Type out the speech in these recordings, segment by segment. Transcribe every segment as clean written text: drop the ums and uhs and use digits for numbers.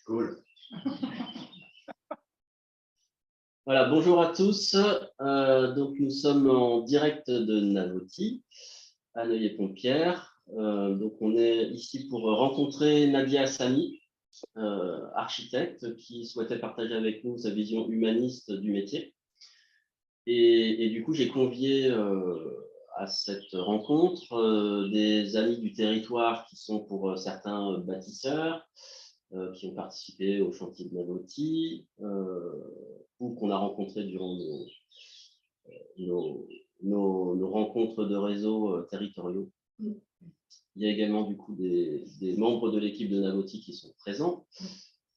Cool. Voilà, bonjour à tous. Donc nous sommes en direct de Navoti, à Neuilly-Pont-Pierre. Donc on est ici pour rencontrer Nadia Hassani, architecte, qui souhaitait partager avec nous sa vision humaniste du métier. Et du coup, j'ai convié à cette rencontre des amis du territoire qui sont pour certains bâtisseurs, qui ont participé au chantier de Navoti, ou qu'on a rencontrés durant nos rencontres de réseaux territoriaux. Il y a également du coup des membres de l'équipe de Navoti qui sont présents,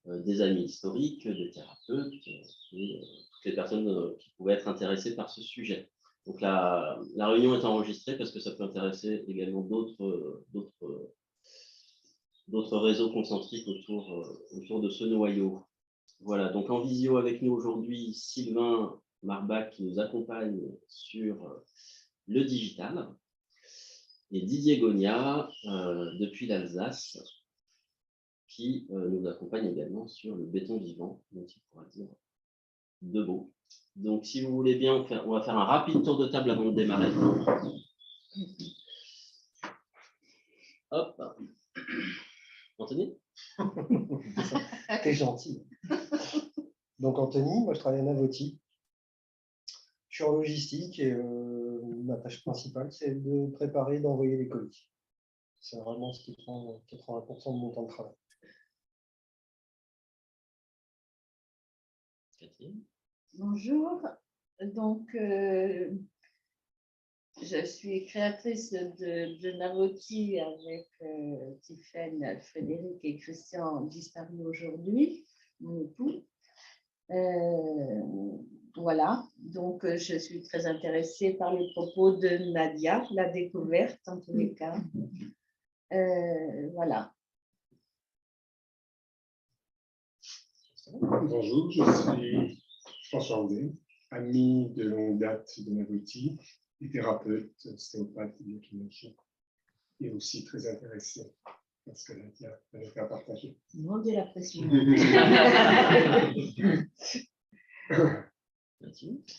des amis historiques, des thérapeutes, et toutes les personnes qui pouvaient être intéressées par ce sujet. Donc la réunion est enregistrée parce que ça peut intéresser également d'autres réseaux concentriques autour de ce noyau. Voilà, donc en visio avec nous aujourd'hui, Sylvain Marbach qui nous accompagne sur le digital et Didier Gonia depuis l'Alsace qui nous accompagne également sur le béton vivant, dont il pourra dire deux mots. Donc si vous voulez bien, on va faire un rapide tour de table avant de démarrer. Hop. Anthony? T'es gentil. Donc Anthony, moi je travaille à Navoti. Je suis en logistique et ma tâche principale, c'est de préparer et d'envoyer les colis. C'est vraiment ce qui prend 80% de mon temps de travail. Catherine. Bonjour. Donc, je suis créatrice de Navoti avec Tiffaine, Frédéric et Christian, disparus aujourd'hui, mon époux. Voilà, donc je suis très intéressée par les propos de Nadia, la découverte en tous les cas. Voilà. Bonjour, je suis François Audin, ami de longue date de Navoti, et thérapeute, ostéopathe et biokinésiologue, et aussi très intéressé parce que Nadia avait fait partager. Demandez la pression.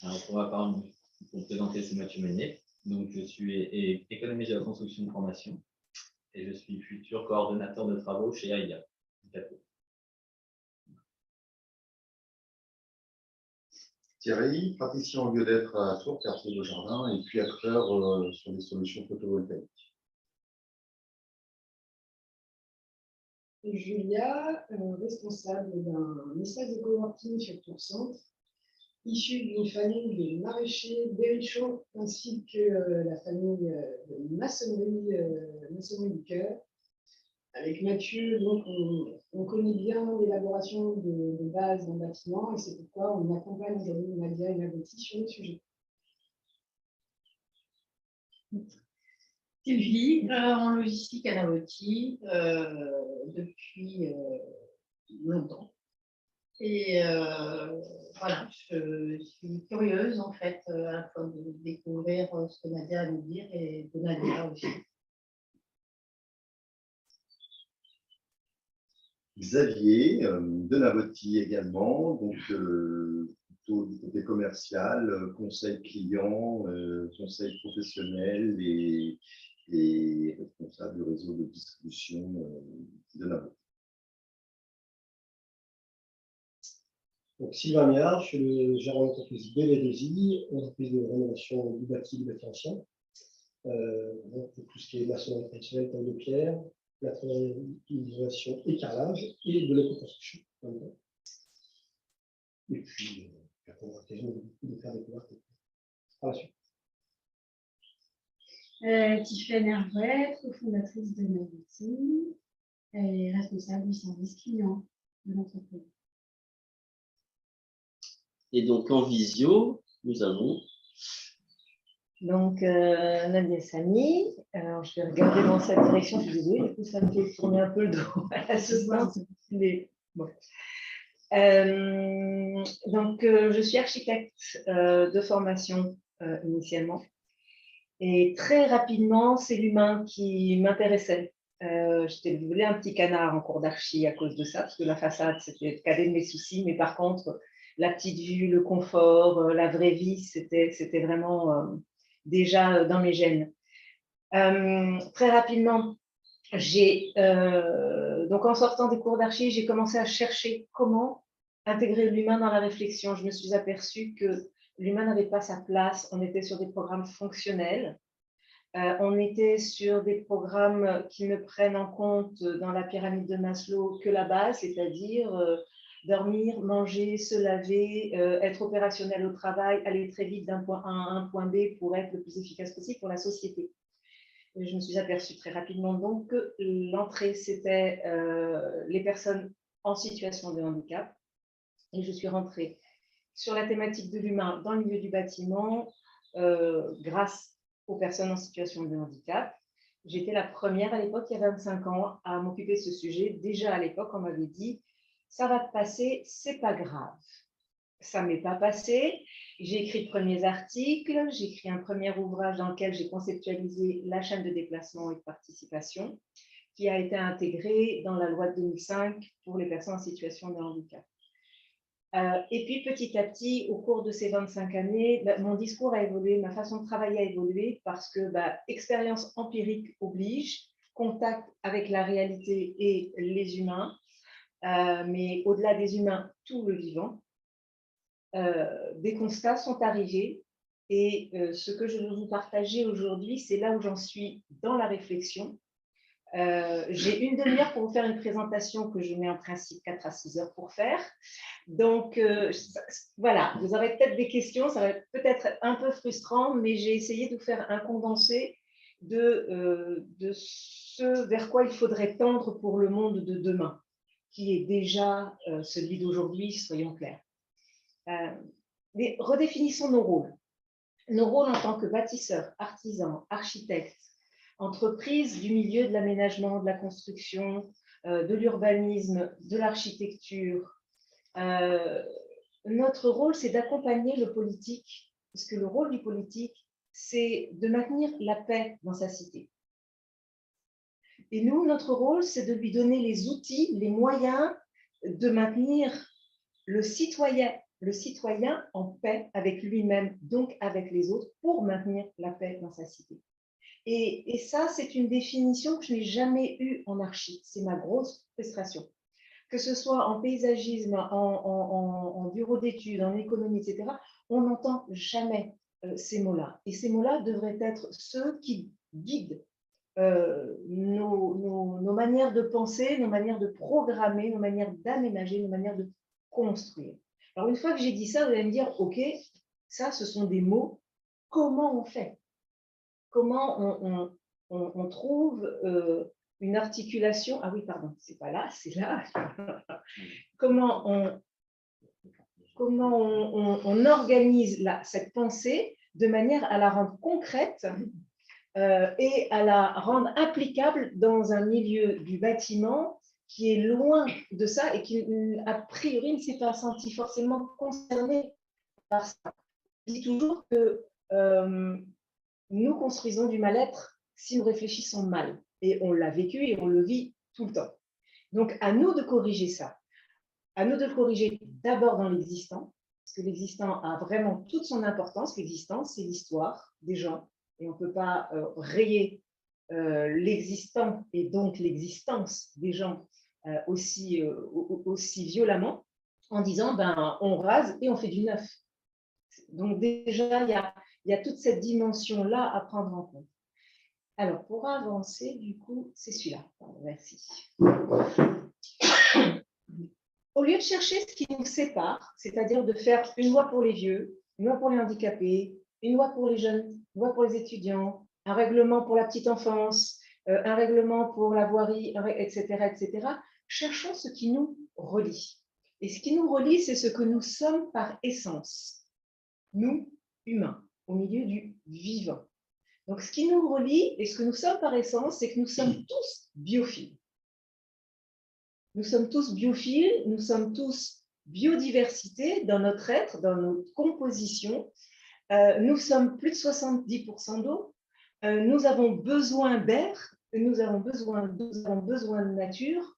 Alors, pour ma part, pour me présenter, c'est Mathieu Menet. Donc, je suis économiste de la construction de formation et je suis futur coordonnateur de travaux chez AIA. Thierry, praticien en lieu d'être à Tours, quartier de Jardin, et puis acteur sur des solutions photovoltaïques. Julia, responsable d'un espace de coworking sur Tours Centre, issue d'une famille de maraîchers berrichons ainsi que la famille de maçonnerie du cœur. Avec Mathieu, donc, on connaît bien l'élaboration de bases d'un bâtiment et c'est pourquoi on accompagne aujourd'hui Nadia et Navoti sur le sujet. Sylvie, en logistique à Navoti depuis longtemps. Et voilà, je suis curieuse en fait à la fois de découvrir ce que Nadia a à nous dire et de Nadia aussi. Xavier, de Navoti également, donc plutôt du côté commercial, conseil client, conseil professionnel et responsable du réseau de distribution de Navoti. Donc Sylvain Miard, je suis le gérant de l'entreprise BV2I, entreprise de rénovation du bâti ancien. Donc pour tout ce qui est maçonnerie traditionnelle, taille de pierre, latéralisation et carrelage et de l'éco-construction. Et puis, on va de faire découverte par la suite. Tiffaine Hervouet, cofondatrice de Navoti et responsable du service client de l'entreprise. Et donc en visio, nous avons donc Nadia Hassani. Alors je vais regarder dans cette direction, je suis désolée, du coup ça me fait tourner un peu le dos à l'assistance. Bon. Donc je suis architecte de formation initialement. Et très rapidement, c'est l'humain qui m'intéressait. J'étais devenue un petit canard en cours d'archi à cause de ça, parce que la façade, c'était le cadet de mes soucis, mais par contre, la petite vue, le confort, la vraie vie, c'était vraiment déjà dans mes gènes. Très rapidement, donc en sortant des cours d'archi, j'ai commencé à chercher comment intégrer l'humain dans la réflexion. Je me suis aperçue que l'humain n'avait pas sa place. On était sur des programmes fonctionnels. On était sur des programmes qui ne prennent en compte dans la pyramide de Maslow que la base, c'est-à-dire dormir, manger, se laver, être opérationnel au travail, aller très vite d'un point A à un point B pour être le plus efficace possible pour la société. Et je me suis aperçue très rapidement donc que l'entrée, c'était les personnes en situation de handicap. Et je suis rentrée sur la thématique de l'humain dans le milieu du bâtiment grâce aux personnes en situation de handicap. J'étais la première à l'époque, il y a 25 ans, à m'occuper de ce sujet. Déjà à l'époque, on m'avait dit « ça va te passer, c'est pas grave ». Ça ne m'est pas passé. J'ai écrit de premiers articles, j'ai écrit un premier ouvrage dans lequel j'ai conceptualisé la chaîne de déplacement et de participation qui a été intégrée dans la loi de 2005 pour les personnes en situation de handicap. Et puis petit à petit, au cours de ces 25 années, mon discours a évolué, ma façon de travailler a évolué parce que expérience empirique oblige, contact avec la réalité et les humains, mais au-delà des humains, tout le vivant. Des constats sont arrivés et ce que je veux vous partager aujourd'hui, c'est là où j'en suis dans la réflexion. J'ai une demi-heure pour vous faire une présentation que je mets en principe 4 à 6 heures pour faire. Donc, voilà, vous aurez peut-être des questions, ça va peut-être un peu frustrant, mais j'ai essayé de vous faire un condensé de ce vers quoi il faudrait tendre pour le monde de demain, qui est déjà celui d'aujourd'hui, soyons clairs. Mais redéfinissons nos rôles. Nos rôles en tant que bâtisseurs, artisans, architectes, entreprises du milieu de l'aménagement, de la construction, de l'urbanisme, de l'architecture. Notre rôle, c'est d'accompagner le politique, parce que le rôle du politique, c'est de maintenir la paix dans sa cité. Et nous, notre rôle, c'est de lui donner les outils, les moyens de maintenir le citoyen en paix avec lui-même, donc avec les autres, pour maintenir la paix dans sa cité. Et ça, c'est une définition que je n'ai jamais eue en archi. C'est ma grosse frustration. Que ce soit en paysagisme, en bureau d'études, en économie, etc., on n'entend jamais ces mots-là. Et ces mots-là devraient être ceux qui guident nos manières de penser, nos manières de programmer, nos manières d'aménager, nos manières de construire. Alors, une fois que j'ai dit ça, vous allez me dire, OK, ça, ce sont des mots. Comment on fait? Comment on trouve une articulation? Ah oui, pardon, c'est pas là, c'est là. Comment on organise cette pensée de manière à la rendre concrète et à la rendre applicable dans un milieu du bâtiment qui est loin de ça et qui, a priori, ne s'est pas senti forcément concerné par ça. Je dis toujours que nous construisons du mal-être si nous réfléchissons mal. Et on l'a vécu et on le vit tout le temps. Donc, à nous de corriger ça. À nous de le corriger d'abord dans l'existant, parce que l'existant a vraiment toute son importance. L'existant, c'est l'histoire des gens. Et on ne peut pas rayer l'existant et donc l'existence des gens aussi violemment en disant on rase et on fait du neuf. Donc déjà, il y a toute cette dimension-là à prendre en compte. Alors, pour avancer, du coup, c'est celui-là. Merci. Au lieu de chercher ce qui nous sépare, c'est-à-dire de faire une loi pour les vieux, une loi pour les handicapés, une loi pour les jeunes, une loi pour les étudiants, un règlement pour la petite enfance, un règlement pour la voirie, etc., cherchons ce qui nous relie. Et ce qui nous relie, c'est ce que nous sommes par essence. Nous, humains, au milieu du vivant. Donc, ce qui nous relie et ce que nous sommes par essence, c'est que nous sommes tous biophiles. Nous sommes tous biophiles, nous sommes tous biodiversité dans notre être, dans notre composition. Nous sommes plus de 70% d'eau. Nous avons besoin d'air nous avons besoin de nature.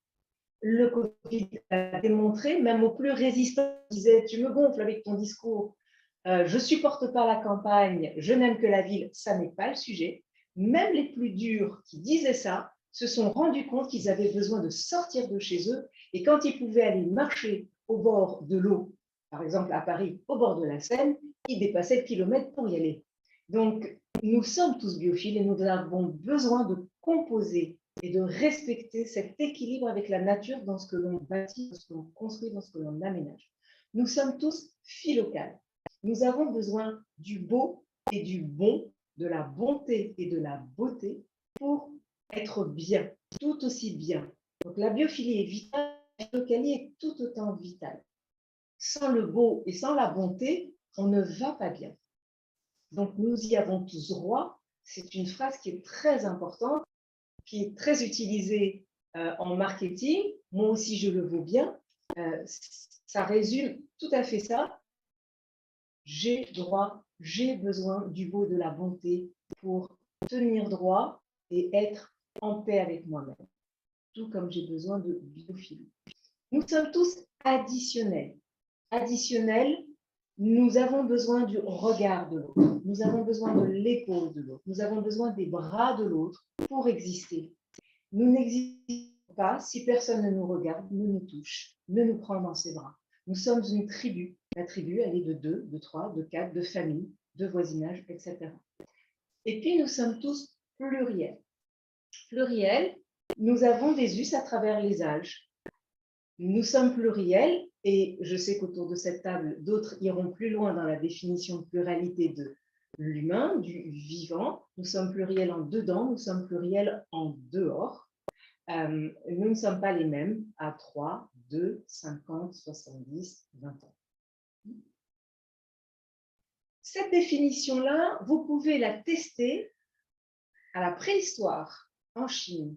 Le Covid a démontré, même aux plus résistants, qui disaient « tu me gonfles avec ton discours, je ne supporte pas la campagne, je n'aime que la ville », ça n'est pas le sujet. Même les plus durs qui disaient ça se sont rendus compte qu'ils avaient besoin de sortir de chez eux, et quand ils pouvaient aller marcher au bord de l'eau, par exemple à Paris, au bord de la Seine, ils dépassaient le kilomètre pour y aller. Donc, nous sommes tous biophiles et nous avons besoin de composer et de respecter cet équilibre avec la nature dans ce que l'on bâtit, dans ce que l'on construit, dans ce que l'on aménage. Nous sommes tous philocales. Nous avons besoin du beau et du bon, de la bonté et de la beauté pour être bien, tout aussi bien. Donc la biophilie est vitale, la philocalie est tout autant vitale. Sans le beau et sans la bonté, on ne va pas bien. Donc nous y avons tous droit. C'est une phrase qui est très importante, qui est très utilisée en marketing. Moi aussi, je le vaux bien. Ça résume tout à fait ça. J'ai droit, j'ai besoin du beau, de la bonté pour tenir droit et être en paix avec moi-même. Tout comme j'ai besoin de biophilie. Nous sommes tous additionnels. Additionnels, nous avons besoin du regard de l'autre. Nous avons besoin de l'épaule de l'autre. Nous avons besoin des bras de l'autre pour exister. Nous n'existons pas si personne ne nous regarde, ne nous touche, ne nous prend dans ses bras. Nous sommes une tribu. La tribu, elle est de 2, de 3, de 4, de famille, de voisinage, etc. Et puis, nous sommes tous pluriels. Pluriels, nous avons des us à travers les âges. Nous sommes pluriels, et je sais qu'autour de cette table, d'autres iront plus loin dans la définition de pluralité de l'humain, du vivant. Nous sommes pluriels en dedans, nous sommes pluriels en dehors. Nous ne sommes pas les mêmes à 3, 2, 50, 70, 20 ans. Cette définition-là, vous pouvez la tester à la préhistoire, en Chine,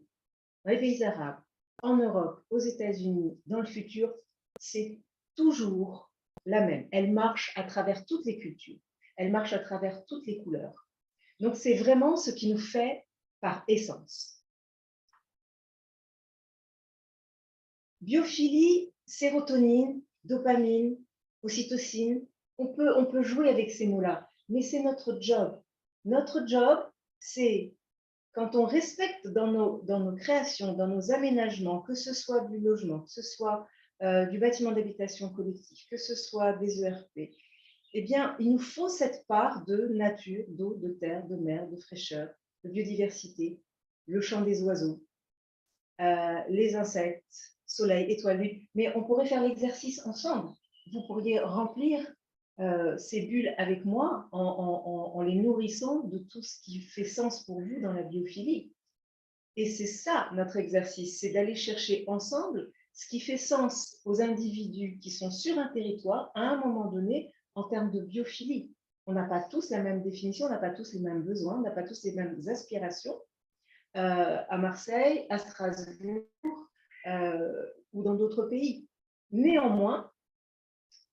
dans les pays arabes, en Europe, aux États-Unis, dans le futur, c'est toujours la même. Elle marche à travers toutes les cultures, elle marche à travers toutes les couleurs. Donc, c'est vraiment ce qui nous fait par essence. Biophilie, sérotonine, dopamine, ocytocine, on peut jouer avec ces mots-là, mais c'est notre job. Notre job, c'est quand on respecte dans nos créations, dans nos aménagements, que ce soit du logement, que ce soit du bâtiment d'habitation collectif, que ce soit des ERP, eh bien, il nous faut cette part de nature, d'eau, de terre, de mer, de fraîcheur, de biodiversité, le chant des oiseaux, les insectes, soleil, étoiles, lune. Mais on pourrait faire l'exercice ensemble. Vous pourriez remplir ces bulles avec moi en les nourrissant de tout ce qui fait sens pour vous dans la biophilie. Et c'est ça notre exercice, c'est d'aller chercher ensemble ce qui fait sens aux individus qui sont sur un territoire à un moment donné en termes de biophilie. On n'a pas tous la même définition, on n'a pas tous les mêmes besoins, on n'a pas tous les mêmes aspirations. À Marseille, à Strasbourg ou dans d'autres pays. Néanmoins,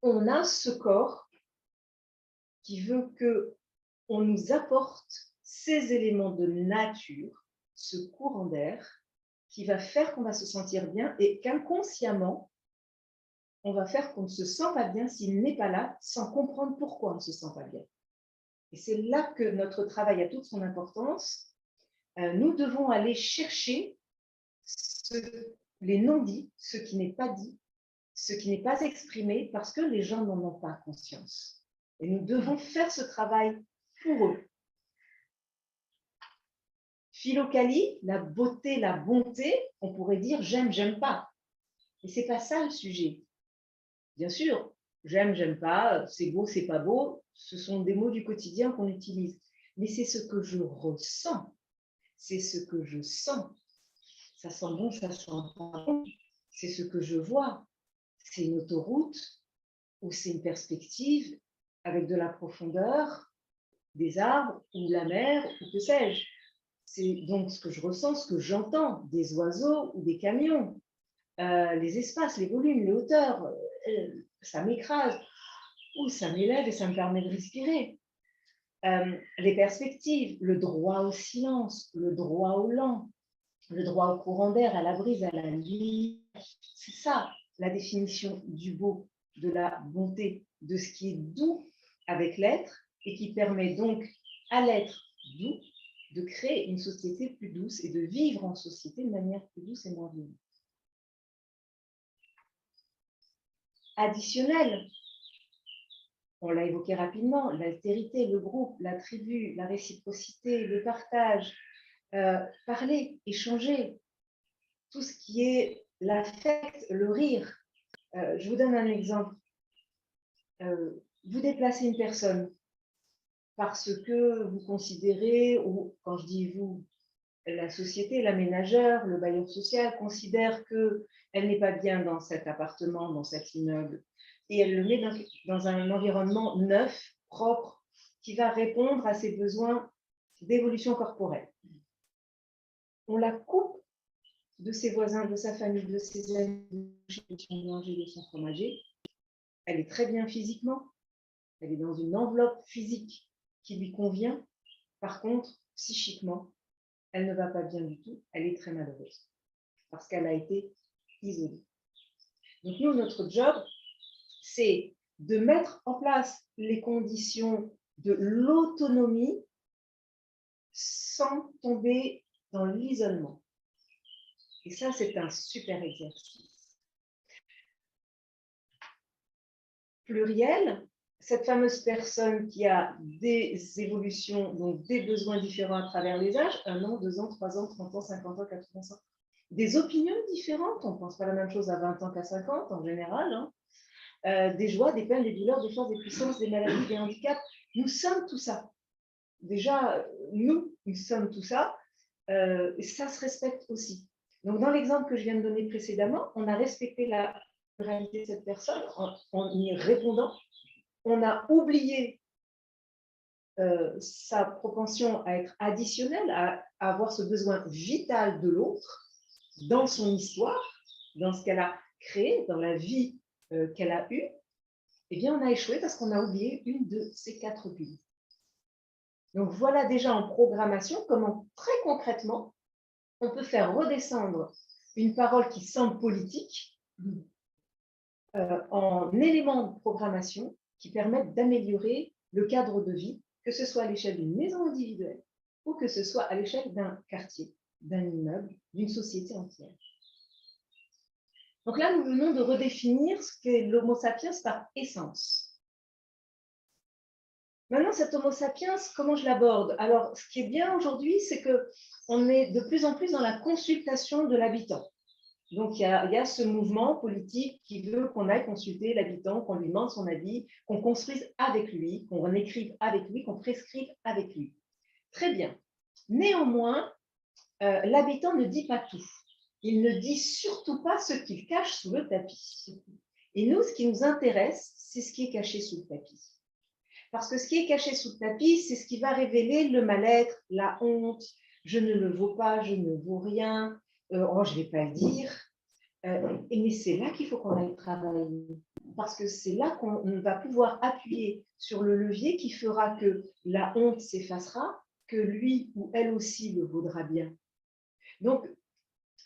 on a ce corps qui veut qu'on nous apporte ces éléments de nature, ce courant d'air qui va faire qu'on va se sentir bien et qu'inconsciemment, on va faire qu'on ne se sent pas bien s'il n'est pas là, sans comprendre pourquoi on ne se sent pas bien. Et c'est là que notre travail a toute son importance. Nous devons aller chercher les non-dits, ce qui n'est pas dit, ce qui n'est pas exprimé, parce que les gens n'en ont pas conscience. Et nous devons faire ce travail pour eux. Philocalie, la beauté, la bonté, on pourrait dire j'aime, j'aime pas. Et ce n'est pas ça le sujet. Bien sûr, j'aime, j'aime pas, c'est beau, c'est pas beau, ce sont des mots du quotidien qu'on utilise. Mais c'est ce que je ressens, c'est ce que je sens. Ça sent bon, ça sent pas bon. C'est ce que je vois. C'est une autoroute ou c'est une perspective avec de la profondeur, des arbres ou de la mer ou que sais-je. C'est donc ce que je ressens, ce que j'entends, des oiseaux ou des camions, les espaces, les volumes, les hauteurs, ça m'écrase ou ça m'élève et ça me permet de respirer. Les perspectives, le droit au silence, le droit au lent, le droit au courant d'air, à la brise, à la lumière. C'est ça la définition du beau, de la bonté, de ce qui est doux avec l'être et qui permet donc à l'être doux de créer une société plus douce et de vivre en société de manière plus douce et moins violente. Additionnel, on l'a évoqué rapidement, l'altérité, le groupe, la tribu, la réciprocité, le partage, parler, échanger, tout ce qui est l'affect, le rire. Je vous donne un exemple. Vous déplacez une personne parce que vous considérez, ou quand je dis vous, la société, l'aménageur, le bailleur social considère qu'elle n'est pas bien dans cet appartement, dans cet immeuble, et elle le met dans un environnement neuf, propre, qui va répondre à ses besoins d'évolution corporelle. On la coupe de ses voisins, de sa famille, de ses amis, de son boulanger, de son fromager. Elle est très bien physiquement, elle est dans une enveloppe physique qui lui convient. Par contre, psychiquement, elle ne va pas bien du tout, elle est très malheureuse parce qu'elle a été isolée. Donc nous, notre job, c'est de mettre en place les conditions de l'autonomie sans tomber dans l'isolement. Et ça, c'est un super exercice. Pluriel, cette fameuse personne qui a des évolutions, donc des besoins différents à travers les âges, 1 an, 2 ans, 3 ans, 30 ans, 50 ans, 80 ans, des opinions différentes, on ne pense pas la même chose à 20 ans qu'à 50 en général, hein. Des joies, des peines, des douleurs, des forces, des puissances, des maladies, des handicaps, nous sommes tout ça. Déjà, nous sommes tout ça, et ça se respecte aussi. Donc, dans l'exemple que je viens de donner précédemment, on a respecté la pluralité de cette personne en y répondant. On a oublié sa propension à être additionnelle, à avoir ce besoin vital de l'autre dans son histoire, dans ce qu'elle a créé, dans la vie qu'elle a eue. Eh bien, on a échoué parce qu'on a oublié une de ces 4 bulles. Donc, voilà déjà en programmation comment, très concrètement, on peut faire redescendre une parole qui semble politique en éléments de programmation qui permettent d'améliorer le cadre de vie, que ce soit à l'échelle d'une maison individuelle ou que ce soit à l'échelle d'un quartier, d'un immeuble, d'une société entière. Donc là, nous venons de redéfinir ce qu'est l'Homo sapiens par essence. Maintenant, cet Homo sapiens, comment je l'aborde? Alors, ce qui est bien aujourd'hui, c'est qu'on est de plus en plus dans la consultation de l'habitant. Donc, il y a ce mouvement politique qui veut qu'on aille consulter l'habitant, qu'on lui demande son avis, qu'on construise avec lui, qu'on écrive avec lui, qu'on prescrive avec lui. Très bien. Néanmoins, l'habitant ne dit pas tout. Il ne dit surtout pas ce qu'il cache sous le tapis. Et nous, ce qui nous intéresse, c'est ce qui est caché sous le tapis. Parce que ce qui est caché sous le tapis, c'est ce qui va révéler le mal-être, la honte, je ne le vaux pas, je ne vaux rien, oh, je ne vais pas le dire. Mais c'est là qu'il faut qu'on aille travailler. Parce que c'est là qu'on va pouvoir appuyer sur le levier qui fera que la honte s'effacera, que lui ou elle aussi le vaudra bien. Donc,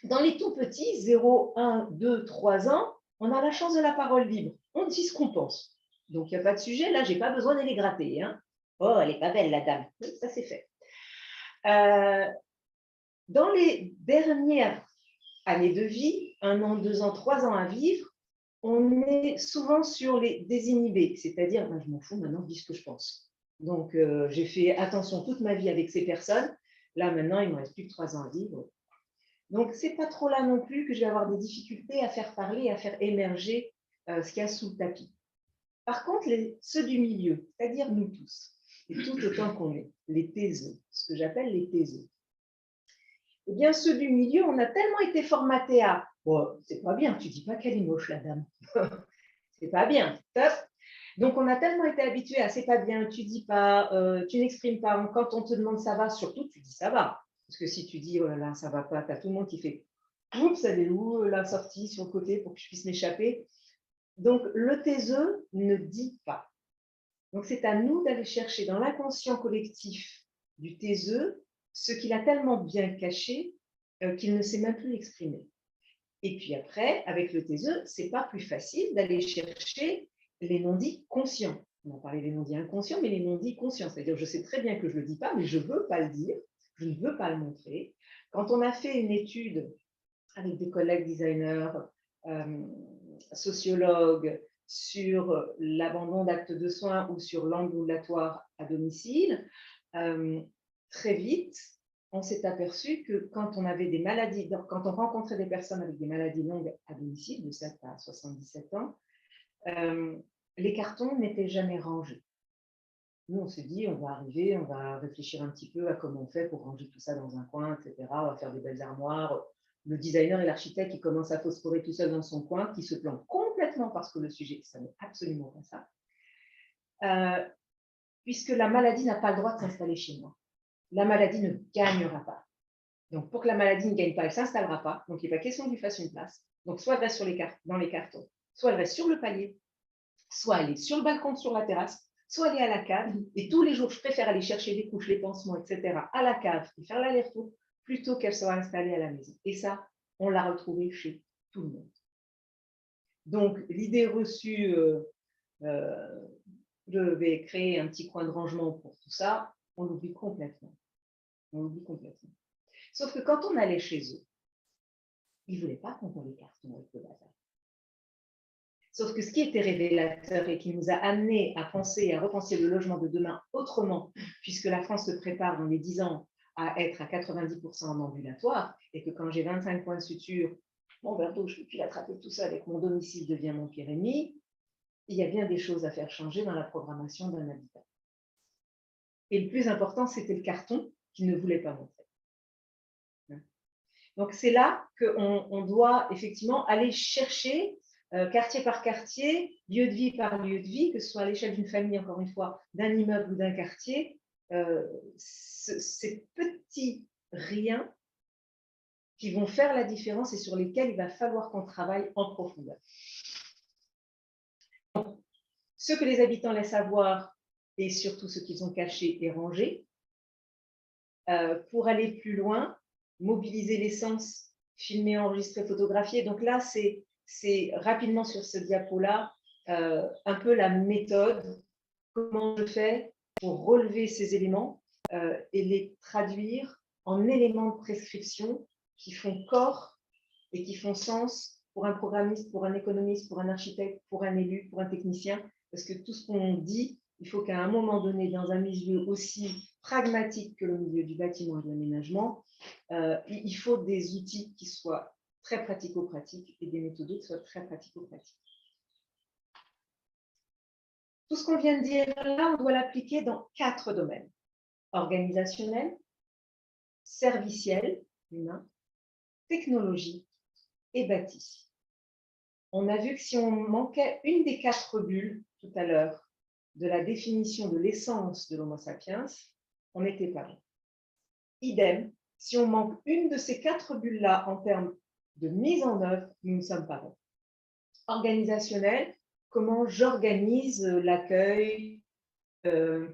dans les tout petits, 0, 1, 2, 3 ans, on a la chance de la parole libre. On dit ce qu'on pense. Donc, il n'y a pas de sujet. Là, je n'ai pas besoin d'aller gratter. Hein. Oh, elle n'est pas belle, la dame. Ça, c'est fait. Dans les dernières années de vie, 1 an, 2 ans, 3 ans à vivre, on est souvent sur les désinhibés. C'est-à-dire, ben, je m'en fous, maintenant, je dis ce que je pense. Donc, j'ai fait attention toute ma vie avec ces personnes. Là, maintenant, il ne me reste plus que 3 ans à vivre. Donc, ce n'est pas trop là non plus que je vais avoir des difficultés à faire parler, à faire émerger ce qu'il y a sous le tapis. Par contre, ceux du milieu, c'est-à-dire nous tous, et tout autant qu'on est, les taiseux, ce que j'appelle les taiseux. Eh bien, ceux du milieu, on a tellement été formatés à oh, c'est pas bien, tu dis pas qu'elle est moche, la dame. C'est pas bien. Donc, on a tellement été habitués à c'est pas bien, tu dis pas, tu n'exprimes pas. Quand on te demande ça va, surtout, tu dis ça va. Parce que si tu dis oh là là, ça va pas, tu as tout le monde qui fait oups, elle est où, la sortie sur le côté pour que je puisse m'échapper. Donc, le taiseux ne dit pas. Donc, c'est à nous d'aller chercher dans l'inconscient collectif du taiseux ce qu'il a tellement bien caché qu'il ne sait même plus exprimer. Et puis après, avec le TSE, ce n'est pas plus facile d'aller chercher les non-dits conscients. On a parlé des non-dits inconscients, mais les non-dits conscients. C'est-à-dire, je sais très bien que je ne le dis pas, mais je ne veux pas le dire, je ne veux pas le montrer. Quand on a fait une étude avec des collègues designers, sociologues, sur l'abandon d'actes de soins ou sur l'ambulatoire à domicile, très vite, on s'est aperçu que quand on avait des maladies, quand on rencontrait des personnes avec des maladies longues à domicile, de 7 à 77 ans, les cartons n'étaient jamais rangés. Nous, on s'est dit, on va arriver, on va réfléchir un petit peu à comment on fait pour ranger tout ça dans un coin, etc. On va faire des belles armoires. Le designer et l'architecte qui commence à phosphorer tout seul dans son coin, qui se plante complètement parce que le sujet, ça n'est absolument pas ça. Puisque la maladie n'a pas le droit de s'installer chez moi. La maladie ne gagnera pas. Donc, pour que la maladie ne gagne pas, elle ne s'installera pas. Donc, il n'est pas question que je lui fasse une place. Donc, soit elle reste dans les cartons, soit elle reste sur le palier, soit elle est sur le balcon, sur la terrasse, soit elle est à la cave. Et tous les jours, je préfère aller chercher des couches, les pansements, etc. à la cave et faire l'aller-retour plutôt qu'elle soit installée à la maison. Et ça, on l'a retrouvé chez tout le monde. Donc, l'idée reçue, je vais créer un petit coin de rangement pour tout ça, on l'oublie complètement. On l'oublie complètement. Sauf que quand on allait chez eux, ils ne voulaient pas qu'on voit les cartons avec le bazar. Sauf que ce qui était révélateur et qui nous a amené à penser, à repenser le logement de demain autrement, puisque la France se prépare dans les 10 ans à être à 90% en ambulatoire, et que quand j'ai 25 points de suture, mon verre d'eau, je ne peux plus l'attraper tout ça, avec mon domicile devient mon pire ennemi, il y a bien des choses à faire changer dans la programmation d'un habitat. Et le plus important, c'était le carton qui ne voulait pas montrer. Donc, c'est là qu'on doit effectivement aller chercher, quartier par quartier, lieu de vie par lieu de vie, que ce soit à l'échelle d'une famille, encore une fois, d'un immeuble ou d'un quartier, ces petits riens qui vont faire la différence et sur lesquels il va falloir qu'on travaille en profondeur. Donc, ce que les habitants laissent avoir et surtout ce qu'ils ont caché et rangé, pour aller plus loin, mobiliser les sens, filmer, enregistrer, photographier. Donc là, c'est rapidement sur ce diapo-là, un peu la méthode, comment je fais pour relever ces éléments et les traduire en éléments de prescription qui font corps et qui font sens pour un programmiste, pour un économiste, pour un architecte, pour un élu, pour un technicien, parce que tout ce qu'on dit, il faut qu'à un moment donné, dans un milieu aussi pragmatique que le milieu du bâtiment et de l'aménagement, il faut des outils qui soient très pratico-pratiques et des méthodes qui soient très pratico-pratiques. Tout ce qu'on vient de dire là, on doit l'appliquer dans 4 domaines. Organisationnel, serviciel, humain, technologique et bâti. On a vu que si on manquait une des 4 bulles tout à l'heure de la définition de l'essence de l'Homo sapiens, on n'était pas bon. Idem, si on manque une de ces 4 bulles-là en termes de mise en œuvre, nous ne sommes pas bons. Organisationnel, comment j'organise l'accueil,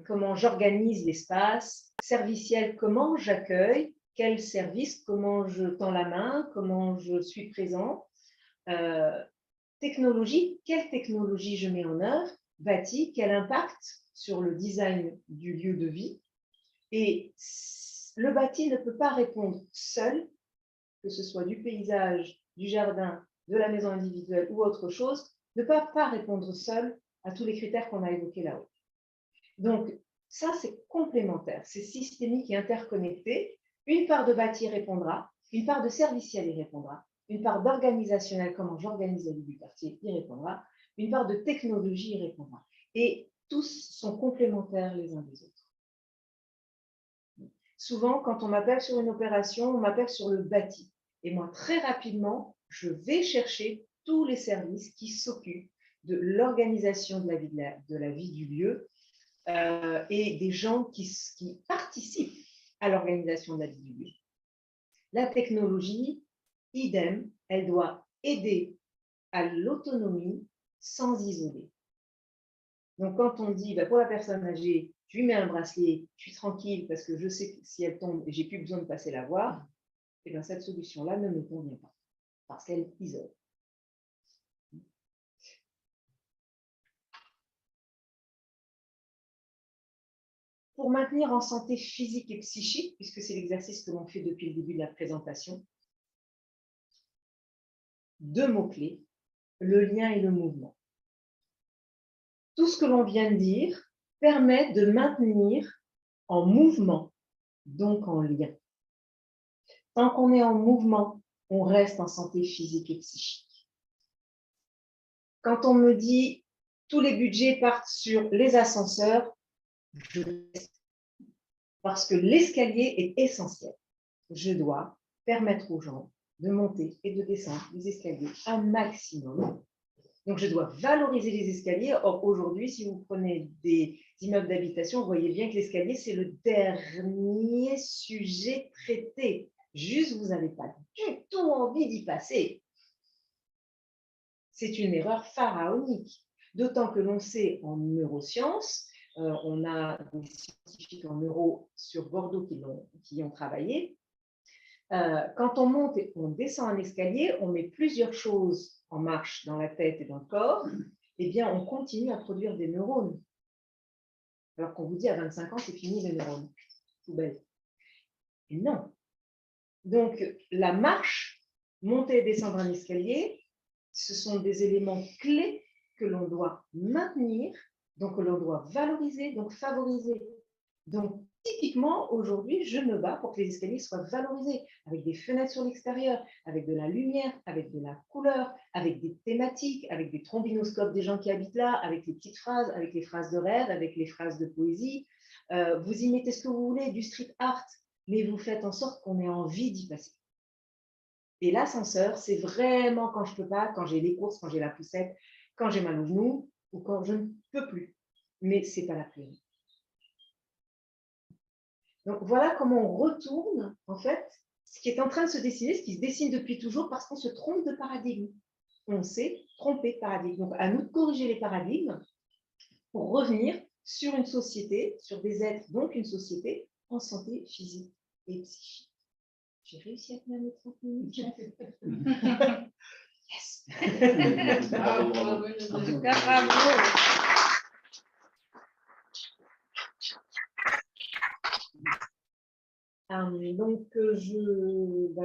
comment j'organise l'espace. Serviciel, comment j'accueille, quel service, comment je tends la main, comment je suis présent. Technologie, quelle technologie je mets en œuvre. Bâti, quel impact sur le design du lieu de vie. Et le bâti ne peut pas répondre seul, que ce soit du paysage, du jardin, de la maison individuelle ou autre chose, ne peut pas répondre seul à tous les critères qu'on a évoqués là-haut. Donc, ça, c'est complémentaire, c'est systémique et interconnecté. Une part de bâti répondra, une part de serviciel y répondra, une part d'organisationnel, comment j'organise la vie du quartier, y répondra, une part de technologie y répondra. Et tous sont complémentaires les uns des autres. Souvent, quand on m'appelle sur une opération, on m'appelle sur le bâti. Et moi, très rapidement, je vais chercher tous les services qui s'occupent de l'organisation de la vie du lieu et des gens qui participent à l'organisation de la vie du lieu. La technologie, idem, elle doit aider à l'autonomie sans isoler. Donc, quand on dit pour la personne âgée, je lui mets un bracelet, je suis tranquille parce que je sais que si elle tombe, j'ai plus besoin de passer la voir, eh bien, cette solution-là ne me convient pas parce qu'elle isole. Pour maintenir en santé physique et psychique, puisque c'est l'exercice que l'on fait depuis le début de la présentation, 2 mots-clés, le lien et le mouvement. Tout ce que l'on vient de dire permet de maintenir en mouvement, donc en lien. Tant qu'on est en mouvement, on reste en santé physique et psychique. Quand on me dit tous les budgets partent sur les ascenseurs, je reste parce que l'escalier est essentiel. Je dois permettre aux gens de monter et de descendre les escaliers un maximum. Donc, je dois valoriser les escaliers. Or, aujourd'hui, si vous prenez des immeubles d'habitation, vous voyez bien que l'escalier, c'est le dernier sujet traité. Juste, vous n'avez pas du tout envie d'y passer. C'est une erreur pharaonique. D'autant que l'on sait en neurosciences, on a des scientifiques en neuro sur Bordeaux qui y ont travaillé. Quand on monte et on descend un escalier, on met plusieurs choses en marche dans la tête et dans le corps, eh bien, on continue à produire des neurones. Alors qu'on vous dit à 25 ans, c'est fini les neurones. Poubelle. Et non. Donc, la marche, monter et descendre un escalier, ce sont des éléments clés que l'on doit maintenir, donc que l'on doit valoriser, donc favoriser. Donc, typiquement, aujourd'hui, je me bats pour que les escaliers soient valorisés, avec des fenêtres sur l'extérieur, avec de la lumière, avec de la couleur, avec des thématiques, avec des trombinoscopes des gens qui habitent là, avec les petites phrases, avec les phrases de rêve, avec les phrases de poésie. Vous y mettez ce que vous voulez, du street art, mais vous faites en sorte qu'on ait envie d'y passer. Et l'ascenseur, c'est vraiment quand je ne peux pas, quand j'ai les courses, quand j'ai la poussette, quand j'ai mal au genou ou quand je ne peux plus. Mais ce n'est pas la priorité. Donc, voilà comment on retourne, en fait, ce qui est en train de se dessiner, ce qui se dessine depuis toujours, parce qu'on se trompe de paradigme. On s'est trompé de paradigme. Donc, à nous de corriger les paradigmes pour revenir sur une société, sur des êtres, donc une société en santé physique et psychique. J'ai réussi à tenir mes 30 minutes. Yes. Bravo. Donc,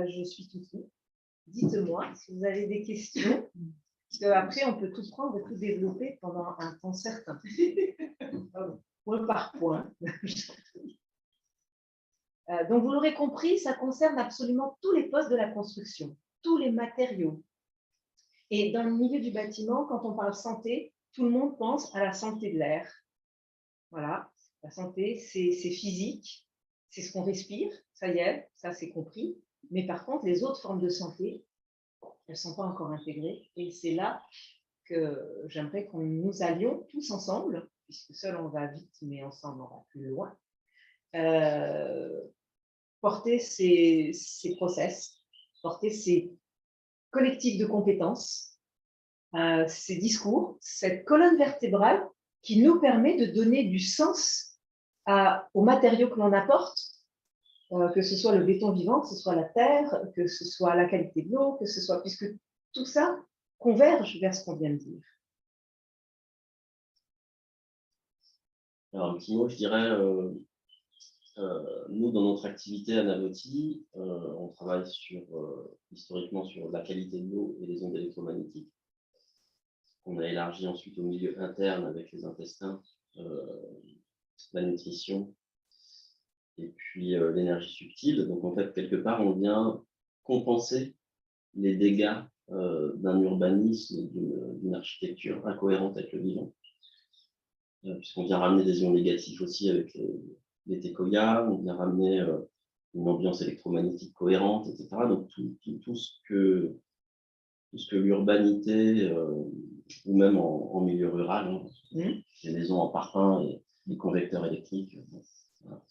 je suis tout oui. Dites-moi si vous avez des questions, parce qu'après, on peut tout prendre et tout développer pendant un temps certain. Point par point. Donc, vous l'aurez compris, ça concerne absolument tous les postes de la construction, tous les matériaux. Et dans le milieu du bâtiment, quand on parle santé, tout le monde pense à la santé de l'air. Voilà, la santé, c'est physique, c'est ce qu'on respire, ça y est, ça c'est compris. Mais par contre, les autres formes de santé, elles ne sont pas encore intégrées. Et c'est là que j'aimerais qu'on nous allions tous ensemble, puisque seul on va vite, mais ensemble on va plus loin, porter ces process, porter ces collectifs de compétences, ces discours, cette colonne vertébrale qui nous permet de donner du sens aux matériaux que l'on apporte, que ce soit le béton vivant, que ce soit la terre, que ce soit la qualité de l'eau, que ce soit, puisque tout ça converge vers ce qu'on vient de dire. Alors, un petit mot, je dirais, nous, dans notre activité à Navoti, on travaille historiquement sur la qualité de l'eau et les ondes électromagnétiques. On a élargi ensuite au milieu interne avec les intestins, la nutrition et puis l'énergie subtile. Donc, en fait, quelque part, on vient compenser les dégâts d'un urbanisme, d'une architecture incohérente avec le vivant. Puisqu'on vient ramener des ions négatifs aussi avec les técoyas, on vient ramener une ambiance électromagnétique cohérente, etc. Donc, tout ce que l'urbanité, ou même en milieu rural, les maisons en parpaing et les convecteurs électriques, voilà,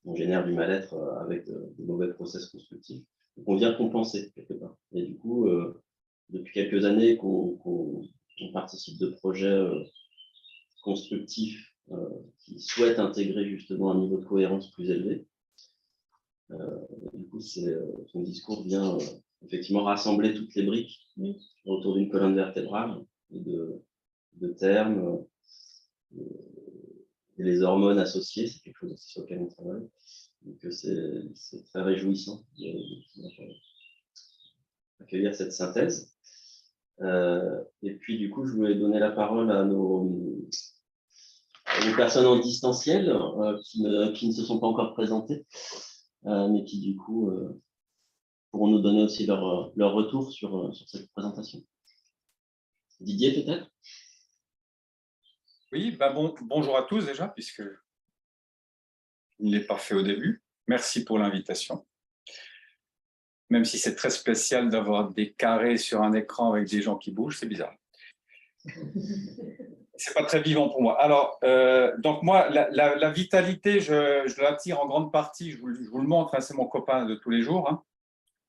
on génère du mal-être avec de mauvais process constructifs. Donc, on vient compenser quelque part. Et du coup, depuis quelques années qu'on participe de projets constructifs qui souhaitent intégrer justement un niveau de cohérence plus élevé. Du coup, son discours vient effectivement rassembler toutes les briques autour d'une colonne vertébrale et de termes et les hormones associées. C'est quelque chose aussi sur lequel on travaille. Donc, c'est très réjouissant d'accueillir cette synthèse. Et puis, du coup, je voulais donner la parole à nos personnes en distanciel qui ne se sont pas encore présentées, mais qui, du coup, pourront nous donner aussi leur retour sur cette présentation. Didier, peut-être? Oui, bonjour à tous déjà, puisque je ne l'ai pas fait au début. Merci pour l'invitation. Même si c'est très spécial d'avoir des carrés sur un écran avec des gens qui bougent, c'est bizarre. C'est pas très vivant pour moi. Alors, donc moi, la vitalité, je la tire en grande partie, je vous le montre, hein, c'est mon copain de tous les jours. Hein.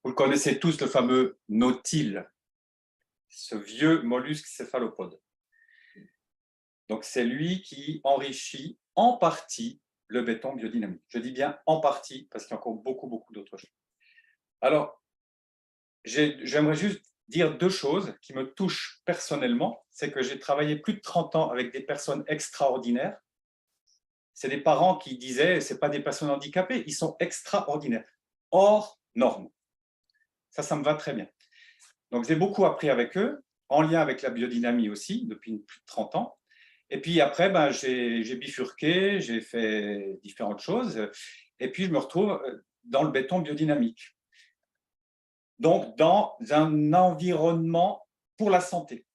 Vous le connaissez tous, le fameux nautile, ce vieux mollusque céphalopode. Donc, c'est lui qui enrichit en partie le béton biodynamique. Je dis bien en partie, parce qu'il y a encore beaucoup, beaucoup d'autres choses. Alors, j'aimerais juste dire deux choses qui me touchent personnellement. C'est que j'ai travaillé plus de 30 ans avec des personnes extraordinaires. C'est des parents qui disaient, ce n'est pas des personnes handicapées, ils sont extraordinaires, hors normes. Ça me va très bien. Donc, j'ai beaucoup appris avec eux, en lien avec la biodynamie aussi, depuis plus de 30 ans. Et puis après, j'ai bifurqué, j'ai fait différentes choses. Et puis, je me retrouve dans le béton biodynamique. Donc, dans un environnement pour la santé.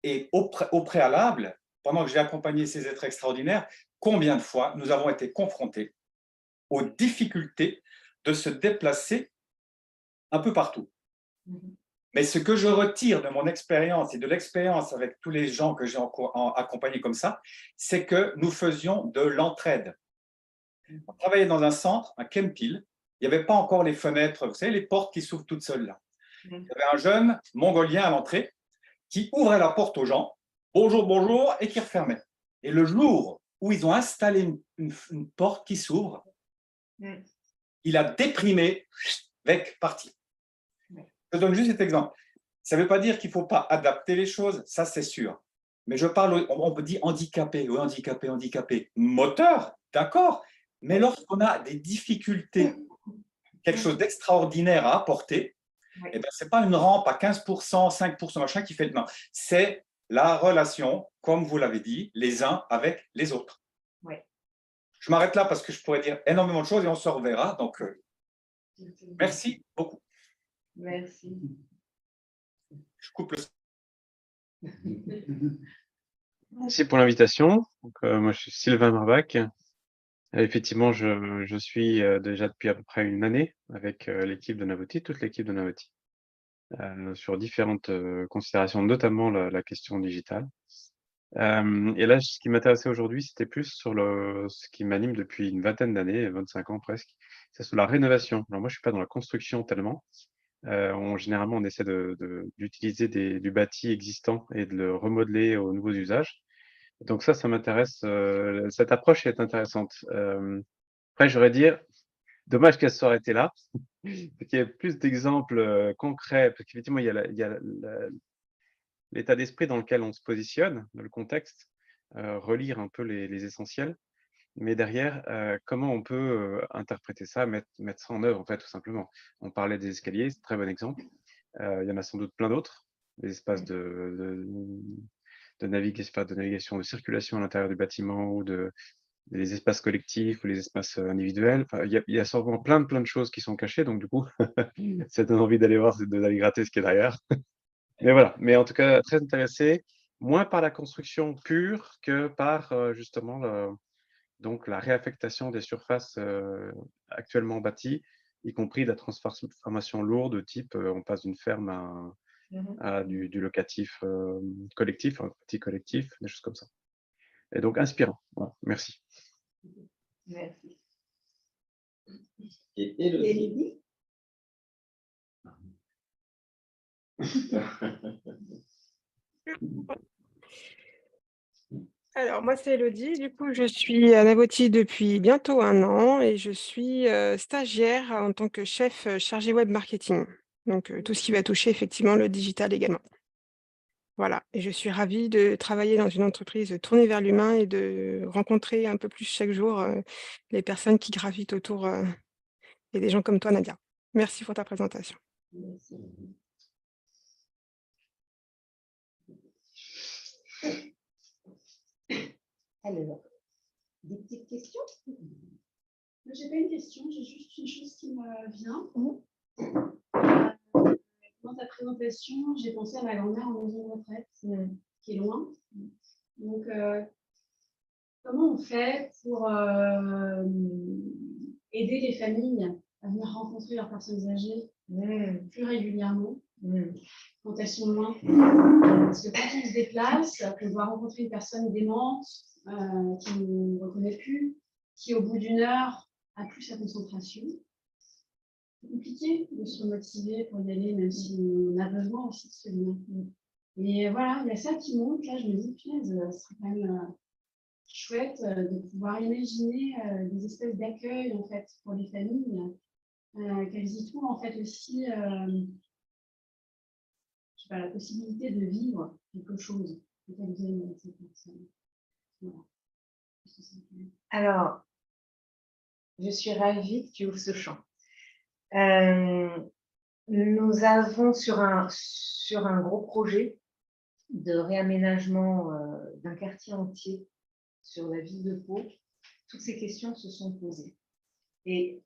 Et au préalable, pendant que j'ai accompagné ces êtres extraordinaires, combien de fois nous avons été confrontés aux difficultés de se déplacer un peu partout. Mais ce que je retire de mon expérience et de l'expérience avec tous les gens que j'ai accompagnés comme ça, c'est que nous faisions de l'entraide. On travaillait dans un centre, un Kempil, il n'y avait pas encore les fenêtres, vous savez, les portes qui s'ouvrent toutes seules là. Il y avait un jeune mongolien à l'entrée qui ouvrait la porte aux gens, bonjour, bonjour, et qui refermait. Et le jour où ils ont installé une porte qui s'ouvre, il a déprimé, parti. Je donne juste cet exemple. Ça ne veut pas dire qu'il ne faut pas adapter les choses, ça c'est sûr. Mais je parle, on dit handicapé, oui, handicapé. Moteur, d'accord. Mais lorsqu'on a des difficultés, quelque chose d'extraordinaire à apporter, eh ben, ce n'est pas une rampe à 15%, 5%, machin qui fait le non. C'est la relation, comme vous l'avez dit, les uns avec les autres. Ouais. Je m'arrête là parce que je pourrais dire énormément de choses et on se reverra. Donc, merci beaucoup. Merci. Je coupe le... Merci pour l'invitation. Moi, je suis Sylvain Marbach. Effectivement, je suis déjà depuis à peu près une année avec l'équipe de Navoti, toute l'équipe de Navoti, sur différentes considérations, notamment la question digitale. Et là, ce qui m'intéressait aujourd'hui, c'était plus sur ce qui m'anime depuis une vingtaine d'années, 25 ans presque, c'est sur la rénovation. Alors moi, je suis pas dans la construction tellement. Généralement, on essaie d'utiliser du bâti existant et de le remodeler aux nouveaux usages. Donc ça m'intéresse. Cette approche est intéressante. Après, j'aurais dire, dommage qu'elle soit arrêtée là, qu'il y ait plus d'exemples concrets, parce qu'effectivement, il y a l'état d'esprit dans lequel on se positionne, dans le contexte, relire un peu les essentiels. Mais derrière, comment on peut interpréter ça, mettre ça en œuvre, en fait, tout simplement. On parlait des escaliers, c'est un très bon exemple. Il y en a sans doute plein d'autres, des espaces de navigation, de circulation à l'intérieur du bâtiment, ou des espaces collectifs ou les espaces individuels. Enfin, il y a sûrement plein de choses qui sont cachées, donc du coup, ça donne envie d'aller voir, d'aller gratter ce qui est derrière. Mais voilà, mais en tout cas, très intéressé, moins par la construction pure que par justement donc la réaffectation des surfaces actuellement bâties, y compris la transformation lourde, type on passe d'une ferme à du locatif collectif, un petit collectif, des choses comme ça. Et donc inspirant. Voilà, merci. Merci. Et Élodie. Alors, moi, c'est Elodie. Du coup, je suis à Navoti depuis bientôt 1 an et je suis stagiaire en tant que chef chargé web marketing. Donc, tout ce qui va toucher effectivement le digital également. Voilà. Et je suis ravie de travailler dans une entreprise tournée vers l'humain et de rencontrer un peu plus chaque jour les personnes qui gravitent autour et des gens comme toi, Nadia. Merci pour ta présentation. Merci. Alors, des petites questions? Moi, j'ai pas une question, j'ai juste une chose qui me vient. Dans ta présentation, j'ai pensé à ma grand-mère en maison de retraite, qui est loin. Donc, comment on fait pour aider les familles à venir rencontrer leurs personnes âgées plus régulièrement quand elles sont loin? Parce que quand on se déplace, on doit rencontrer une personne démente qui ne reconnaît plus, qui au bout d'une heure a plus sa concentration. C'est compliqué de se motiver pour y aller, même si on a besoin aussi de se lien. Et voilà, il y a ça qui monte. Là, je me dis, punaise, ce serait quand même chouette de pouvoir imaginer des espèces d'accueil en fait pour les familles, qu'elles y trouvent en fait aussi je sais pas, la possibilité de vivre quelque chose qu'elles aiment avec ces personnes. Voilà. Alors, je suis ravie que tu ouvres ce champ. Nous avons sur un gros projet de réaménagement d'un quartier entier sur la ville de Pau, toutes ces questions se sont posées. Et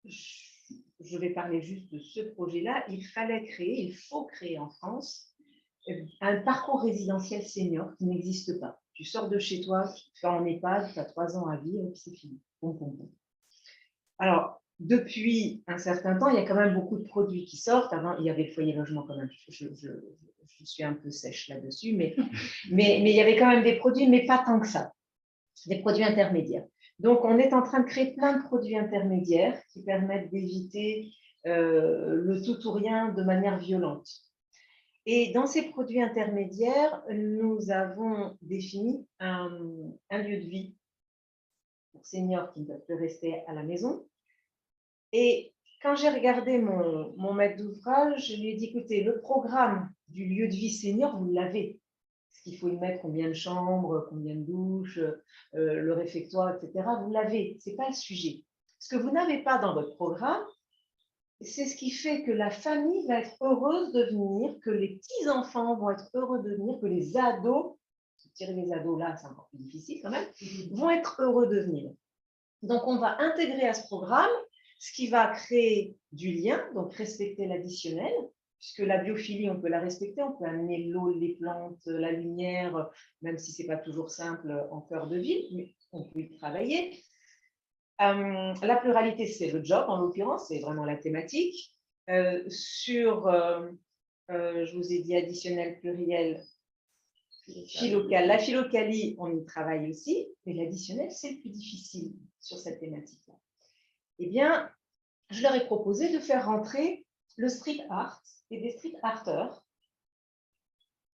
je vais parler juste de ce projet-là. Il faut créer en France un parcours résidentiel senior qui n'existe pas. Tu sors de chez toi, tu vas en EHPAD, tu as 3 ans à vivre et puis c'est fini. Alors, depuis un certain temps, il y a quand même beaucoup de produits qui sortent. Avant, il y avait le foyer logement quand même. Je suis un peu sèche là-dessus, mais il y avait quand même des produits, mais pas tant que ça. Des produits intermédiaires. Donc, on est en train de créer plein de produits intermédiaires qui permettent d'éviter le tout ou rien de manière violente. Et dans ces produits intermédiaires, nous avons défini un lieu de vie pour seniors qui ne peuvent plus rester à la maison. Et quand j'ai regardé mon maître d'ouvrage, je lui ai dit, écoutez, le programme du lieu de vie senior, vous l'avez. Est-ce qu'il faut y mettre combien de chambres, combien de douches, le réfectoire, etc. Vous l'avez, ce n'est pas le sujet. Ce que vous n'avez pas dans votre programme, c'est ce qui fait que la famille va être heureuse de venir, que les petits-enfants vont être heureux de venir, que les ados, tirer les ados là, c'est encore plus difficile quand même, vont être heureux de venir. Donc, on va intégrer à ce programme ce qui va créer du lien, donc respecter l'additionnel, puisque la biophilie, on peut la respecter, on peut amener l'eau, les plantes, la lumière, même si ce n'est pas toujours simple en cœur de ville, mais on peut y travailler. La pluralité, c'est le job, en l'occurrence, c'est vraiment la thématique. Je vous ai dit additionnel, pluriel, philocal. La philocalie, on y travaille aussi, mais l'additionnel, c'est le plus difficile sur cette thématique-là. Eh bien, je leur ai proposé de faire rentrer le street art et des street arters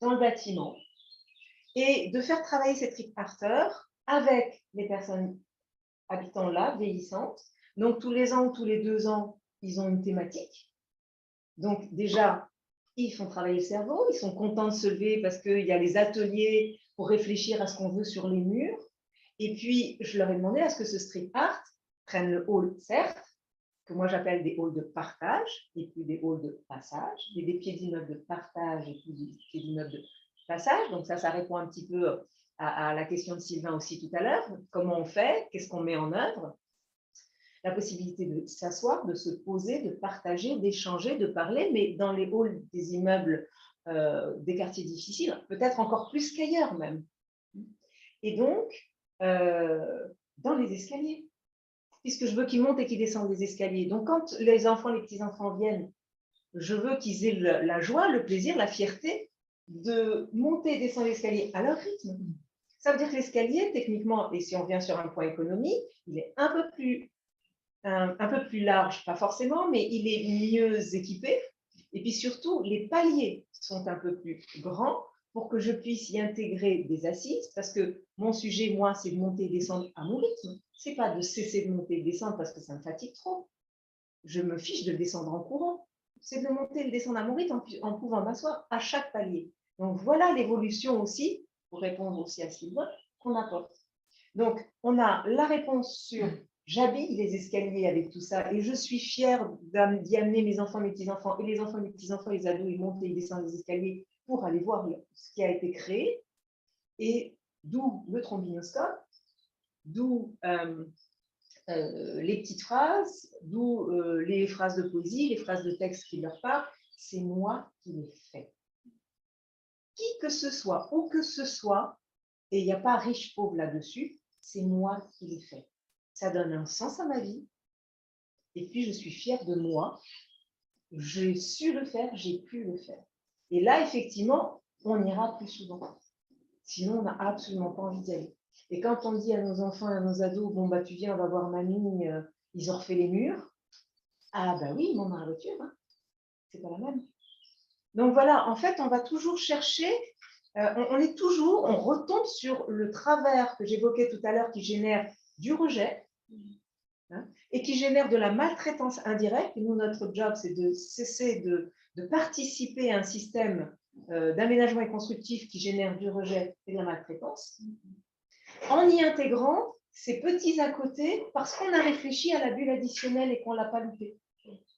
dans le bâtiment et de faire travailler ces street arters avec les personnes habitant là, vieillissantes. Donc, tous les ans ou tous les 2 ans, ils ont une thématique. Donc, déjà, ils font travailler le cerveau, ils sont contents de se lever parce qu'il y a les ateliers pour réfléchir à ce qu'on veut sur les murs. Et puis, je leur ai demandé à ce que ce street art prenne le hall, certes, que moi j'appelle des halls de partage, et puis des halls de passage, et des pieds d'immeubles de partage, et puis des pieds d'immeubles de passage. Donc ça répond un petit peu à la question de Sylvain aussi tout à l'heure. Comment on fait? Qu'est-ce qu'on met en œuvre? La possibilité de s'asseoir, de se poser, de partager, d'échanger, de parler, mais dans les halls des immeubles des quartiers difficiles, peut-être encore plus qu'ailleurs même. Et donc, dans les escaliers, puisque je veux qu'ils montent et qu'ils descendent les escaliers. Donc, quand les enfants, les petits-enfants viennent, je veux qu'ils aient la joie, le plaisir, la fierté de monter et descendre l'escalier à leur rythme. Ça veut dire que l'escalier, techniquement, et si on revient sur un point économie, il est un peu plus large, pas forcément, mais il est mieux équipé. Et puis surtout, les paliers sont un peu plus grands pour que je puisse y intégrer des assises, parce que mon sujet, moi, c'est de monter et descendre à mon rythme. Ce n'est pas de cesser de monter et descendre parce que ça me fatigue trop. Je me fiche de descendre en courant. C'est de monter et de descendre à mon rythme en pouvant m'asseoir à chaque palier. Donc, voilà l'évolution aussi, pour répondre aussi à Sylvain, qu'on apporte. Donc, on a la réponse sur j'habille les escaliers avec tout ça et je suis fière d'y amener mes enfants, mes petits-enfants et les enfants, mes petits-enfants, les ados, ils montent et ils descendent les escaliers pour aller voir ce qui a été créé. Et d'où le trombinoscope, d'où les petites phrases, d'où les phrases de poésie, les phrases de texte qui leur parlent. C'est moi qui les fais. Qui que ce soit, où que ce soit, et il n'y a pas riche-pauvre là-dessus, c'est moi qui les fais. Ça donne un sens à ma vie. Et puis, je suis fière de moi. J'ai su le faire, j'ai pu le faire. Et là, effectivement, on ira plus souvent. Sinon, on n'a absolument pas envie d'y aller. Et quand on dit à nos enfants et à nos ados, bon, bah, tu viens, on va voir mamie, ils ont refait les murs. Ah, bah oui, mon dans la voiture, hein. C'est pas la même. Donc voilà, en fait, on va toujours chercher, on retombe sur le travers que j'évoquais tout à l'heure qui génère du rejet, hein, et qui génère de la maltraitance indirecte. Et nous, notre job, c'est de cesser de participer à un système d'aménagement et constructif qui génère du rejet et de la maltraitance, en y intégrant ces petits à côté parce qu'on a réfléchi à la bulle additionnelle et qu'on ne l'a pas loupé.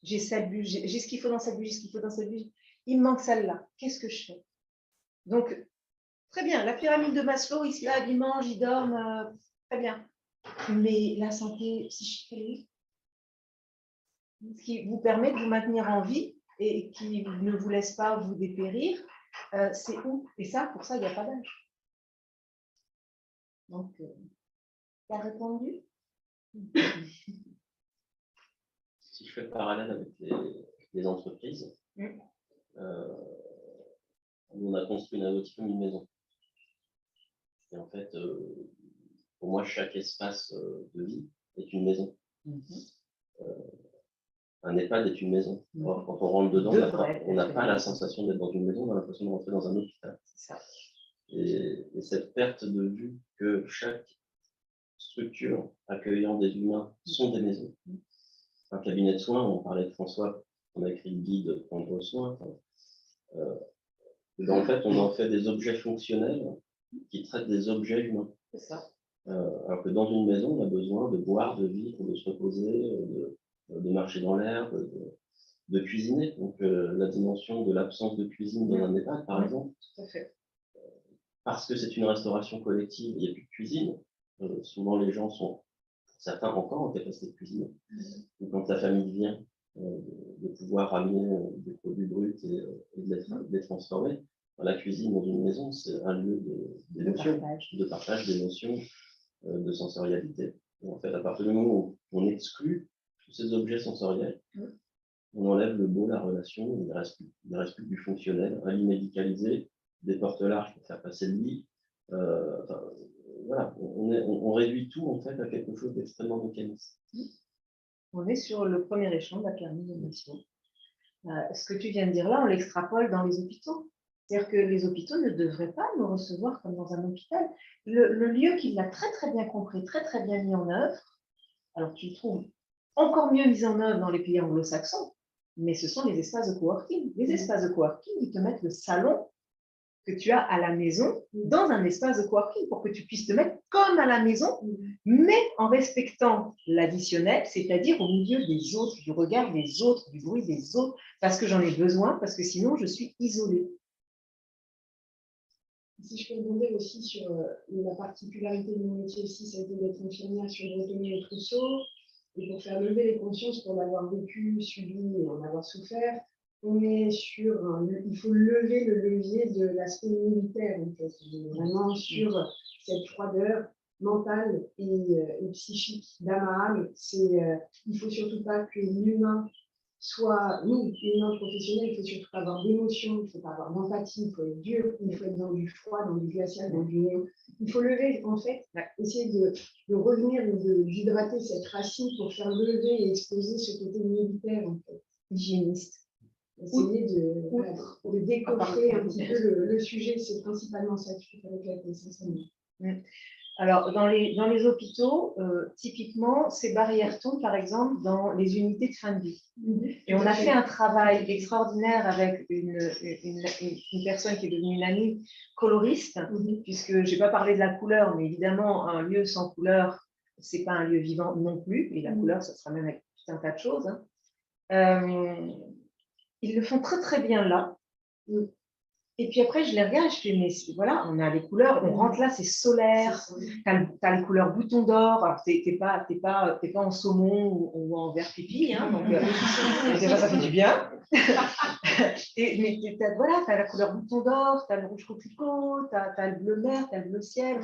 J'ai cette bulle, j'ai ce qu'il faut dans cette bulle, j'ai ce qu'il faut dans cette bulle. Il me manque celle-là. Qu'est-ce que je fais? Donc, très bien, la pyramide de Maslow, il se lave, il mange, il dort, très bien. Mais la santé psychique, elle est où? Ce qui vous permet de vous maintenir en vie et qui ne vous laisse pas vous dépérir, c'est où? Et ça, pour ça, il n'y a pas d'âge. Donc, tu as répondu? Si je fais le parallèle avec les entreprises, on a construit Navoti comme une maison. Et en fait, pour moi, chaque espace de vie est une maison. Un EHPAD est une maison. Or, quand on rentre dedans, on n'a pas la sensation d'être dans une maison, on a l'impression de rentrer dans un hôpital. Et cette perte de vue que chaque structure accueillant des humains sont des maisons. Un cabinet de soins, on parlait de François, on a écrit le guide Prendre soin. En fait, on en fait des objets fonctionnels qui traitent des objets humains. C'est ça. Alors que dans une maison, on a besoin de boire, de vivre, de se reposer, de marcher dans l'herbe, de cuisiner. Donc la dimension de l'absence de cuisine dans un EHPAD, par exemple, tout à fait. Parce que c'est une restauration collective, il n'y a plus de cuisine. Souvent, les gens sont, certains encore en capacité de cuisiner. Donc, quand la famille vient, de pouvoir ramener des produits bruts et de les transformer. La cuisine dans une maison, c'est un lieu d'émotion, de partage d'émotions, de sensorialité. Et en fait, à partir du moment où on exclut tous ces objets sensoriels, on enlève le beau, la relation, il ne reste plus du fonctionnel, un lit médicalisé, des portes larges pour faire passer le lit. Voilà, on réduit tout en fait à quelque chose d'extrêmement mécanisme. On est sur le premier échelon de la pyramide de Maslow. Ce que tu viens de dire là, on l'extrapole dans les hôpitaux. C'est-à-dire que les hôpitaux ne devraient pas nous recevoir comme dans un hôpital. Le lieu qui l'a très très bien compris, très très bien mis en œuvre, alors tu le trouves encore mieux mis en œuvre dans les pays anglo-saxons, mais ce sont les espaces de coworking. Les espaces de coworking, ils te mettent le salon que tu as à la maison dans un espace de coworking pour que tu puisses te mettre comme à la maison, mais en respectant l'additionnel, c'est-à-dire au milieu des autres, du regard des autres, du bruit des autres, parce que j'en ai besoin, parce que sinon je suis isolée. Si je peux rebondir aussi sur la particularité de mon métier aussi, ça a été d'être infirmière sur Bretonnier et Trousseau, et pour faire lever les consciences, pour l'avoir vécu, subi et en avoir souffert, on est sur, il faut lever le levier de l'aspect militaire, en fait, vraiment sur cette froideur mentale et psychique d'âme à âme. Il ne faut surtout pas que l'humain soit, oui, l'humain professionnel, il ne faut surtout pas avoir d'émotion, il ne faut pas avoir d'empathie, il faut être dur, il faut être dans du froid, dans du glacial, dans du néant. Il faut lever, en fait, essayer de revenir, d'hydrater cette racine pour faire lever et exposer ce côté militaire, en fait, hygiéniste. essayer de décoffrer un petit peu le sujet. C'est principalement ça que je fais avec la connaissance. Alors, dans les hôpitaux, typiquement, ces barrières tombent, par exemple, dans les unités de fin de vie. Et on a fait un travail extraordinaire avec une personne qui est devenue une amie coloriste, puisque je n'ai pas parlé de la couleur, mais évidemment, un lieu sans couleur, ce n'est pas un lieu vivant non plus. Et la couleur, ça sera même avec tout un tas de choses. Ils le font très, très bien là. Et puis après, je les regarde, je fais, mais voilà, on a les couleurs, on rentre là, c'est solaire, tu as les couleurs boutons d'or, alors t'es pas en saumon ou en vert pipi, hein, donc ça fait du bien. Mais voilà, tu as la couleur bouton d'or, tu as le rouge coquelicot, tu as le bleu mer, tu as le bleu ciel,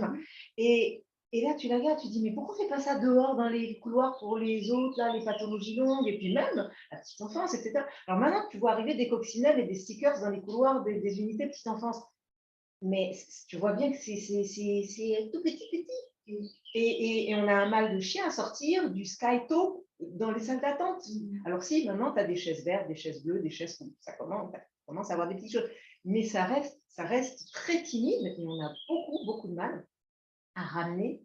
et là, tu la regardes, tu dis, mais pourquoi on ne fait pas ça dehors dans les couloirs pour les autres, là, les pathologies longues, et puis même la petite enfance, etc. Alors maintenant, tu vois arriver des coccinelles et des stickers dans les couloirs des unités de petite enfance. Mais tu vois bien que c'est tout petit. Et on a un mal de chien à sortir du Skyto dans les salles d'attente. Alors si, maintenant, tu as des chaises vertes, des chaises bleues, des chaises où ça commence à avoir des petites choses. Mais ça reste très timide et on a beaucoup de mal à ramener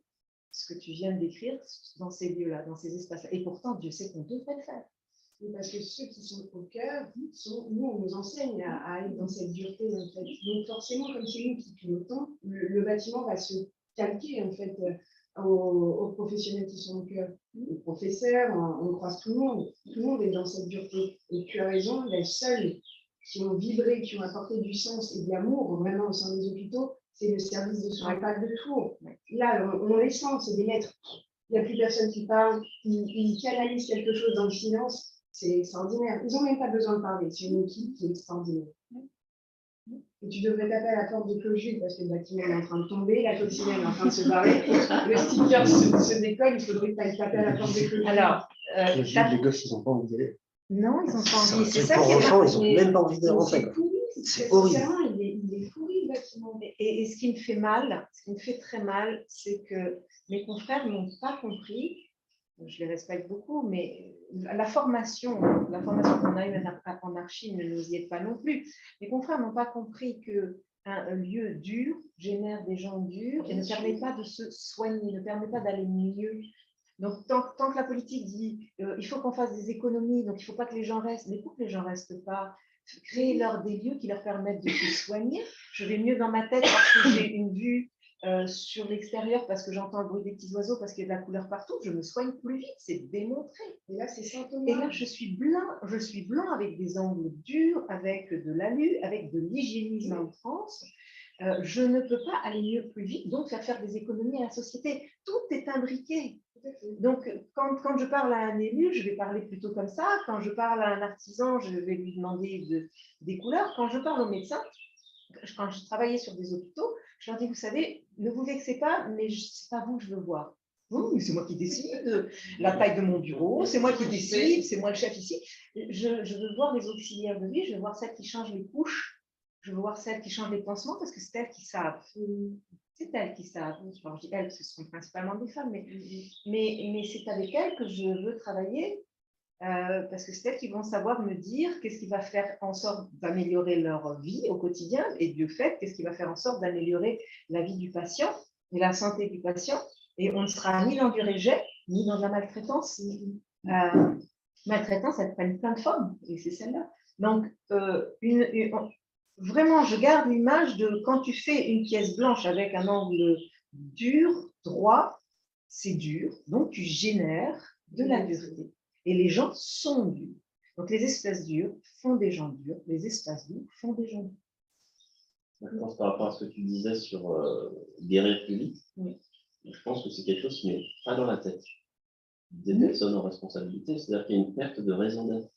ce que tu viens de décrire dans ces lieux-là, dans ces espaces-là. Et pourtant, Dieu sait qu'on devrait le faire. Parce que ceux qui sont au cœur, nous, on nous enseigne à être dans cette dureté, en fait. Donc forcément, comme c'est nous qui pilotons, le bâtiment va se calquer, en fait, aux professionnels qui sont au cœur. Les professeurs, on croise tout le monde est dans cette dureté. Et tu as raison, les seuls qui ont vibré, qui ont apporté du sens et de l'amour vraiment au sein des hôpitaux, c'est le service de soins de Tours. Là, on les sent, c'est des maîtres. Il n'y a plus personne qui parle, ils canalisent quelque chose dans le silence. C'est extraordinaire. Ils n'ont même pas besoin de parler. C'est une équipe qui est extraordinaire. Et tu devrais taper à la porte de Clojules parce que le bâtiment est en train de tomber, la coccinelle est en train de se barrer, le sticker se décolle, il faudrait que tu ailles taper à la porte de Clojules. Alors, les gosses, ils n'ont pas envie d'y aller. Non, ils n'ont pas envie. C'est ça pour qui est enfants, ils n'ont même pas envie de rentrer. C'est horrible. Il est pourri, le bâtiment. Et ce qui me fait mal, ce qui me fait très mal, c'est que mes confrères n'ont pas compris. Je les respecte beaucoup, mais la formation qu'on a eue en archives ne nous y aide pas non plus. Mes confrères n'ont pas compris qu'un lieu dur génère des gens durs et ne permet pas de se soigner, ne permet pas d'aller mieux. Donc, tant que la politique dit il faut qu'on fasse des économies, donc il ne faut pas que les gens restent, mais pour que les gens ne restent pas, créez-leur des lieux qui leur permettent de se soigner. Je vais mieux dans ma tête parce que j'ai une vue sur l'extérieur, parce que j'entends le bruit des petits oiseaux, parce qu'il y a de la couleur partout, je me soigne plus vite, c'est démontré. Et là, c'est symptomatique. Et là, je suis blanc avec des angles durs, avec de l'alu, avec de l'hygiénisme en France. Je ne peux pas aller mieux plus vite, donc faire des économies à la société. Tout est imbriqué. Donc, quand je parle à un élu, je vais parler plutôt comme ça. Quand je parle à un artisan, je vais lui demander des couleurs. Quand je parle aux médecins, quand je travaillais sur des hôpitaux, je leur dis, vous savez, ne vous vexez pas, mais ce n'est pas vous que je veux voir. Oui, c'est moi qui décide, la taille de mon bureau, c'est moi qui décide, c'est moi le chef ici. Je veux voir les auxiliaires de vie, je veux voir celles qui changent les couches, je veux voir celles qui changent les pansements, parce que c'est elles qui savent. C'est elles qui savent. Enfin, je dis elles, parce que ce sont principalement des femmes, mais c'est avec elles que je veux travailler, parce que c'est elles qui vont savoir me dire qu'est-ce qui va faire en sorte d'améliorer leur vie au quotidien, et du fait, qu'est-ce qui va faire en sorte d'améliorer la vie du patient et la santé du patient. Et on ne sera ni dans du rejet, ni dans de la maltraitance. Maltraitance, elle prend plein de formes, et c'est celle-là. Donc, vraiment, je garde l'image de quand tu fais une pièce blanche avec un angle dur, droit, c'est dur, donc tu génères de la dureté. Et les gens sont durs. Donc, les espaces durs font des gens durs, les espaces durs font des gens durs. Je pense par rapport à ce que tu disais sur guérir plus vite, oui. Je pense que c'est quelque chose qui n'est pas dans la tête des personnes en responsabilité, c'est-à-dire qu'il y a une perte de raison d'être.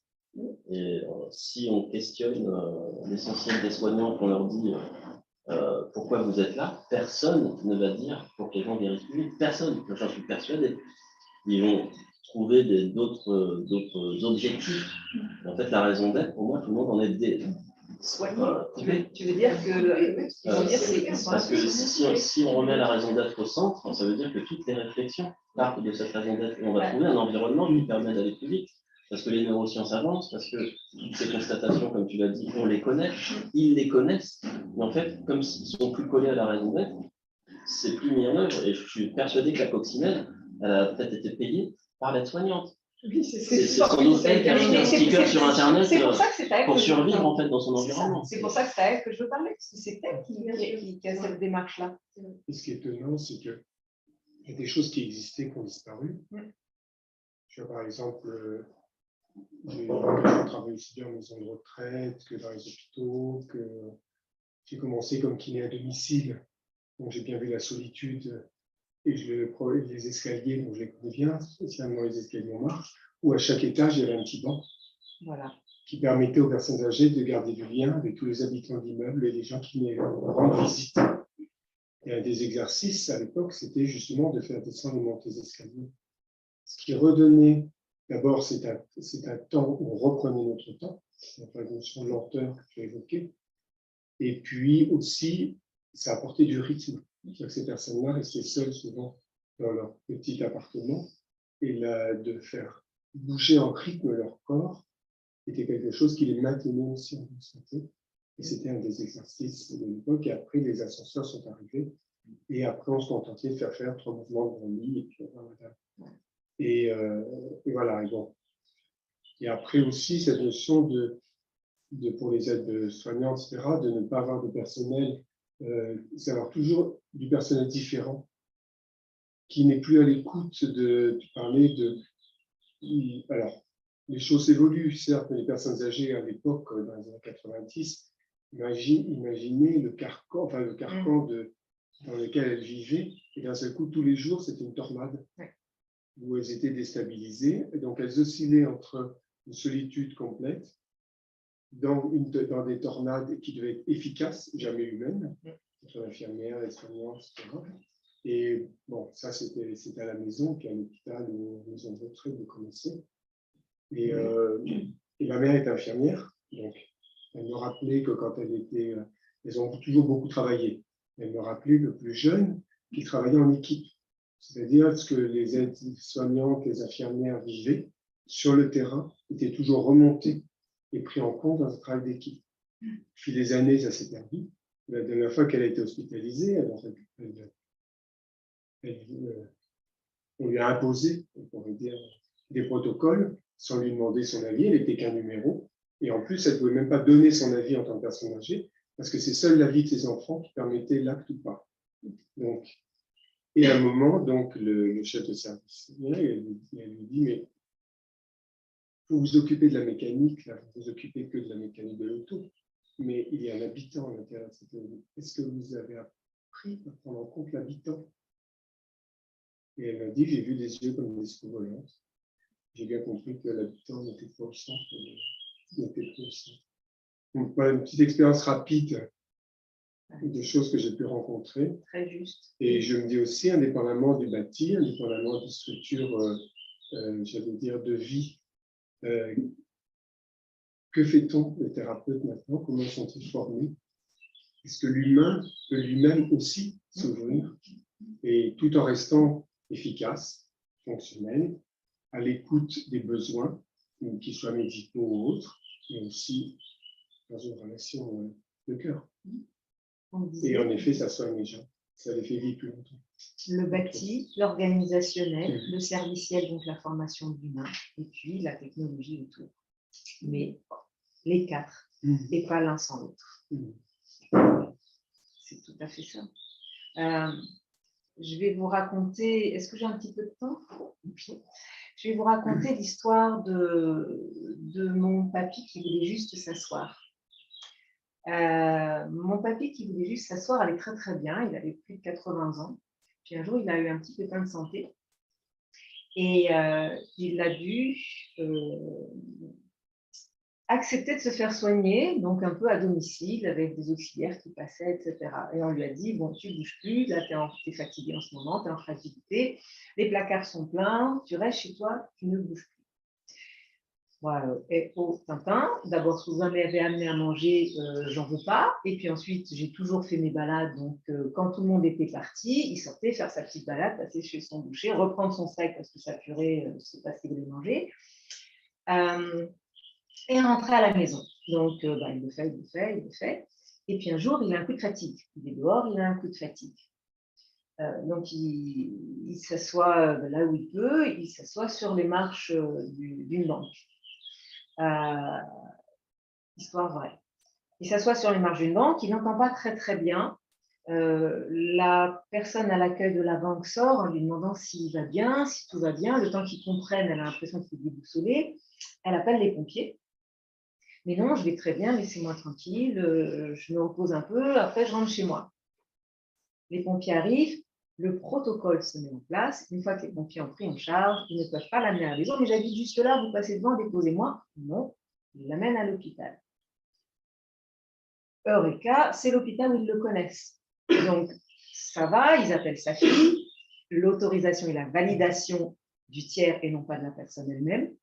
Et si on questionne l'essentiel des soignants, qu'on leur dit pourquoi vous êtes là, personne ne va dire pour que les gens guérissent plus vite. Personne, j'en suis persuadé. Ils vont trouver d'autres objectifs. En fait, la raison d'être, pour moi, tout le monde en est soigné. Tu veux dire que parce que si on remet la raison d'être au centre, ça veut dire que toutes les réflexions partent de cette raison d'être. On va trouver un environnement qui permet d'aller plus vite. parce que les neurosciences avancent, parce que ces constatations, comme tu l'as dit, on les connaît, ils les connaissent, mais en fait, comme ils sont plus collés à la raison d'être, c'est plus mis en œuvre. Et je suis persuadé que la coccinelle, elle a peut-être été payée par l'aide-soignante. Oui, C'est sans doute elle qui a mis un sticker sur Internet C'est pour ça que c'est à elle pour que je survivre veux en fait dans son parler. environnement. C'est pour ça que c'est à elle que je veux parler, parce que c'est elle qui a cette démarche-là. Et ce qui est étonnant, c'est qu'il y a des choses qui existaient qui ont disparu. Tu vois, par exemple, j'ai travaillé aussi bien en maison de retraite que dans les hôpitaux, que j'ai commencé comme kiné à domicile, donc j'ai bien vu la solitude et les escaliers, donc je les connais bien, spécialement les escaliers en marche, où à chaque étage, il y avait un petit banc Voilà. qui permettait aux personnes âgées de garder du lien avec tous les habitants de l'immeuble et les gens qui venaient rendre visite. Et un des exercices à l'époque, c'était justement de faire descendre et monter les escaliers. Ce qui redonnait, d'abord, c'est un temps où on reprenait notre temps, c'est la notion de lenteur que tu as évoquée, et puis aussi, ça apportait du rythme. C'est-à-dire que ces personnes-là restaient seules souvent dans leur petit appartement, et là, de faire bouger en rythme leur corps était quelque chose qui les maintenait aussi en bonne santé. Et c'était un des exercices de l'époque. Et après, les ascenseurs sont arrivés. Et après, on se contentait de faire 3 mouvements devant le lit. Et puis, voilà. Et voilà. Et, bon. Et après aussi, cette notion pour les aides soignantes, etc., de ne pas avoir de personnel, c'est avoir toujours du personnel différent qui n'est plus à l'écoute tu parlais de. Alors, les choses évoluent, certes, mais les personnes âgées à l'époque, dans les années 90, imaginez le carcan dans lequel elles vivaient, et d'un seul coup, tous les jours, c'était une tornade, où elles étaient déstabilisées, et donc elles oscillaient entre une solitude complète, dans des tornades qui devaient être efficaces, jamais humaines, entre l'infirmière, les soignants, etc. Et bon, ça, c'était à la maison, puis à l'hôpital ou à la maison de retraite, vous connaissez. Et ma mère est infirmière, donc elle me rappelait que quand elles ont toujours beaucoup travaillé. Elle me rappelait que plus jeune, qu'ils travaillaient en équipe. C'est-à-dire que les aides-soignantes, les infirmières vivaient sur le terrain, étaient toujours remontées et pris en compte dans un travail d'équipe. Puis les années, ça s'est perdu. La dernière fois qu'elle a été hospitalisée, on lui a imposé, on pourrait dire, des protocoles sans lui demander son avis. Elle n'était qu'un numéro. Et en plus, elle ne pouvait même pas donner son avis en tant que personne âgée, parce que c'est seul l'avis de ses enfants qui permettait l'acte ou pas. Donc, et à un moment, donc, le chef de service vient et elle lui dit, mais vous vous occupez de la mécanique, là, vous vous occupez que de la mécanique de l'auto, mais il y a un habitant à l'intérieur de cette auto. Est-ce que vous avez appris à prendre en compte l'habitant? Et elle m'a dit, j'ai vu des yeux comme des soucoupes volantes. J'ai bien compris que l'habitant n'était pas au centre. Donc, voilà une petite expérience rapide de choses que j'ai pu rencontrer. Très juste. Et je me dis aussi, indépendamment du bâti, indépendamment des structures, j'allais dire, de vie, que fait-on, les thérapeutes maintenant? Comment sont-ils formés? Est-ce que l'humain peut lui-même aussi s'ouvrir, et tout en restant efficace, fonctionnel, à l'écoute des besoins, qu'ils soient médicaux ou autres, mais aussi dans une relation de cœur. Et en effet, ça soigne les gens, ça les fait vivre plus longtemps. Le bâti, l'organisationnel, le serviciel, donc la formation de l'humain, et puis la technologie autour. Mais les quatre, et pas l'un sans l'autre. C'est tout à fait ça. Je vais vous raconter, est-ce que j'ai un petit peu de temps? Je vais vous raconter l'histoire de mon papy qui voulait juste s'asseoir. Mon papy qui voulait juste s'asseoir allait très très bien, il avait plus de 80 ans. Puis un jour, il a eu un petit pépin de santé et il a dû accepter de se faire soigner, donc un peu à domicile, avec des auxiliaires qui passaient, etc. Et on lui a dit, bon, tu ne bouges plus, là, tu es fatigué en ce moment, tu es en fragilité, les placards sont pleins, tu restes chez toi, tu ne bouges plus. Voilà. Et au Tintin, d'abord, si vous m'avez amené à manger, j'en veux pas. Et puis ensuite, j'ai toujours fait mes balades. Donc, quand tout le monde était parti, il sortait faire sa petite balade, passer chez son boucher, reprendre son sac parce que sa purée, je ne sais pas s'il voulait manger. et rentrer à la maison. Donc, il le fait, il le fait, il le fait. Et puis un jour, il a un coup de fatigue. Il est dehors, il a un coup de fatigue. Donc, il s'assoit là où il peut, il s'assoit sur les marches d'une banque. Histoire vraie. Il s'assoit sur les marches d'une banque, il n'entend pas très très bien. La personne à l'accueil de la banque sort en lui demandant s'il va bien, si tout va bien. Le temps qu'il comprenne, elle a l'impression qu'il est déboussolé. Elle appelle les pompiers. Mais non, je vais très bien, laissez-moi tranquille, je me repose un peu, après je rentre chez moi. Les pompiers arrivent, le protocole se met en place. Une fois que les pompiers ont pris en charge, ils ne peuvent pas l'amener à la maison. Mais j'habite juste là, vous passez devant, déposez-moi. Non, ils l'amènent à l'hôpital. Eureka, c'est l'hôpital où ils le connaissent. Donc, ça va, ils appellent sa fille. L'autorisation et la validation du tiers et non pas de la personne elle-même.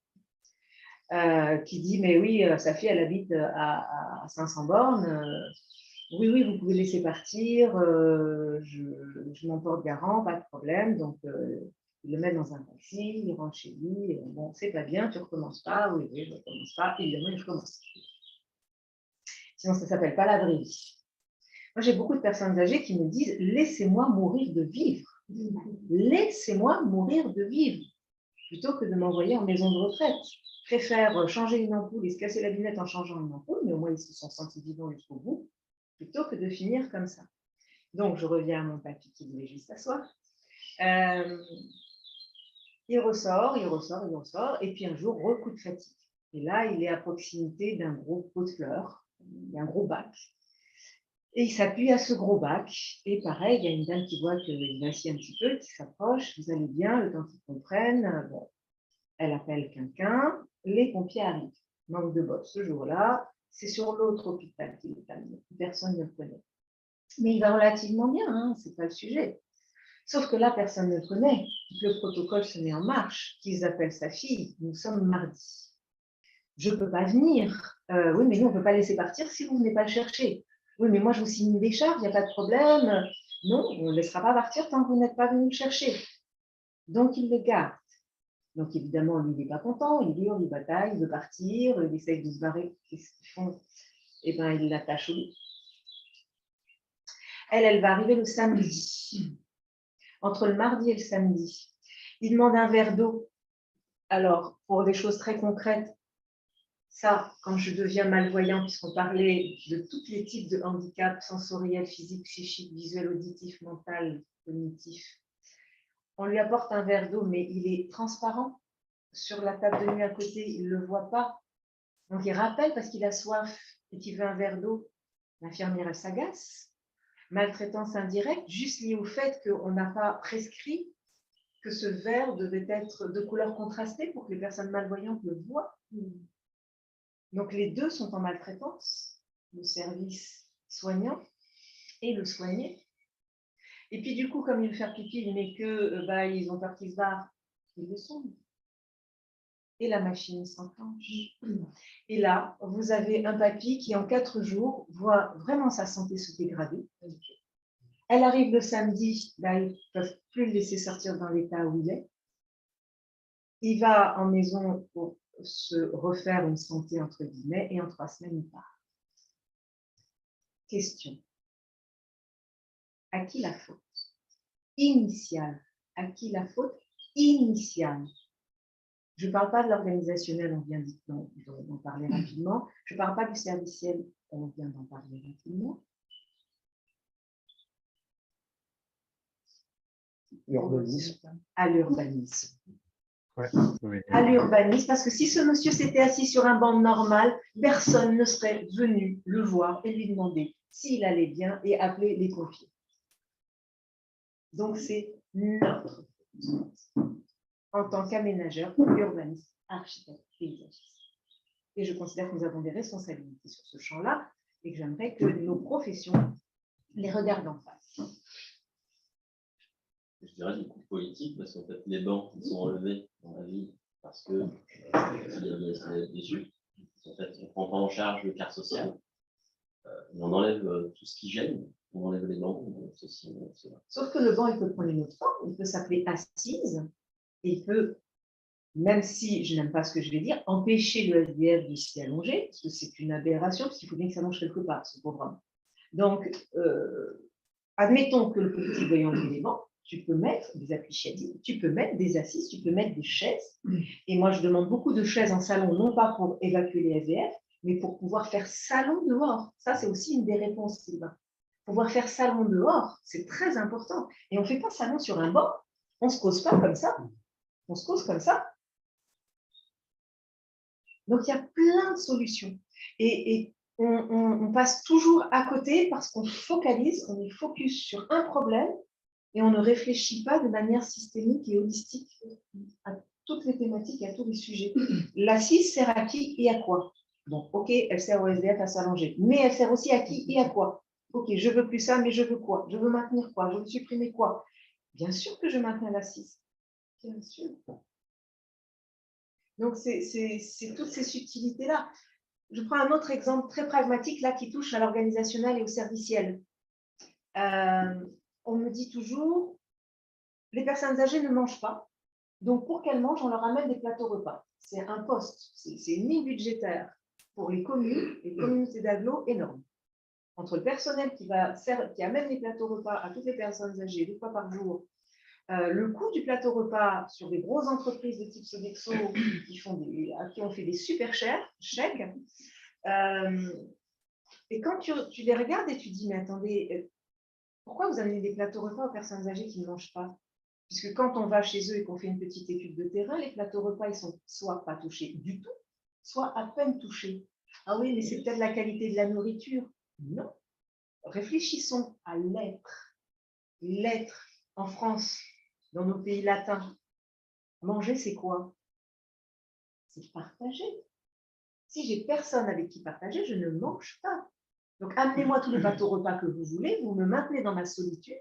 Qui dit, mais oui, sa fille, elle habite à 500 bornes. Oui, oui, vous pouvez laisser partir. Je m'en porte garant, pas de problème. Donc, il le met dans un taxi, il rentre chez lui. Et, bon, c'est pas bien, tu recommences pas. Oui, oui, je recommence pas. Évidemment, il recommence. Sinon, ça ne s'appelle pas la vraie vie. Moi, j'ai beaucoup de personnes âgées qui me disent, laissez-moi mourir de vivre. Laissez-moi mourir de vivre. Plutôt que de m'envoyer en maison de retraite. Je préfère changer une ampoule et se casser la lunette en changeant une ampoule, mais au moins ils se sont sentis vivants jusqu'au bout, plutôt que de finir comme ça. Donc, je reviens à mon papy qui voulait juste s'asseoir. Il ressort, et puis un jour, coup de fatigue. Et là, il est à proximité d'un gros pot de fleurs, d'un gros bac. Et il s'appuie à ce gros bac. Et pareil, il y a une dame qui voit qu'il vacille un petit peu, qui s'approche. Vous allez bien, le temps qu'ils comprennent. Bon. Elle appelle quelqu'un, les pompiers arrivent. Manque de bol ce jour-là, c'est sur l'autre hôpital qu'il est amené. Personne ne le connaît. Mais il va relativement bien, hein, ce n'est pas le sujet. Sauf que là, personne ne le connaît. Le protocole se met en marche, qu'ils appellent sa fille. Nous sommes mardi. Je ne peux pas venir. Oui, mais nous, on ne peut pas laisser partir si vous ne venez pas le chercher. Oui, mais moi, je vous signe une décharge, il n'y a pas de problème. Non, on ne laissera pas partir tant que vous n'êtes pas venu le chercher. Donc, il le garde. Donc, évidemment, lui, il n'est pas content, il hurle, il bataille, il veut partir, il essaye de se barrer. Qu'est-ce qu'ils font? Eh bien, il l'attache au lit. Elle va arriver le samedi. Entre le mardi et le samedi. Il demande un verre d'eau. Alors, pour des choses très concrètes, ça, quand je deviens malvoyante, puisqu'on parlait de tous les types de handicaps sensoriels, physiques, psychiques, visuels, auditifs, mental, cognitifs, on lui apporte un verre d'eau, mais il est transparent. Sur la table de nuit à côté, il ne le voit pas. Donc, il rappelle parce qu'il a soif et qu'il veut un verre d'eau. L'infirmière, elle s'agace. Maltraitance indirecte, juste liée au fait qu'on n'a pas prescrit que ce verre devait être de couleur contrastée pour que les personnes malvoyantes le voient. Donc, les deux sont en maltraitance, le service soignant et le soigné. Et puis, du coup, comme il veut faire pipi, mais que ils ont peur qu'ils se barrent, ils le sont. Et la machine s'enclenche. Et là, vous avez un papy qui, en 4 jours, voit vraiment sa santé se dégrader. Elle arrive le samedi, ils ne peuvent plus le laisser sortir dans l'état où il est. Il va en maison pour se refaire une santé, entre guillemets, et en 3 semaines, il part. Question. À qui la faute initiale? À qui la faute initiale? Je ne parle pas de l'organisationnel, on vient d'en parler rapidement. Je ne parle pas du serviciel, on vient d'en parler rapidement. L'urbanisme. À l'urbanisme. Ouais, oui. À l'urbanisme, parce que si ce monsieur s'était assis sur un banc normal, personne ne serait venu le voir et lui demander s'il allait bien et appeler les pompiers. Donc, c'est notre en tant qu'aménageur, urbaniste, architecte, paysagiste. Et je considère que nous avons des responsabilités sur ce champ-là et que j'aimerais que nos professions les regardent en face. Je dirais du coup politique, parce qu'en fait, les bancs ils sont relevés dans la ville parce que il y a des déçus. En fait, on ne prend pas en charge le quart social. On enlève tout ce qui gêne, on enlève les bancs. Sauf que le banc, il peut prendre une autre forme, il peut s'appeler assise, et il peut même si je n'aime pas ce que je vais dire, empêcher le SDF de s'y allonger, parce que c'est une aberration, parce qu'il faut bien que ça mange quelque part, ce pauvre homme. Donc, admettons que le politique veuille enlever les bancs, tu peux mettre des applicatifs, tu peux mettre des assises, tu peux mettre des chaises. Et moi, je demande beaucoup de chaises en salon, non pas pour évacuer les SDF, mais pour pouvoir faire salon dehors. Ça, c'est aussi une des réponses, Sylvain. Pouvoir faire salon dehors, c'est très important. Et on ne fait pas salon sur un banc. On ne se cause pas comme ça. On se cause comme ça. Donc, il y a plein de solutions. Et on passe toujours à côté parce qu'on focalise, on est focus sur un problème et on ne réfléchit pas de manière systémique et holistique à toutes les thématiques et à tous les sujets. L'assise sert à qui et à quoi? Donc, ok, elle sert au SDF à s'allonger, mais elle sert aussi à qui et à quoi? Ok, je veux plus ça, mais je veux quoi? Je veux maintenir quoi? Je veux supprimer quoi? Bien sûr que je maintiens l'assise. Bien sûr. Donc, c'est toutes ces subtilités-là. Je prends un autre exemple très pragmatique, là, qui touche à l'organisationnel et au serviciel. On me dit toujours, les personnes âgées ne mangent pas, donc pour qu'elles mangent, on leur amène des plateaux repas. C'est un poste, c'est une ligne budgétaire pour les communes, les communautés d'agglo énorme. Entre le personnel qui amène les plateaux repas à toutes les personnes âgées 2 fois par jour, le coût du plateau repas sur des grosses entreprises de type Sodexo à qui on fait des super chèques. Et quand tu les regardes et tu dis, mais attendez, pourquoi vous amenez des plateaux repas aux personnes âgées qui ne mangent pas? Puisque quand on va chez eux et qu'on fait une petite étude de terrain, les plateaux repas, ils sont soit pas touchés du tout, soit à peine touchés. Ah oui, mais c'est peut-être la qualité de la nourriture. Non. Réfléchissons à l'être. L'être en France, dans nos pays latins. Manger, c'est quoi? C'est partager. Si j'ai personne avec qui partager, je ne mange pas. Donc, amenez-moi tous les plateaux repas que vous voulez, vous me maintenez dans ma solitude.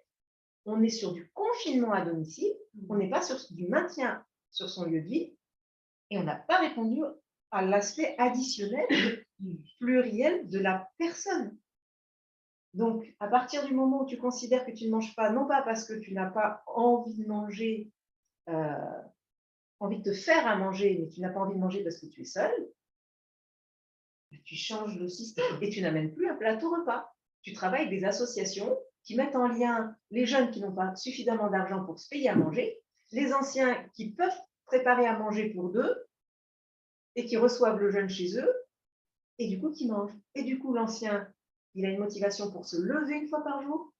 On est sur du confinement à domicile, on n'est pas sur du maintien sur son lieu de vie, et on n'a pas répondu à l'aspect additionnel, pluriel de la personne. Donc, à partir du moment où tu considères que tu ne manges pas, non pas parce que tu n'as pas envie de manger, envie de te faire à manger, mais tu n'as pas envie de manger parce que tu es seul, tu changes le système et tu n'amènes plus un plateau repas. Tu travailles avec des associations qui mettent en lien les jeunes qui n'ont pas suffisamment d'argent pour se payer à manger, les anciens qui peuvent préparer à manger pour deux et qui reçoivent le jeune chez eux, et du coup qui mangent. Et du coup, l'ancien, il a une motivation pour se lever 1 fois par jour,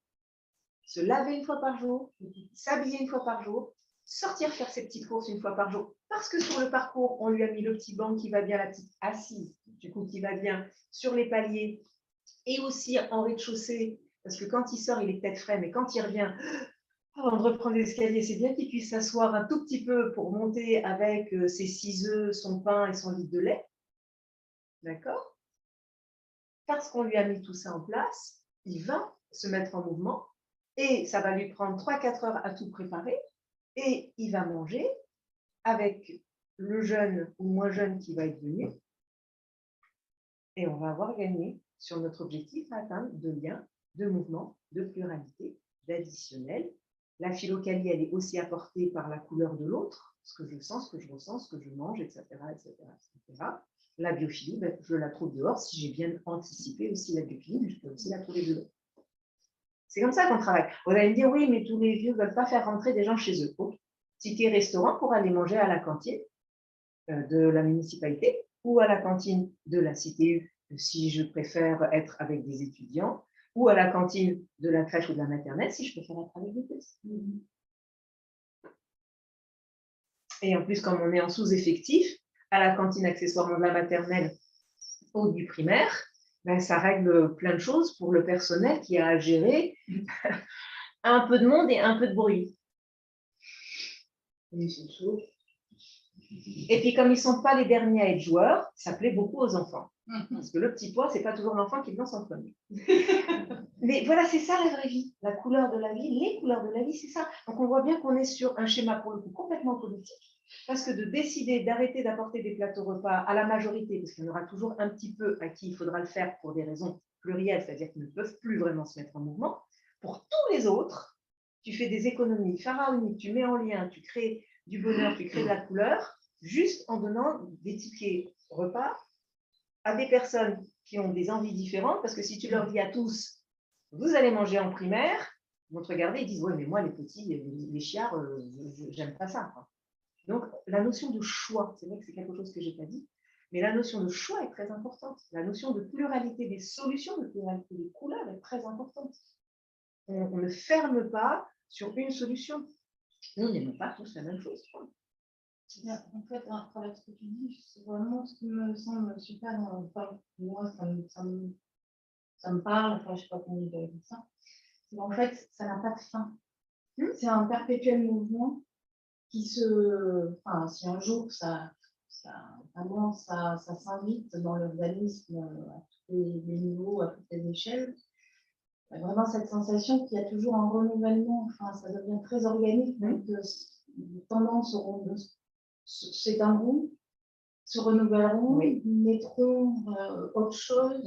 se laver 1 fois par jour, s'habiller 1 fois par jour, sortir faire ses petites courses 1 fois par jour, parce que sur le parcours, on lui a mis le petit banc qui va bien, la petite assise, du coup, qui va bien sur les paliers, et aussi en rez-de-chaussée, parce que quand il sort, il est peut-être frais, mais quand il revient, avant de reprendre l'escalier, c'est bien qu'il puisse s'asseoir un tout petit peu pour monter avec ses 6 œufs, son pain et son litre de lait. D'accord? Parce qu'on lui a mis tout ça en place, il va se mettre en mouvement et ça va lui prendre 3-4 heures à tout préparer et il va manger avec le jeune ou moins jeune qui va être venu et on va avoir gagné sur notre objectif à atteindre de lien, de mouvement, de pluralité, d'additionnel. La philocalie, elle est aussi apportée par la couleur de l'autre, ce que je sens, ce que je ressens, ce que je mange, etc. etc., etc. La biophilie, ben, je la trouve dehors. Si j'ai bien anticipé aussi la biophilie, mais je peux aussi la trouver dehors. C'est comme ça qu'on travaille. Vous allez me dire, oui, mais tous les vieux ne veulent pas faire rentrer des gens chez eux. Okay. Ticket restaurant pour aller manger à la cantine de la municipalité ou à la cantine de la CTU, si je préfère être avec des étudiants, ou à la cantine de la crèche ou de la maternelle, si je préfère être avec des petits. Et en plus, comme on est en sous-effectif, à la cantine accessoirement de la maternelle ou du primaire, ben, ça règle plein de choses pour le personnel qui a à gérer un peu de monde et un peu de bruit. Et puis, comme ils ne sont pas les derniers à être joueurs, ça plaît beaucoup aux enfants. Parce que le petit pois, ce n'est pas toujours l'enfant qui lance en premier. Mais voilà, c'est ça la vraie vie. La couleur de la vie, les couleurs de la vie, c'est ça. Donc, on voit bien qu'on est sur un schéma, pour le coup, complètement politique. Parce que de décider d'arrêter d'apporter des plateaux repas à la majorité, parce qu'il y en aura toujours un petit peu à qui il faudra le faire pour des raisons plurielles, c'est-à-dire qu'ils ne peuvent plus vraiment se mettre en mouvement, pour tous les autres, tu fais des économies pharaoniques, tu mets en lien, tu crées du bonheur, tu crées de la couleur, juste en donnant des tickets repas à des personnes qui ont des envies différentes, parce que si tu leur dis à tous, vous allez manger en primaire, ils vont te regarder et disent, oui, mais moi, les petits, les chiards, j'aime pas ça, quoi. Donc, la notion de choix, c'est vrai que c'est quelque chose que je n'ai pas dit, mais la notion de choix est très importante. La notion de pluralité des solutions, de pluralité des couleurs est très importante. On ne ferme pas sur une solution. Nous, on n'aime pas tous la même chose. En fait, à travers ce que tu dis, c'est vraiment ce qui me semble super. Enfin, moi, ça me parle, enfin, je ne sais pas comment dire ça. En fait, ça n'a pas de fin. C'est un perpétuel mouvement qui enfin, si un jour vraiment, ça s'invite dans l'urbanisme à tous les niveaux, à toutes les échelles, il y a vraiment cette sensation qu'il y a toujours un renouvellement, enfin, ça devient très organique, donc les tendances s'éteindront, se renouvelleront, mettront autre chose,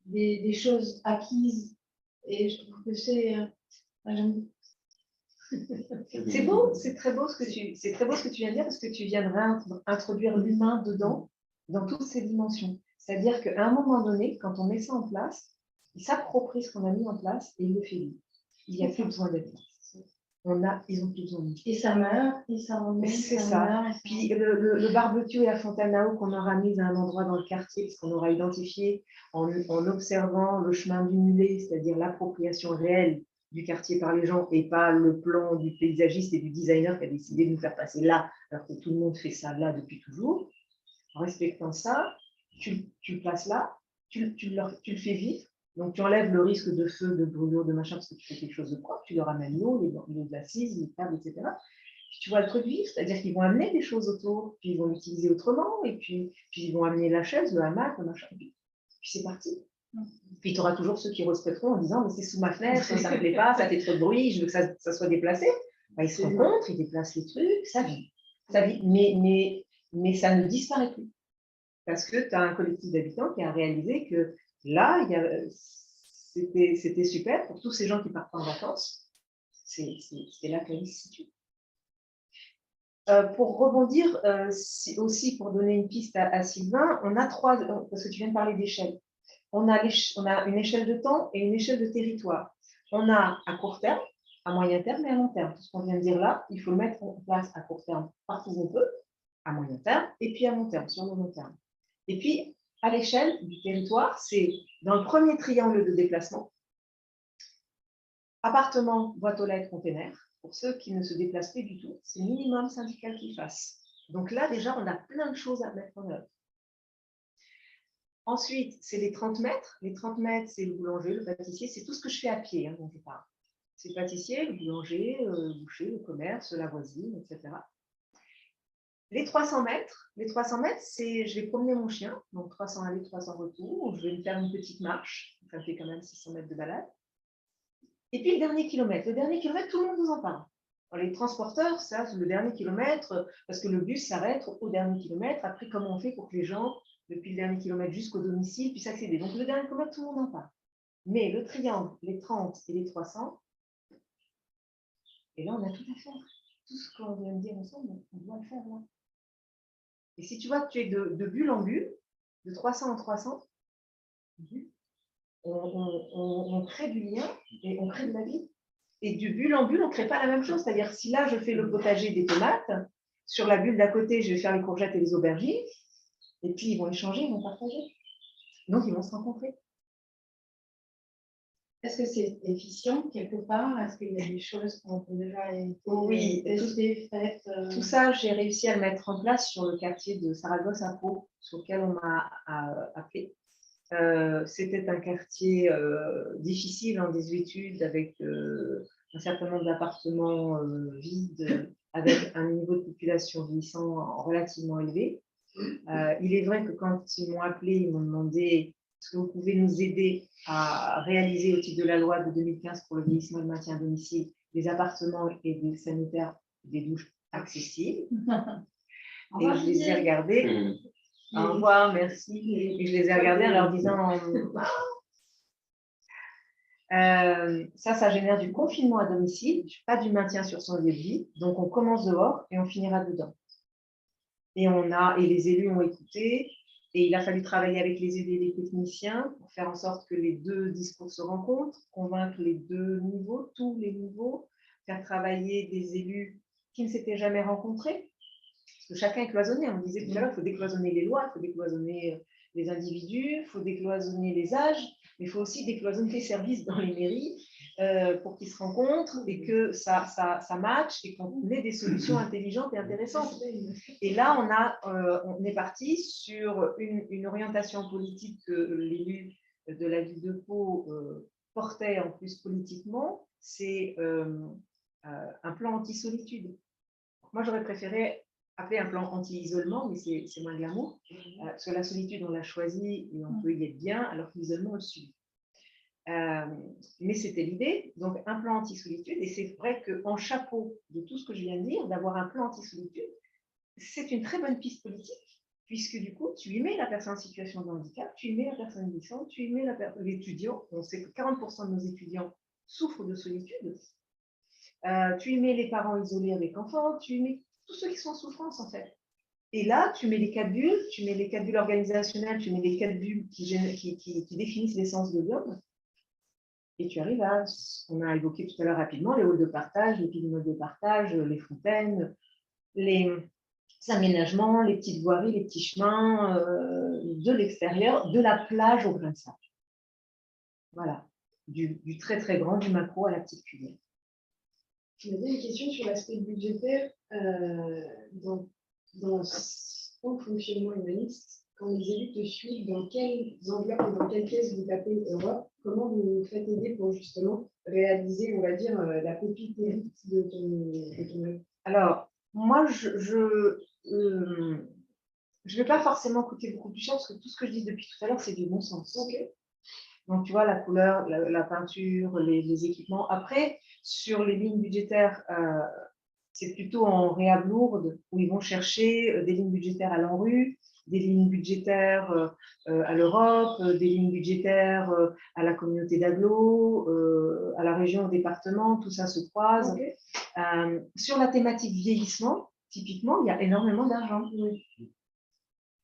des choses acquises, et je trouve que c'est beau, c'est très beau ce que tu viens de dire, parce que tu viens de réintroduire l'humain dedans, dans toutes ses dimensions. C'est-à-dire qu'à un moment donné, quand on met ça en place, il s'approprie ce qu'on a mis en place et il le fait vivre. Il n'y a plus besoin d'être là. Ils ont plus besoin de nous. Et ça meurt, et ça remet. C'est ça. Puis le barbecue et la fontaine à eau qu'on aura mis à un endroit dans le quartier, parce qu'on aura identifié en observant le chemin du mulet, c'est-à-dire l'appropriation réelle du quartier par les gens et pas le plan du paysagiste et du designer qui a décidé de nous faire passer là, alors que tout le monde fait ça là depuis toujours. En respectant ça, tu le places là, tu le fais vivre. Donc, tu enlèves le risque de feu, de brûlure, de machin, parce que tu fais quelque chose de propre. Tu leur amènes l'eau, les assises, les tables, etc. Puis tu vois le truc vivre, c'est-à-dire qu'ils vont amener des choses autour, puis ils vont l'utiliser autrement, et puis ils vont amener la chaise, le hamac, le machin. Puis c'est parti. Puis tu auras toujours ceux qui respecteront en disant, mais c'est sous ma fenêtre, ça ne me plaît pas, ça fait trop de bruit, je veux que ça soit déplacé. Ben, ils se rencontrent, ils déplacent les trucs, ça vit. Ça vit. Mais ça ne disparaît plus. Parce que tu as un collectif d'habitants qui a réalisé que là, c'était super pour tous ces gens qui partent en vacances. C'est là qu'elle se situe. Pour rebondir, aussi pour donner une piste à Sylvain, on a trois, parce que tu viens de parler d'échelle. On a une échelle de temps et une échelle de territoire. On a à court terme, à moyen terme et à long terme. Tout ce qu'on vient de dire là, il faut le mettre en place à court terme partout où on peut, à moyen terme et puis à long terme, sur le long terme. Et puis, à l'échelle du territoire, c'est dans le premier triangle de déplacement, appartement, boîte aux lettres, container. Pour ceux qui ne se déplacent pas du tout, c'est minimum syndical qu'ils fassent. Donc là, déjà, on a plein de choses à mettre en œuvre. Ensuite, c'est les 30 mètres. Les 30 mètres, c'est le boulanger, le pâtissier, c'est tout ce que je fais à pied, dont je parle. C'est le pâtissier, le boulanger, le boucher, le commerce, la voisine, etc. Les 300 mètres, c'est je vais promener mon chien, donc 300 aller, 300 retour, je vais me faire une petite marche, ça fait quand même 600 mètres de balade. Et puis le dernier kilomètre, tout le monde vous en parle. Alors, les transporteurs, ça, c'est le dernier kilomètre, parce que le bus s'arrête au dernier kilomètre. Après, comment on fait pour que les gens, depuis le dernier kilomètre jusqu'au domicile, puissent accéder? Donc le dernier kilomètre, tout le monde en parle. Mais le triangle, les 30 et les 300, et là, on a tout à faire. Tout ce qu'on vient de dire ensemble, on doit le faire là. Et si tu vois que tu es de bulle en bulle, de 300 en 300, on crée du lien et on crée de la vie. Et du bulle en bulle, on ne crée pas la même chose. C'est-à-dire, si là, je fais le potager des tomates, sur la bulle d'à côté, je vais faire les courgettes et les aubergines, et puis ils vont échanger, ils vont partager. Donc, ils vont se rencontrer. Est-ce que c'est efficient quelque part? Est-ce qu'il y a des choses qu'on peut déjà tester, faites Tout ça, j'ai réussi à le mettre en place sur le quartier de Saragosse à Pau, sur lequel on m'a appelé. C'était un quartier difficile en désuétude, avec un certain nombre d'appartements vides, avec un niveau de population vieillissant relativement élevé. Il est vrai que quand ils m'ont appelé, ils m'ont demandé: est-ce que vous pouvez nous aider à réaliser au titre de la loi de 2015 pour le vieillissement et le maintien à domicile des appartements et des sanitaires, des douches accessibles? Et je les ai regardés. Au revoir, merci. Et je les ai regardés en leur disant ça génère du confinement à domicile, pas du maintien sur son lieu de vie. Donc on commence dehors et on finira dedans. Et les élus ont écouté. Et il a fallu travailler avec les élus et les techniciens pour faire en sorte que les deux discours se rencontrent, convaincre les deux niveaux, tous les niveaux, faire travailler des élus qui ne s'étaient jamais rencontrés. Parce que chacun est cloisonné. On disait tout à l'heure, il faut décloisonner les lois, il faut décloisonner les individus, il faut décloisonner les âges, mais il faut aussi décloisonner les services dans les mairies pour qu'ils se rencontrent et que ça matche et qu'on ait des solutions intelligentes et intéressantes. Et là, on est parti sur une orientation politique que l'élu de la ville de Pau portait en plus politiquement, c'est un plan anti-solitude. Moi, j'aurais préféré appeler un plan anti-isolement, mais c'est moins glamour, parce que la solitude, on l'a choisie et on peut y être bien, alors que l'isolement, on le subit. Mais c'était l'idée, donc un plan anti-solitude, et c'est vrai qu'en chapeau de tout ce que je viens de dire, d'avoir un plan anti-solitude, c'est une très bonne piste politique, puisque du coup, tu y mets la personne en situation de handicap, tu y mets la personne glissante, tu y mets l'étudiant, on sait que 40% de nos étudiants souffrent de solitude, tu y mets les parents isolés avec enfants, tu y mets tous ceux qui sont en souffrance en fait. Et là, tu mets les 4 bulles, tu mets les 4 bulles organisationnelles, tu mets les 4 bulles qui définissent l'essence de l'homme, et tu arrives à ce qu'on a évoqué tout à l'heure rapidement, les halls de partage, les piles de partage, les fontaines, les aménagements, les petites voiries, les petits chemins de l'extérieur, de la plage au grain de sable. Voilà, du très très grand, du macro à la petite cuillère. J'avais une question sur l'aspect budgétaire. Dans ton fonctionnement humaniste, quand les élus te suivent, dans quelles enveloppes et dans quelles caisses vous tapez Europe, comment vous vous faites aider pour justement réaliser, on va dire, la pépite élite de ton œuvre? Alors, moi, je ne vais pas forcément coûter beaucoup plus cher, parce que tout ce que je dis depuis tout à l'heure, c'est du bon sens. Okay. Donc, tu vois, la couleur, la peinture, les équipements. Après, sur les lignes budgétaires, c'est plutôt en réhab lourde, où ils vont chercher des lignes budgétaires à l'ANRU, des lignes budgétaires à l'Europe, des lignes budgétaires à la communauté d'agglo, à la région, au département, tout ça se croise. Okay. Sur la thématique vieillissement, typiquement, il y a énormément d'argent. Oui.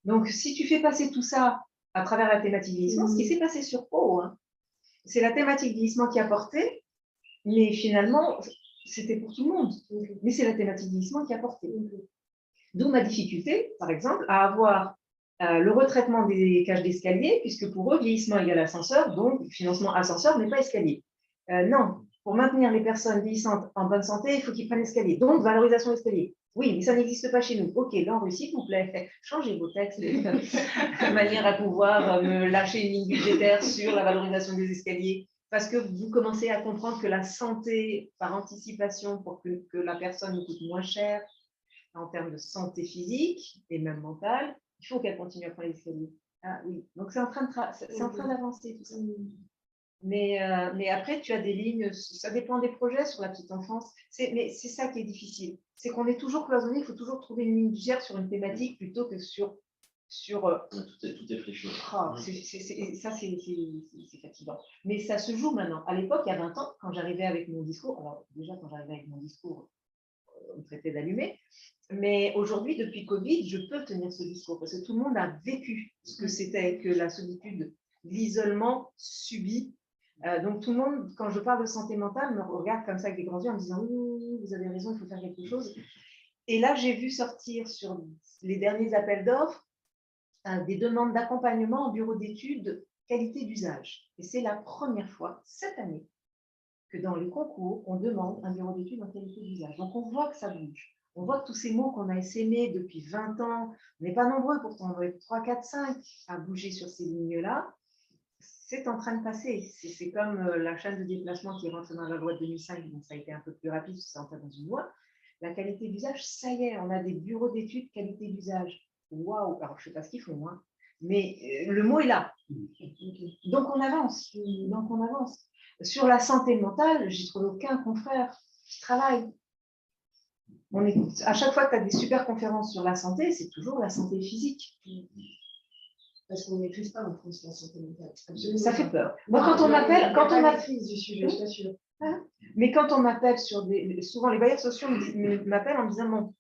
Donc, si tu fais passer tout ça à travers la thématique vieillissement, ce qui s'est passé sur Pau, hein, c'est la thématique vieillissement qui a porté, mais finalement, c'était pour tout le monde. Mais c'est la thématique vieillissement qui a porté. D'où ma difficulté, par exemple, à avoir le retraitement des cages d'escalier, puisque pour eux, vieillissement égale ascenseur, donc financement ascenseur, mais pas escalier. Non, pour maintenir les personnes vieillissantes en bonne santé, il faut qu'ils prennent l'escalier. Donc, valorisation escalier. Oui, mais ça n'existe pas chez nous. Ok, là en Russie, s'il vous plaît, changez vos textes de manière à pouvoir me lâcher une ligne budgétaire sur la valorisation des escaliers, parce que vous commencez à comprendre que la santé, par anticipation, pour que la personne nous coûte moins cher en termes de santé physique et même mentale, il faut qu'elle continue à prendre les escaliers. Ah oui, donc c'est en train d'avancer tout ça. Mais après, tu as des lignes, ça dépend des projets sur la petite enfance. Mais c'est ça qui est difficile. C'est qu'on est toujours cloisonné, il faut toujours trouver une ligne budgétaire sur une thématique plutôt que sur tout est fléché. Ça, c'est fatigant. Mais ça se joue maintenant. À l'époque, il y a 20 ans, quand j'arrivais avec mon discours, alors déjà, quand j'arrivais avec mon discours, on me traitait d'allumé. Mais aujourd'hui, depuis Covid, je peux tenir ce discours parce que tout le monde a vécu ce que c'était que la solitude, l'isolement subi. Donc tout le monde, quand je parle de santé mentale, me regarde comme ça avec des grands yeux en me disant oui, vous avez raison, il faut faire quelque chose. Et là, j'ai vu sortir sur les derniers appels d'offres des demandes d'accompagnement en bureau d'études qualité d'usage. Et c'est la première fois cette année que dans les concours, on demande un bureau d'études en qualité d'usage. Donc on voit que ça bouge. On voit que tous ces mots qu'on a essaimés depuis 20 ans, on n'est pas nombreux pourtant, on est 3, 4, 5 à bouger sur ces lignes-là. C'est en train de passer. C'est comme la chaîne de déplacement qui rentre dans la loi de 2005, donc ça a été un peu plus rapide, c'est entré dans une loi. La qualité d'usage, ça y est, on a des bureaux d'études qualité d'usage. Waouh! Alors, je ne sais pas ce qu'ils font, hein, mais le mot est là. Donc, on avance. Sur la santé mentale, j'ai trouvé aucun confrère qui travaille. À chaque fois que tu as des super conférences sur la santé, c'est toujours la santé physique. Parce qu'on ne maîtrise pas en France la santé mentale. Absolument. Ça fait peur. Moi, quand on m'appelle, du sujet, je t'assure. Mais quand on m'appelle souvent les bailleurs sociaux m'appellent en me disant bon,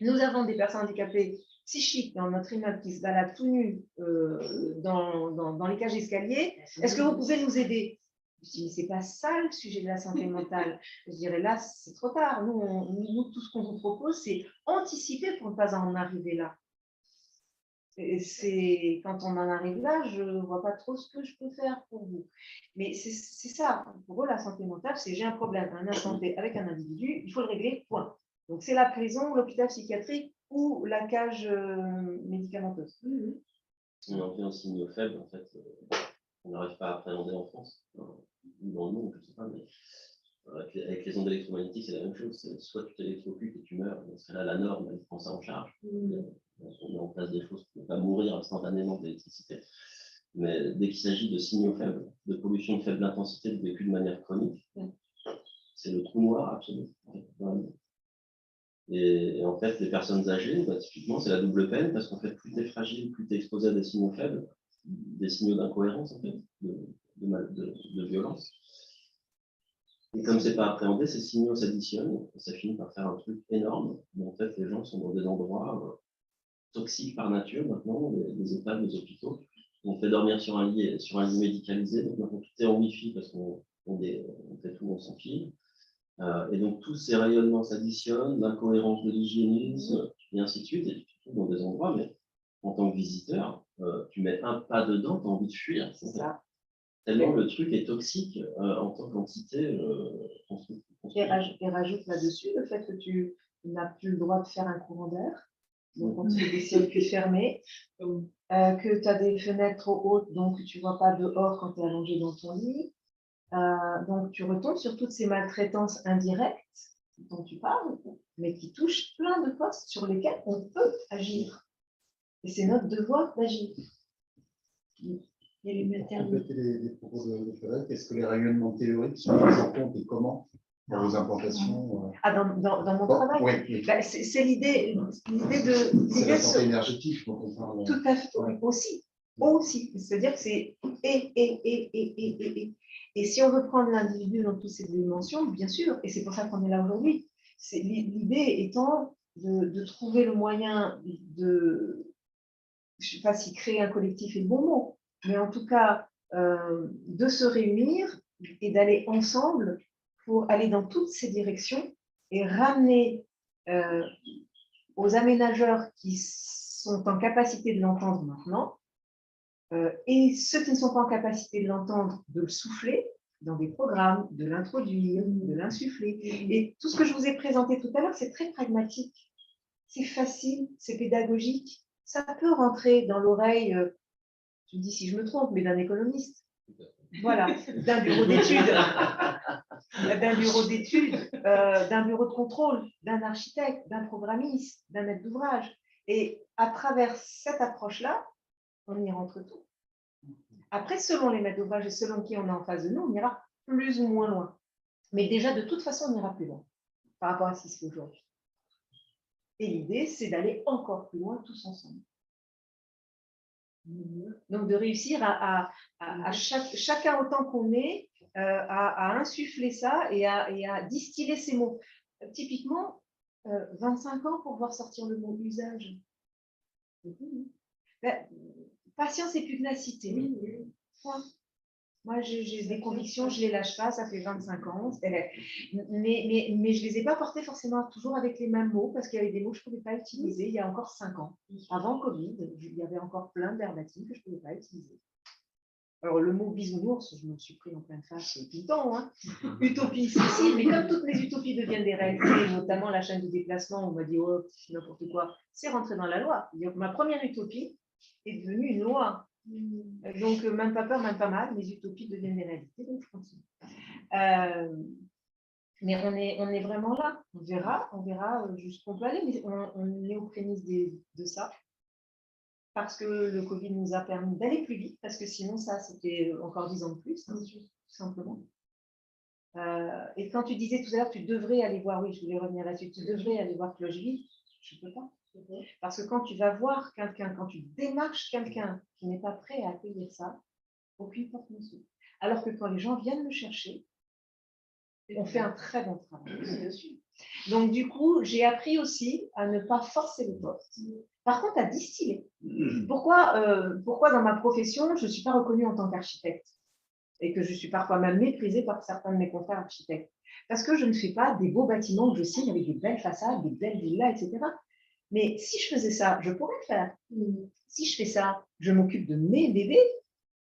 nous avons des personnes handicapées psychique dans notre immeuble qui se balade tout nu dans les cages d'escalier, est-ce que vous pouvez nous aider? Je dis, mais c'est pas ça le sujet de la santé mentale. Je dirais là, c'est trop tard. Nous, tout ce qu'on vous propose, c'est anticiper pour ne pas en arriver là. Et quand on en arrive là, je ne vois pas trop ce que je peux faire pour vous. Mais c'est ça. Pour eux, la santé mentale, c'est j'ai un problème, un instant T avec un individu, il faut le régler, point. Donc, c'est la prison, l'hôpital psychiatrique ou la cage médicamenteuse. On en vient aux signaux faibles, en fait, on n'arrive pas à appréhender en France. Dans le monde, je ne sais pas, mais avec les ondes électromagnétiques, c'est la même chose. Soit tu t'électrocutes et tu meurs, donc c'est là la norme, elle prend ça en charge. On met en place des choses pour ne pas mourir instantanément d'électricité. Mais dès qu'il s'agit de signaux faibles, de pollution de faible intensité vécue de manière chronique, c'est le trou noir absolu. Et en fait, les personnes âgées, bah, typiquement, c'est la double peine parce qu'en fait, plus tu es fragile, plus tu es exposé à des signaux faibles, des signaux d'incohérence, en fait, de violence. Et comme c'est pas appréhendé, ces signaux s'additionnent, et ça finit par faire un truc énorme. Mais en fait, les gens sont dans des endroits toxiques par nature maintenant, des EHPAD, des hôpitaux. On fait dormir sur un lit médicalisé, donc maintenant tout est en Wi-Fi parce qu'on fait tout, on s'en file. Et donc tous ces rayonnements s'additionnent, l'incohérence de l'hygiénisme, et ainsi de suite, et tu te trouves dans des endroits, mais en tant que visiteur, tu mets un pas dedans, tu as envie de fuir. C'est ça. Tellement le truc est toxique en tant qu'entité construite. Et rajoute là-dessus le fait que tu n'as plus le droit de faire un courant d'air, donc on te fait des circuits fermés, que tu as des fenêtres trop hautes, donc tu ne vois pas dehors quand tu es allongé dans ton lit. Donc tu retombes sur toutes ces maltraitances indirectes dont tu parles, mais qui touchent plein de postes sur lesquels on peut agir. Et c'est notre devoir d'agir. Pour compléter les propos de Frédéric, est-ce que les rayonnements théoriques sont pris en compte et comment dans vos implantations Dans mon travail, oui. Bah, c'est l'idée de... C'est la santé énergétique dont on parle. Tout à fait, aussi. C'est-à-dire que c'est et. Et si on veut prendre l'individu dans toutes ces dimensions, bien sûr, et c'est pour ça qu'on est là aujourd'hui, l'idée étant de trouver le moyen de, je ne sais pas si créer un collectif est le bon mot, mais en tout cas, de se réunir et d'aller ensemble pour aller dans toutes ces directions et ramener aux aménageurs qui sont en capacité de l'entendre maintenant, et ceux qui ne sont pas en capacité de l'entendre, de le souffler dans des programmes, de l'introduire, de l'insuffler. Et tout ce que je vous ai présenté tout à l'heure, c'est très pragmatique. C'est facile, c'est pédagogique. Ça peut rentrer dans l'oreille, je me dis si je me trompe, mais d'un économiste. Voilà, d'un bureau d'études, d'un bureau de contrôle, d'un architecte, d'un programmiste, d'un maître d'ouvrage. Et à travers cette approche-là, on y rentre tout. Après, selon les maîtres d'ouvrage et selon qui on est en face de nous, on ira plus ou moins loin. Mais déjà, de toute façon, on ira plus loin par rapport à ce qui se fait aujourd'hui. Et l'idée, c'est d'aller encore plus loin tous ensemble. Donc, de réussir à chacun autant qu'on est, à insuffler ça et à distiller ces mots. Typiquement, 25 ans pour voir sortir le mot usage. Patience et pugnacité. Moi, j'ai des convictions, je ne les lâche pas, ça fait 25 ans. Mais je ne les ai pas portées forcément toujours avec les mêmes mots, parce qu'il y avait des mots que je ne pouvais pas utiliser il y a encore 5 ans. Avant Covid, il y avait encore plein d'herbatives que je ne pouvais pas utiliser. Alors, le mot bisounours, je me suis pris en pleine face tout le temps. Hein. Utopie, si, mais comme toutes les utopies deviennent des réalités, notamment la chaîne de déplacement, on m'a dit, oh, n'importe quoi, c'est rentré dans la loi. Ma première utopie est devenue une loi. Donc, même pas peur, même pas mal, mes utopies deviennent des réalités, donc je continue. Mais on est vraiment là, on verra jusqu'où on peut aller, mais on est aux prémices de ça, parce que le Covid nous a permis d'aller plus vite, parce que sinon, ça, c'était encore 10 ans de plus, hein, tout simplement. Et quand tu disais tout à l'heure, tu devrais aller voir, oui, je voulais revenir là-dessus, tu devrais aller voir Clocheville, je ne peux pas. Parce que quand tu vas voir quelqu'un, quand tu démarches quelqu'un qui n'est pas prêt à accueillir ça, aucune porte ne s'ouvre. Alors que quand les gens viennent me chercher, on fait un très bon travail. Donc, du coup, j'ai appris aussi à ne pas forcer les portes. Par contre, à distiller. Pourquoi dans ma profession, je ne suis pas reconnue en tant qu'architecte et que je suis parfois même méprisée par certains de mes confrères architectes? Parce que je ne fais pas des beaux bâtiments que je signe avec des belles façades, des belles villas, etc. Mais si je faisais ça, je pourrais le faire. Si je fais ça, je m'occupe de mes bébés,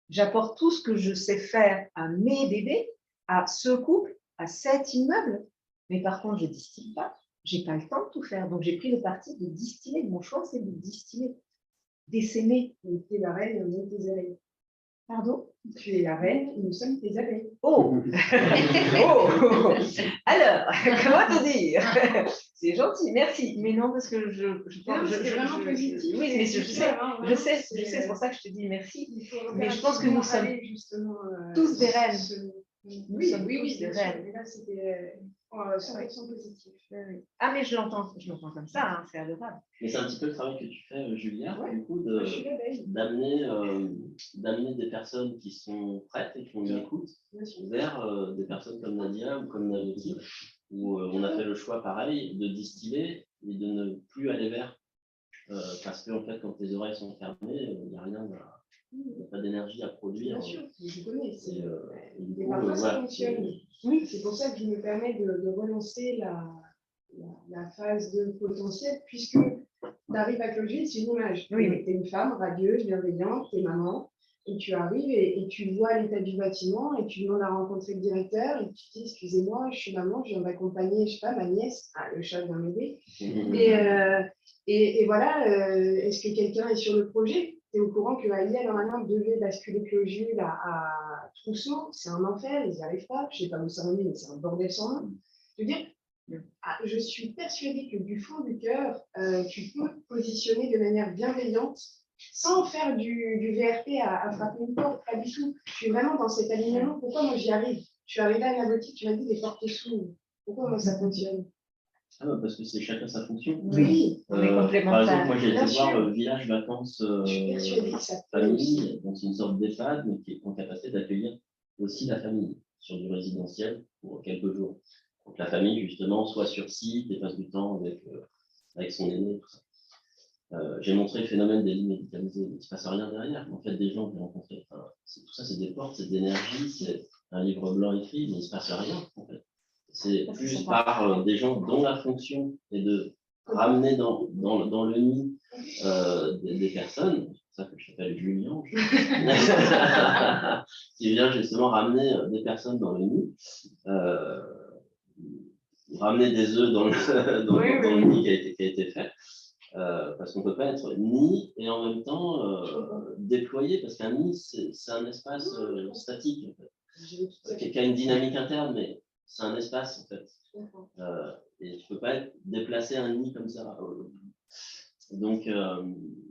j'apporte tout ce que je sais faire à mes bébés, à ce couple, à cet immeuble. Mais par contre, je ne distille pas. Je n'ai pas le temps de tout faire. Donc, j'ai pris le parti de distiller. Mon choix, c'est de distiller, d'essaimer. Tu es la reine, nous sommes tes abeilles. Pardon? Tu es la reine, nous sommes tes abeilles. Oh, oh. Alors, comment te dire? C'est gentil, merci. Mais non, parce que c'est vraiment positif. Oui, mais je sais, hein, je vraiment, sais, c'est pour ça que je te dis merci. Il faut Mais je pense que nous sommes justement tous des reines. Oui, sommes oui, tous oui, des bien sûr, reines. mais là, c'était 100% positif. Ah, mais je l'entends comme ça, hein, c'est adorable. Mais c'est un petit peu le travail que tu fais, Julia, Ouais. du coup, Moi, je suis l'abeille. d'amener des personnes qui sont prêtes et qui ont une écoute Bien sûr. vers des personnes comme Nadia ou comme Navoti, où on a fait le choix, pareil, de distiller et de ne plus aller vers. Parce que, en fait, quand tes oreilles sont fermées, il n'y a rien, il n'y a pas d'énergie à produire. Bien sûr, je connais. Et du Et coup, parfois, ça voilà, fonctionne. Oui, c'est pour ça que je me permets de relancer la phase de potentiel, puisque tu arrives à Cloger, c'est une image. Oui, Tu es une femme radieuse, bienveillante, tu es maman, et tu arrives et tu vois l'état du bâtiment, et tu demandes à rencontrer le directeur, et tu dis, excusez-moi, je suis maman, je viens d'accompagner, je sais pas, ma nièce, le chat vient m'aider. Et voilà, est-ce que quelqu'un est sur le projet? Tu es au courant que Aïe, normalement, devait basculer Clojule à Trousseau, c'est un enfer, ils n'y arrivent pas, je ne sais pas où ça en est, mais c'est un bordel sans nom. Je veux dire, je suis persuadée que du fond du cœur, tu peux positionner de manière bienveillante, sans faire du VRP à frapper une porte, pas du tout. Je suis vraiment dans cet alignement. Pourquoi moi j'y arrive? Je suis arrivée à la boutique, tu m'as dit les portes s'ouvrent. Pourquoi moi ça fonctionne? Ah bah parce que c'est chacun sa fonction. Oui, on est Par complémentaires. exemple, moi j'ai été Bien voir sûr. Village Vacances Je suis persuadée que ça peut Famille, aussi. donc c'est une sorte d'EHPAD, mais qui est en capacité d'accueillir aussi la famille sur du résidentiel pour quelques jours. Donc la famille, justement, soit sur site et passe du temps avec son aîné et tout ça. J'ai montré le phénomène des lits médicalisés, il ne se passe rien derrière. En fait, des gens que j'ai rencontrés, tout ça, c'est des portes, c'est de l'énergie, c'est un livre blanc écrit, mais il ne se passe rien, en fait. C'est plus par des gens dont la fonction est de ramener dans le nid des personnes, c'est pour ça que je s'appelle Julien, qui vient justement ramener des personnes dans le nid, ramener des œufs dans le nid qui a été fait. Parce qu'on ne peut pas être nid et en même temps déployé, parce qu'un nid, c'est un espace statique, en fait, qui a une dynamique interne, mais c'est un espace, en fait. Et tu ne peux pas déplacer un nid comme ça. Donc,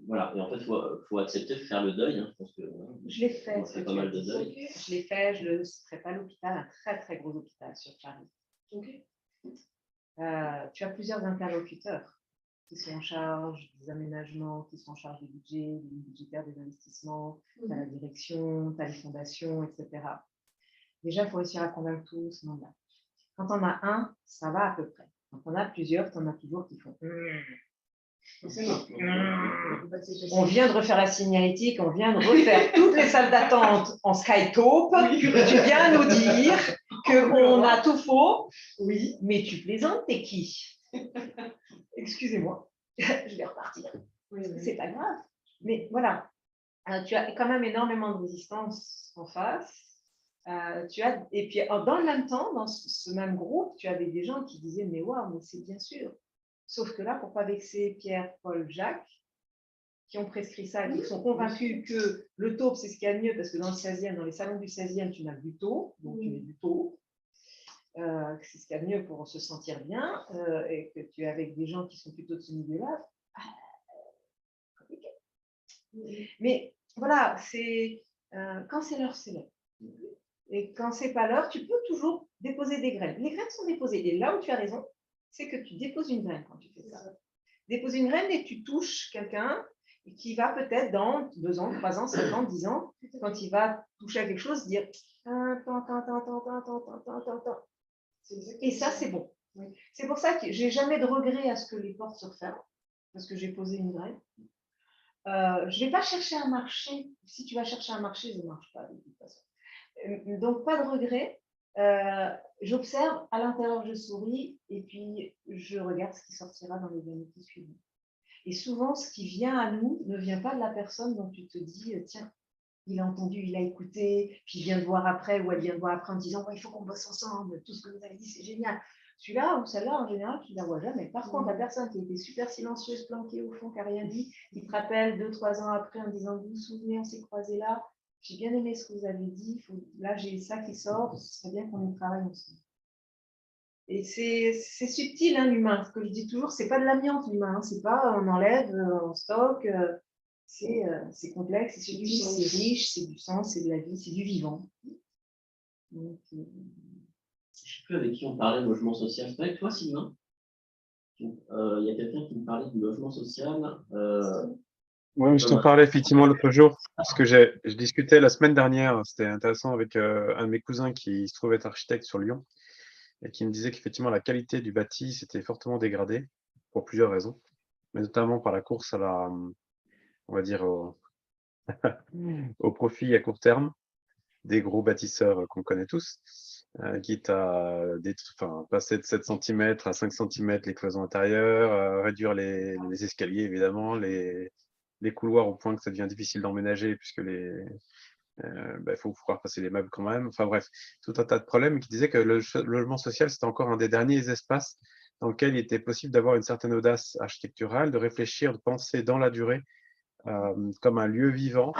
voilà. Et en fait, il faut accepter de faire le deuil. Hein. Je pense que je l'ai fait. On fait pas mal de deuil. Je l'ai fait, je ne citerai pas l'hôpital, un très très gros hôpital sur Paris. Tu as plusieurs interlocuteurs qui sont en charge des aménagements, qui sont en charge du budget, du budgétaire des investissements, tu as la direction, tu as les fondations, etc. Déjà, il faut réussir à convaincre tout ce monde-là. Quand on a un, ça va à peu près. Quand on a plusieurs, tu en as toujours qui font On vient de refaire la signalétique, on vient de refaire toutes les salles d'attente en Skytaupe. Tu viens nous dire qu'on a tout faux. Oui, mais tu plaisantes, t'es qui? Excusez-moi, je vais repartir. C'est pas grave. Mais voilà, tu as quand même énormément de résistance en face. Et puis dans le même temps, dans ce même groupe, tu avais des gens qui disaient mais waouh, mais c'est bien sûr. Sauf que là, pour ne pas vexer Pierre, Paul, Jacques, qui ont prescrit ça, qui sont convaincus que le taupe, c'est ce qu'il y a de mieux, parce que dans le 16e, dans les salons du 16e, tu n'as que du taupe, donc tu mets du taupe. C'est ce qu'il y a de mieux pour se sentir bien, et que tu es avec des gens qui sont plutôt de ce milieu-là. Compliqué. Mais voilà, c'est quand c'est l'heure, c'est l'heure. Et quand c'est pas l'heure, tu peux toujours déposer des graines. Les graines sont déposées. Et là où tu as raison, c'est que tu déposes une graine quand tu fais ça. Déposes une graine et tu touches quelqu'un qui va peut-être dans 2 ans, 3 ans, 5 ans, 10 ans, quand il va toucher à quelque chose, dire attends. Et ça, c'est bon. Oui. C'est pour ça que j'ai jamais de regret à ce que les portes se referment, parce que j'ai posé une grève. Je ne vais pas chercher un marché. Si tu vas chercher un marché, ça ne marche pas de toute façon. Donc, pas de regret. J'observe, à l'intérieur, je souris et puis je regarde ce qui sortira dans les années qui suivent. Et souvent, ce qui vient à nous ne vient pas de la personne dont tu te dis, tiens, il a entendu, il a écouté, puis il vient de voir après, ou elle vient de voir après en disant, il faut qu'on bosse ensemble, tout ce que vous avez dit, c'est génial. Celui-là ou celle-là, en général, tu ne la vois jamais. Par contre, la personne qui était super silencieuse, planquée au fond, qui n'a rien dit, qui te rappelle 2-3 ans après en disant, vous vous souvenez, on s'est croisés là, j'ai bien aimé ce que vous avez dit, là j'ai ça qui sort, ce serait bien qu'on y travaille ensemble. Et c'est subtil, hein, l'humain. Ce que je dis toujours, c'est pas de l'amiante, l'humain. Hein. C'est pas on enlève, on stocke. C'est complexe, c'est subtil, c'est riche, c'est du sens, c'est de la vie, c'est du vivant. Donc, je ne sais plus avec qui on parlait de logement social. C'est avec toi, Sylvain. Il y a quelqu'un qui me parlait du logement social. Oui, je t'en parlais effectivement l'autre jour, parce que je discutais la semaine dernière, c'était intéressant avec un de mes cousins qui se trouve être architecte sur Lyon, et qui me disait qu'effectivement la qualité du bâti s'était fortement dégradée, pour plusieurs raisons, mais notamment par la course à la, on va dire, au profit à court terme des gros bâtisseurs qu'on connaît tous, quitte à passer de 7 cm à 5 cm les cloisons intérieures, réduire les escaliers évidemment, les couloirs au point que ça devient difficile d'emménager puisque il faut pouvoir passer les meubles quand même. Enfin bref, tout un tas de problèmes qui disaient que le logement social, c'était encore un des derniers espaces dans lequel il était possible d'avoir une certaine audace architecturale, de réfléchir, de penser dans la durée comme un lieu vivant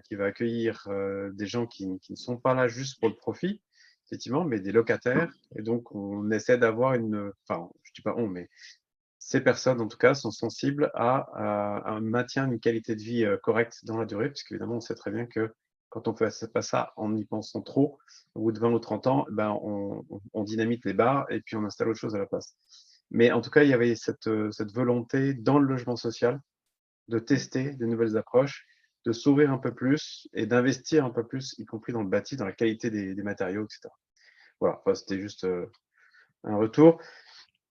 qui va accueillir des gens qui ne sont pas là juste pour le profit, effectivement, mais des locataires. Et donc, on essaie d'avoir enfin, je ne dis pas on, mais ces personnes, en tout cas, sont sensibles à un maintien d'une qualité de vie correcte dans la durée, puisque évidemment, on sait très bien que quand on fait pas ça en y pensant trop, au bout de 20 ou 30 ans, on dynamite les bars et puis on installe autre chose à la place. Mais en tout cas, il y avait cette volonté dans le logement social de tester de nouvelles approches, de s'ouvrir un peu plus et d'investir un peu plus, y compris dans le bâti, dans la qualité des matériaux, etc. Voilà, enfin, c'était juste un retour.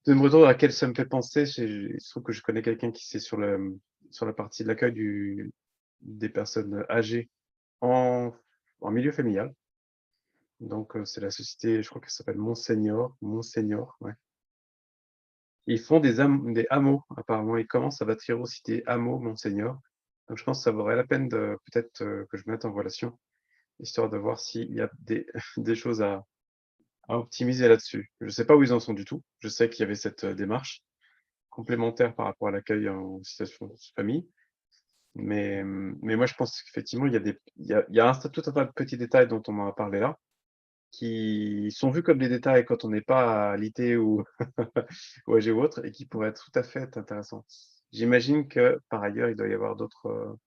De me retour à laquelle ça me fait penser, il se trouve que je connais quelqu'un qui c'est sur la partie de l'accueil des personnes âgées en milieu familial. Donc, c'est la société, je crois qu'elle s'appelle Monseigneur, ouais. Ils font des hameaux, apparemment. Ils commencent à bâtir aussi des hameaux, Monseigneur. Donc, je pense que ça vaudrait la peine de peut-être que je me mette en relation, histoire de voir s'il y a des choses à optimiser là-dessus. Je ne sais pas où ils en sont du tout. Je sais qu'il y avait cette démarche complémentaire par rapport à l'accueil en situation de famille. Mais moi, je pense qu'effectivement, il y a tout un tas de petits détails dont on en a parlé là, qui sont vus comme des détails quand on n'est pas à l'IT ou ou AG ou autre, et qui pourraient être tout à fait intéressants. J'imagine que, par ailleurs, il doit y avoir d'autres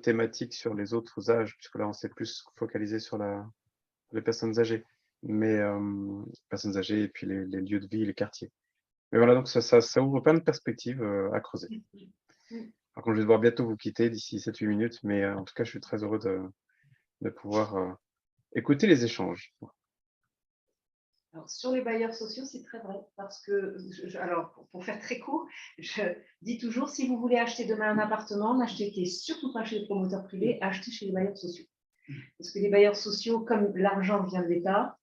thématiques sur les autres âges, puisque là, on s'est plus focalisé sur les personnes âgées. Mais personnes âgées et puis les lieux de vie, les quartiers. Mais voilà, donc ça ouvre plein de perspectives à creuser. Par contre, je vais devoir bientôt vous quitter d'ici 7-8 minutes, mais en tout cas, je suis très heureux de pouvoir écouter les échanges. Alors, sur les bailleurs sociaux, c'est très vrai, parce que, alors, pour faire très court, je dis toujours, si vous voulez acheter demain un appartement, n'achetez surtout pas chez les promoteurs privés, achetez chez les bailleurs sociaux. Parce que les bailleurs sociaux, comme l'argent vient de l'État,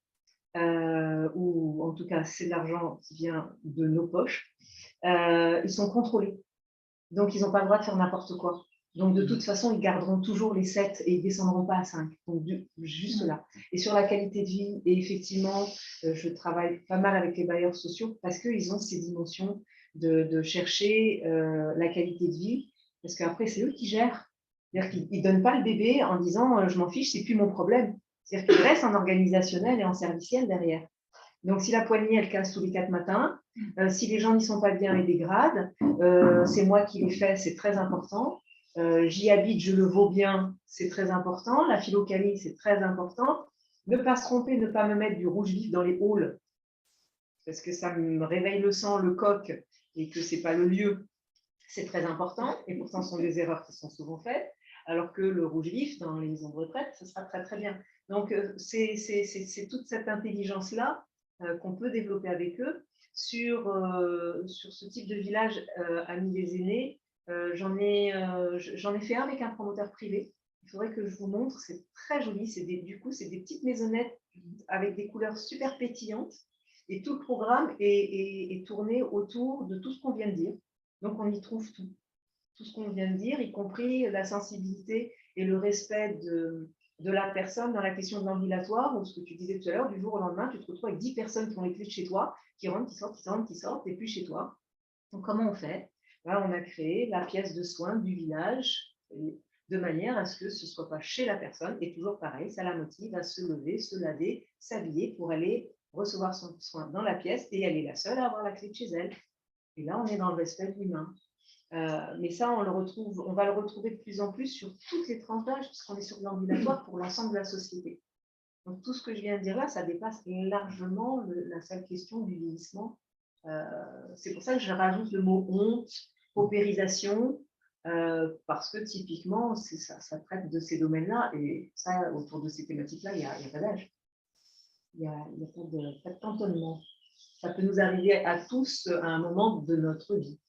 ou en tout cas, c'est de l'argent qui vient de nos poches, ils sont contrôlés. Donc, ils n'ont pas le droit de faire n'importe quoi. Donc, de toute façon, ils garderont toujours les 7 et ils ne descendront pas à 5. Donc, juste là. Et sur la qualité de vie, et effectivement, je travaille pas mal avec les bailleurs sociaux parce qu'ils ont ces dimensions de chercher la qualité de vie. Parce qu'après, c'est eux qui gèrent. C'est-à-dire qu'ils ne donnent pas le bébé en disant je m'en fiche, c'est plus mon problème. C'est-à-dire qu'ils restent en organisationnel et en serviciel derrière. Donc, si la poignée, elle casse tous les 4 matins, si les gens n'y sont pas bien, ils dégradent, c'est moi qui les fais, c'est très important. J'y habite, je le vaux bien, c'est très important. La philocalie, c'est très important. Ne pas se tromper, ne pas me mettre du rouge vif dans les halls, parce que ça me réveille le sang, le coq, et que ce n'est pas le lieu, c'est très important. Et pourtant, ce sont des erreurs qui sont souvent faites. Alors que le rouge vif, dans les maisons de retraite, ce sera très, très bien. Donc, c'est toute cette intelligence-là qu'on peut développer avec eux. Sur ce type de village Amis des aînés, j'en ai fait un avec un promoteur privé. Il faudrait que je vous montre, c'est très joli. Du coup, c'est des petites maisonnettes avec des couleurs super pétillantes. Et tout le programme est tourné autour de tout ce qu'on vient de dire. Donc, on y trouve tout. Tout ce qu'on vient de dire, y compris la sensibilité et le respect de la personne dans la question de l'ambulatoire, ou ce que tu disais tout à l'heure, du jour au lendemain, tu te retrouves avec 10 personnes qui ont les clés de chez toi, qui rentrent, qui sortent, qui rentrent, qui sortent, et plus chez toi. Donc, comment on fait? Là, on a créé la pièce de soins du village, de manière à ce que ce ne soit pas chez la personne, et toujours pareil, ça la motive à se lever, se laver, s'habiller pour aller recevoir son soin dans la pièce, et elle est la seule à avoir la clé de chez elle. Et là, on est dans le respect de l'humain. Mais ça, on va le retrouver de plus en plus sur toutes les tranches d'âge, puisqu'on est sur l'ambulatoire pour l'ensemble de la société. Donc, tout ce que je viens de dire là, ça dépasse largement la seule question du vieillissement. C'est pour ça que je rajoute le mot honte, paupérisation, parce que typiquement, ça traite de ces domaines-là, et ça, autour de ces thématiques-là, il n'y a pas d'âge. Il n'y a pas de cantonnement. Ça peut nous arriver à tous à un moment de notre vie.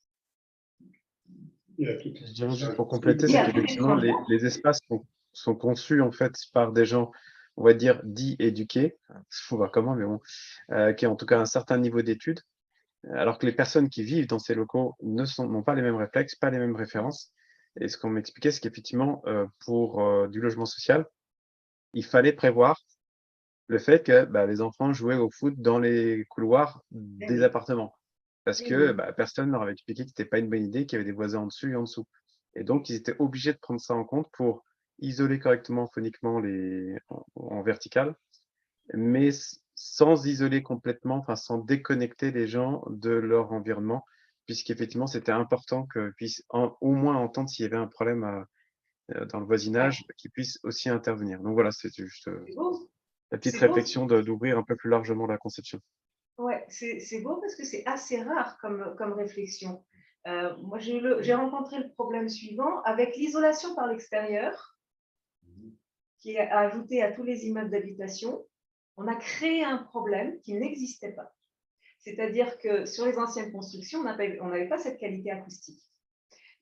Je dirais juste pour compléter, c'est qu'effectivement, les espaces sont conçus en fait par des gens, on va dire, dits éduqués, il faut voir comment, mais bon, qui ont en tout cas un certain niveau d'études, alors que les personnes qui vivent dans ces locaux n'ont pas les mêmes réflexes, pas les mêmes références. Et ce qu'on m'expliquait, c'est qu'effectivement, pour du logement social, il fallait prévoir le fait que les enfants jouaient au foot dans les couloirs des appartements. Parce que personne ne leur avait expliqué que ce n'était pas une bonne idée, qu'il y avait des voisins en dessus et en dessous. Et donc, ils étaient obligés de prendre ça en compte pour isoler correctement phoniquement en vertical, mais sans isoler complètement, enfin sans déconnecter les gens de leur environnement, puisqu'effectivement, c'était important qu'ils puissent au moins entendre s'il y avait un problème dans le voisinage, qu'ils puissent aussi intervenir. Donc voilà, c'est juste la petite réflexion d'ouvrir un peu plus largement la conception. Ouais, c'est beau parce que c'est assez rare comme réflexion. Moi, j'ai rencontré le problème suivant avec l'isolation par l'extérieur, qui est ajoutée à tous les immeubles d'habitation. On a créé un problème qui n'existait pas. C'est-à-dire que sur les anciennes constructions, on n'avait pas cette qualité acoustique.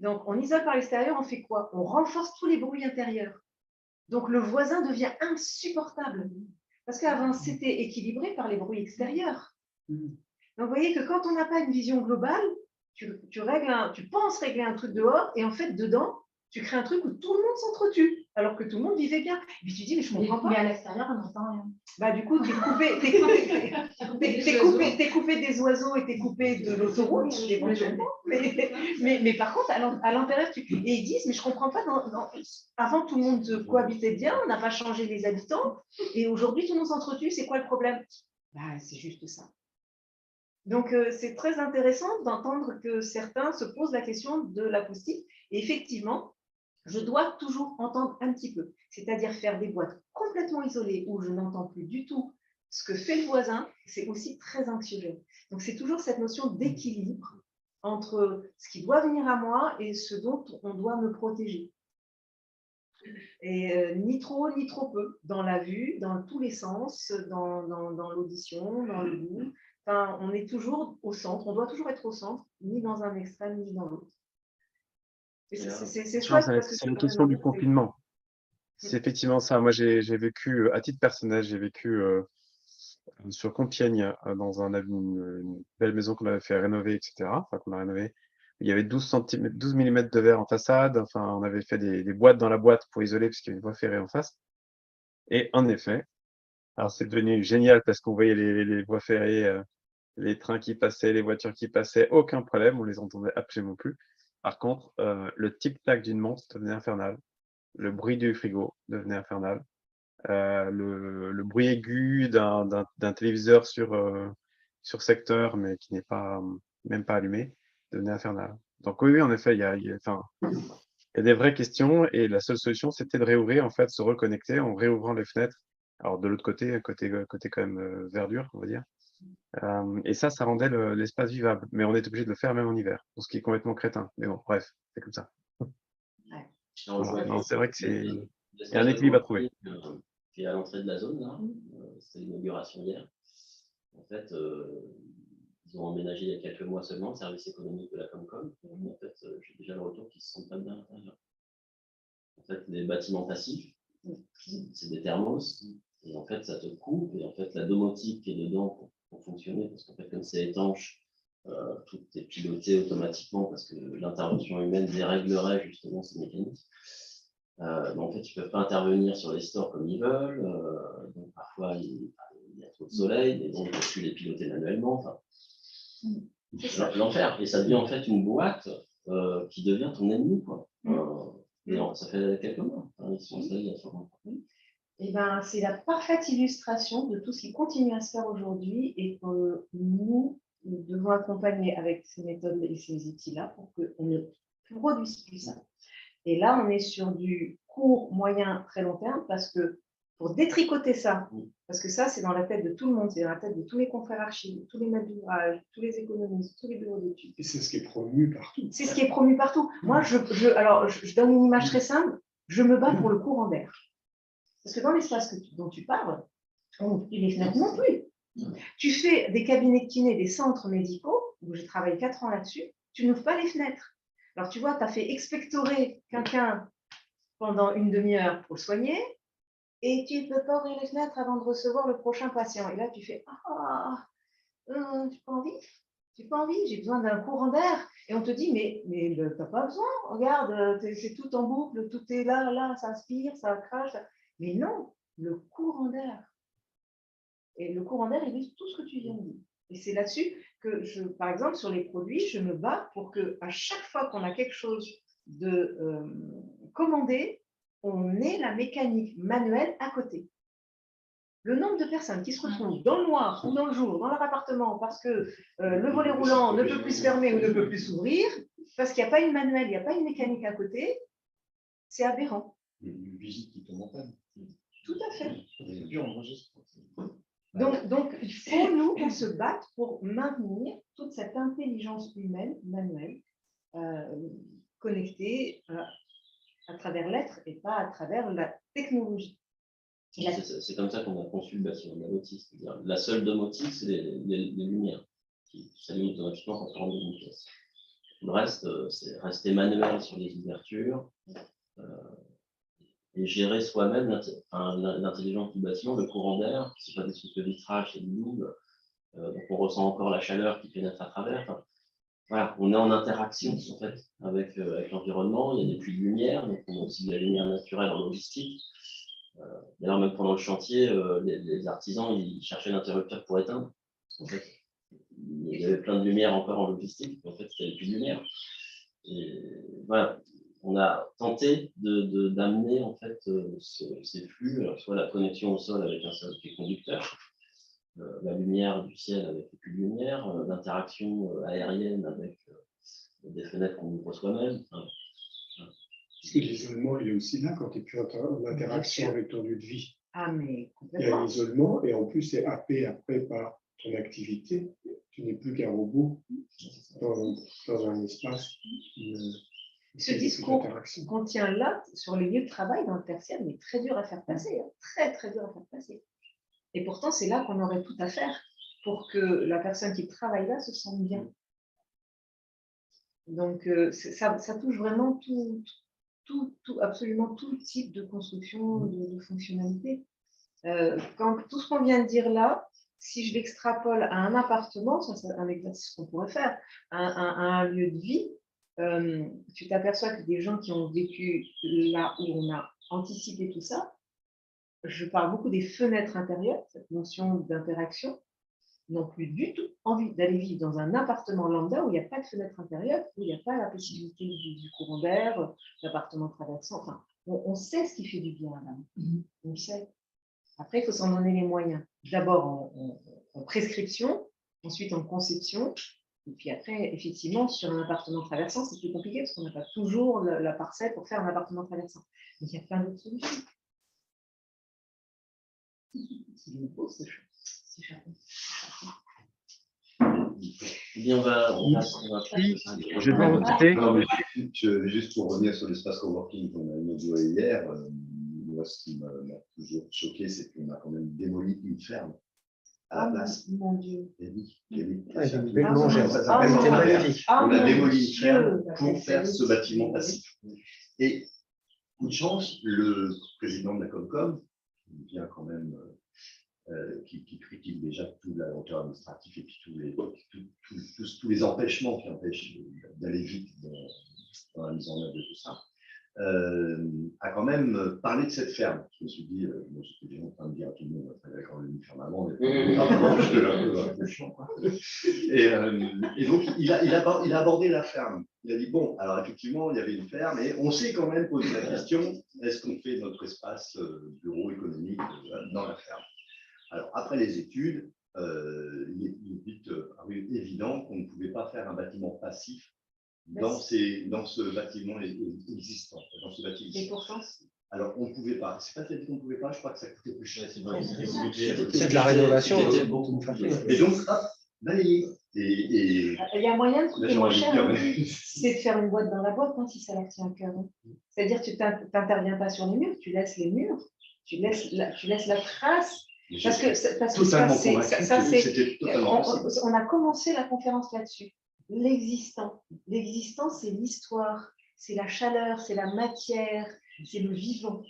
Donc, on isole par l'extérieur, on fait quoi? On renforce tous les bruits intérieurs. Donc, le voisin devient insupportable. Parce qu'avant, c'était équilibré par les bruits extérieurs. Donc, vous voyez que quand on n'a pas une vision globale, tu penses régler un truc dehors, et en fait, dedans, tu crées un truc où tout le monde s'entretue, alors que tout le monde vivait bien. Et puis tu dis, mais je ne comprends pas. Mais à l'extérieur, on n'entend rien. Du coup, tu es coupé des oiseaux et tu es coupé de l'autoroute, éventuellement. Mais par contre, à l'intérieur, et ils disent, mais je ne comprends pas, avant tout le monde cohabitait bien, on n'a pas changé les habitants, et aujourd'hui tout le monde s'entretue, c'est quoi le problème? C'est juste ça. Donc, c'est très intéressant d'entendre que certains se posent la question de l'acoustique. Et effectivement, je dois toujours entendre un petit peu, c'est-à-dire faire des boîtes complètement isolées où je n'entends plus du tout ce que fait le voisin, c'est aussi très anxiogène. Donc, c'est toujours cette notion d'équilibre entre ce qui doit venir à moi et ce dont on doit me protéger. Et ni trop ni trop peu, dans la vue, dans tous les sens, dans l'audition, dans le goût. Enfin, on est toujours au centre, on doit toujours être au centre, ni dans un extrême, ni dans l'autre. C'est chouette. C'est la question du confinement. C'est effectivement ça. Moi, j'ai vécu, à titre personnel, j'ai vécu sur Compiègne, dans une belle maison qu'on avait fait rénover, etc. Enfin, qu'on a rénové. Il y avait 12 mm de verre en façade. Enfin, on avait fait des boîtes dans la boîte pour isoler, parce qu'il y avait une voie ferrée en face. Et en effet, alors c'est devenu génial parce qu'on voyait les voies ferrées, les trains qui passaient, les voitures qui passaient, aucun problème, on les entendait absolument plus. Par contre, le tic-tac d'une montre devenait infernal. Le bruit du frigo devenait infernal. Le bruit aigu d'un téléviseur sur secteur, mais qui n'est même pas allumé, devenait infernal. Donc oui, en effet, il y a des vraies questions, et la seule solution, c'était de réouvrir, en fait, se reconnecter en réouvrant les fenêtres. Alors de l'autre côté quand même verdure, on va dire. Et ça rendait l'espace vivable. Mais on est obligé de le faire même en hiver, ce qui est complètement crétin. Mais bon, bref, c'est comme ça. Non, c'est vrai que il y a un équilibre à trouver. Qui est à l'entrée de la zone, là, c'est l'inauguration hier. En fait, Ils ont emménagé il y a quelques mois seulement, le service économique de la Comcom. En fait, j'ai déjà le retour qu'ils se sentent pas bien à l'intérieur. En fait, les bâtiments passifs, c'est des thermos, et en fait, ça te coupe, et en fait, la domotique qui est dedans pour fonctionner, parce qu'en fait, comme c'est étanche, tout est piloté automatiquement, parce que l'intervention humaine déréglerait justement ces mécanismes. Mais en fait, ils ne peuvent pas intervenir sur les stores comme ils veulent, donc parfois, il y a trop de soleil, mais bon, ils peuvent plus les piloter manuellement. Enfin, c'est l'enfer, et ça devient en fait une boîte qui devient ton ennemi, quoi. Et ça fait quelques mois, ils sont installés il y a 3 ans. Eh ben, c'est la parfaite illustration de tout ce qui continue à se faire aujourd'hui et que nous devons accompagner avec ces méthodes et ces outils-là pour qu'on ne produise plus ça. Et là, on est sur du court, moyen, très long terme parce que pour détricoter ça, parce que ça, c'est dans la tête de tout le monde, c'est dans la tête de tous les confrères archives, tous les maîtres d'ouvrage, tous les économistes, tous les bureaux d'études. Et c'est ce qui est promu partout. C'est ce qui est promu partout. Moi, je donne une image très simple, je me bats pour le courant d'air. Parce que dans l'espace dont tu parles, on n'ouvre plus les fenêtres non plus. Tu fais des cabinets de kiné, des centres médicaux, où j'ai travaillé 4 ans là-dessus, tu n'ouvres pas les fenêtres. Alors, tu vois, tu as fait expectorer quelqu'un pendant une demi-heure pour le soigner, et tu ne peux pas ouvrir les fenêtres avant de recevoir le prochain patient. Et là, tu fais « Ah, tu n'as pas envie ? Tu n'as pas envie, j'ai besoin d'un courant d'air. » Et on te dit « Mais tu n'as pas besoin, regarde, c'est tout en boucle, tout est là, ça aspire, ça crache. » Mais non, le courant d'air. Et le courant d'air, il dit tout ce que tu viens de dire. Et c'est là-dessus que, par exemple, sur les produits, je me bats pour qu'à chaque fois qu'on a quelque chose de commandé, on ait la mécanique manuelle à côté. Le nombre de personnes qui se retrouvent dans le noir ou dans le jour, dans leur appartement, parce que le volet roulant ne peut plus se fermer ou ne peut plus s'ouvrir, parce qu'il n'y a pas une manuelle, il n'y a pas une mécanique à côté, c'est aberrant. Une visite qui tombe en panne. Tout à fait. Donc, Donc, il faut, nous, qu'on se batte pour maintenir toute cette intelligence humaine, manuelle, connectée à travers l'être et pas à travers la technologie. C'est comme ça qu'on a conçu le bâtiment Navoti. C'est-à-dire la seule domotique, c'est les lumières qui s'allument automatiquement quand on rentre dans une pièce. Le reste, c'est rester manuel sur les ouvertures et gérer soi-même l'intelligence du bâtiment, le courant d'air. Ce n'est pas des trucs de vitrage, c'est du double. Donc on ressent encore la chaleur qui pénètre à travers. Enfin, voilà, on est en interaction en fait, avec l'environnement. Il y a des puits de lumière, donc on a aussi de la lumière naturelle en logistique. D'ailleurs, même pendant le chantier, les artisans ils cherchaient l'interrupteur pour éteindre. En fait, il y avait plein de lumière encore en logistique. En fait, il n'y avait plus de lumière. Et voilà, on a tenté d'amener en fait ces flux, soit la connexion au sol avec un sol qui est conducteur, la lumière du ciel avec les puits de lumière, l'interaction aérienne avec des fenêtres qu'on ouvre soi-même. Parce que l'isolement, il est aussi là quand tu es plus en interaction avec ton lieu de vie. Ah, mais Il y a l'isolement et en plus, c'est happé après par ton activité. Tu n'es plus qu'un robot dans un espace. Ce discours qu'on tient là, sur les lieux de travail dans le tertiaire, mais très dur à faire passer, hein, très, très dur à faire passer. Et pourtant, c'est là qu'on aurait tout à faire pour que la personne qui travaille là se sente bien. Donc, ça touche vraiment absolument tout type de construction, de fonctionnalité. Tout ce qu'on vient de dire là, si je l'extrapole à un appartement, ça c'est un exercice qu'on pourrait faire, à un lieu de vie, tu t'aperçois que des gens qui ont vécu là où on a anticipé tout ça, je parle beaucoup des fenêtres intérieures, cette notion d'interaction, n'ont plus du tout envie d'aller vivre dans un appartement lambda où il n'y a pas de fenêtre intérieure, où il n'y a pas la possibilité du courant d'air, l'appartement traversant. Enfin, on sait ce qui fait du bien là. On sait. Après, il faut s'en donner les moyens. D'abord en prescription, ensuite en conception, et puis après, effectivement, sur un appartement traversant, c'est plus compliqué parce qu'on n'a pas toujours la parcelle pour faire un appartement traversant. Mais il y a plein d'autres solutions. C'est beau, ce chose. C'est charmant. Bien, on va je vais pas vous quitter. Non, mais juste pour revenir sur l'espace coworking qu'on a inauguré hier, moi, ce qui m'a toujours choqué, c'est qu'on a quand même démoli une ferme. à la place. Mon Dieu. Et oui, et oui. Ah, Et j'ai ça, une belle ça longère. s'appelle C'est une ferme. magnifique. Ah, On a mon démoli une Dieu. ferme pour faire ce bâtiment passif. Et coup de chance, le président de la Comcom, qui vient quand même, qui critique déjà tout la lenteur administrative et puis tous les empêchements qui empêchent d'aller vite dans la mise en œuvre de tout ça, a quand même parlé de cette ferme. Je me suis dit, moi j'étais déjà en train de dire à tout le monde, d'accord, une ferme avant, mais parce que là, c'est chiant, quoi. Et donc, il a abordé la ferme. Il a dit, bon, alors effectivement, il y avait une ferme, et on s'est quand même posé la question, est-ce qu'on fait notre espace bureau économique dans la ferme? Alors, après les études, il est vite paru évident qu'on ne pouvait pas faire un bâtiment passif dans ce bâtiment existant. Dans ce bâtiment. Et pourtant, alors, on ne pouvait pas. C'est pas peut-être qu'on ne pouvait pas, je crois que ça coûtait plus cher. C'est de la rénovation. Et donc, hop, balayé. Et il y a moyen de là, coûter j'ai moins envie de cher, dire, hein. mais- C'est de faire une boîte dans la boîte, hein, si ça leur tient à cœur. Hein. C'est-à-dire que tu n'interviens pas sur les murs, tu laisses les murs, tu laisses la trace. Parce que totalement ça, convaincu ça, que c'est, c'était totalement possible. on a commencé la conférence là-dessus. L'existant. L'existant, c'est l'histoire, c'est la chaleur, c'est la matière, c'est le vivant.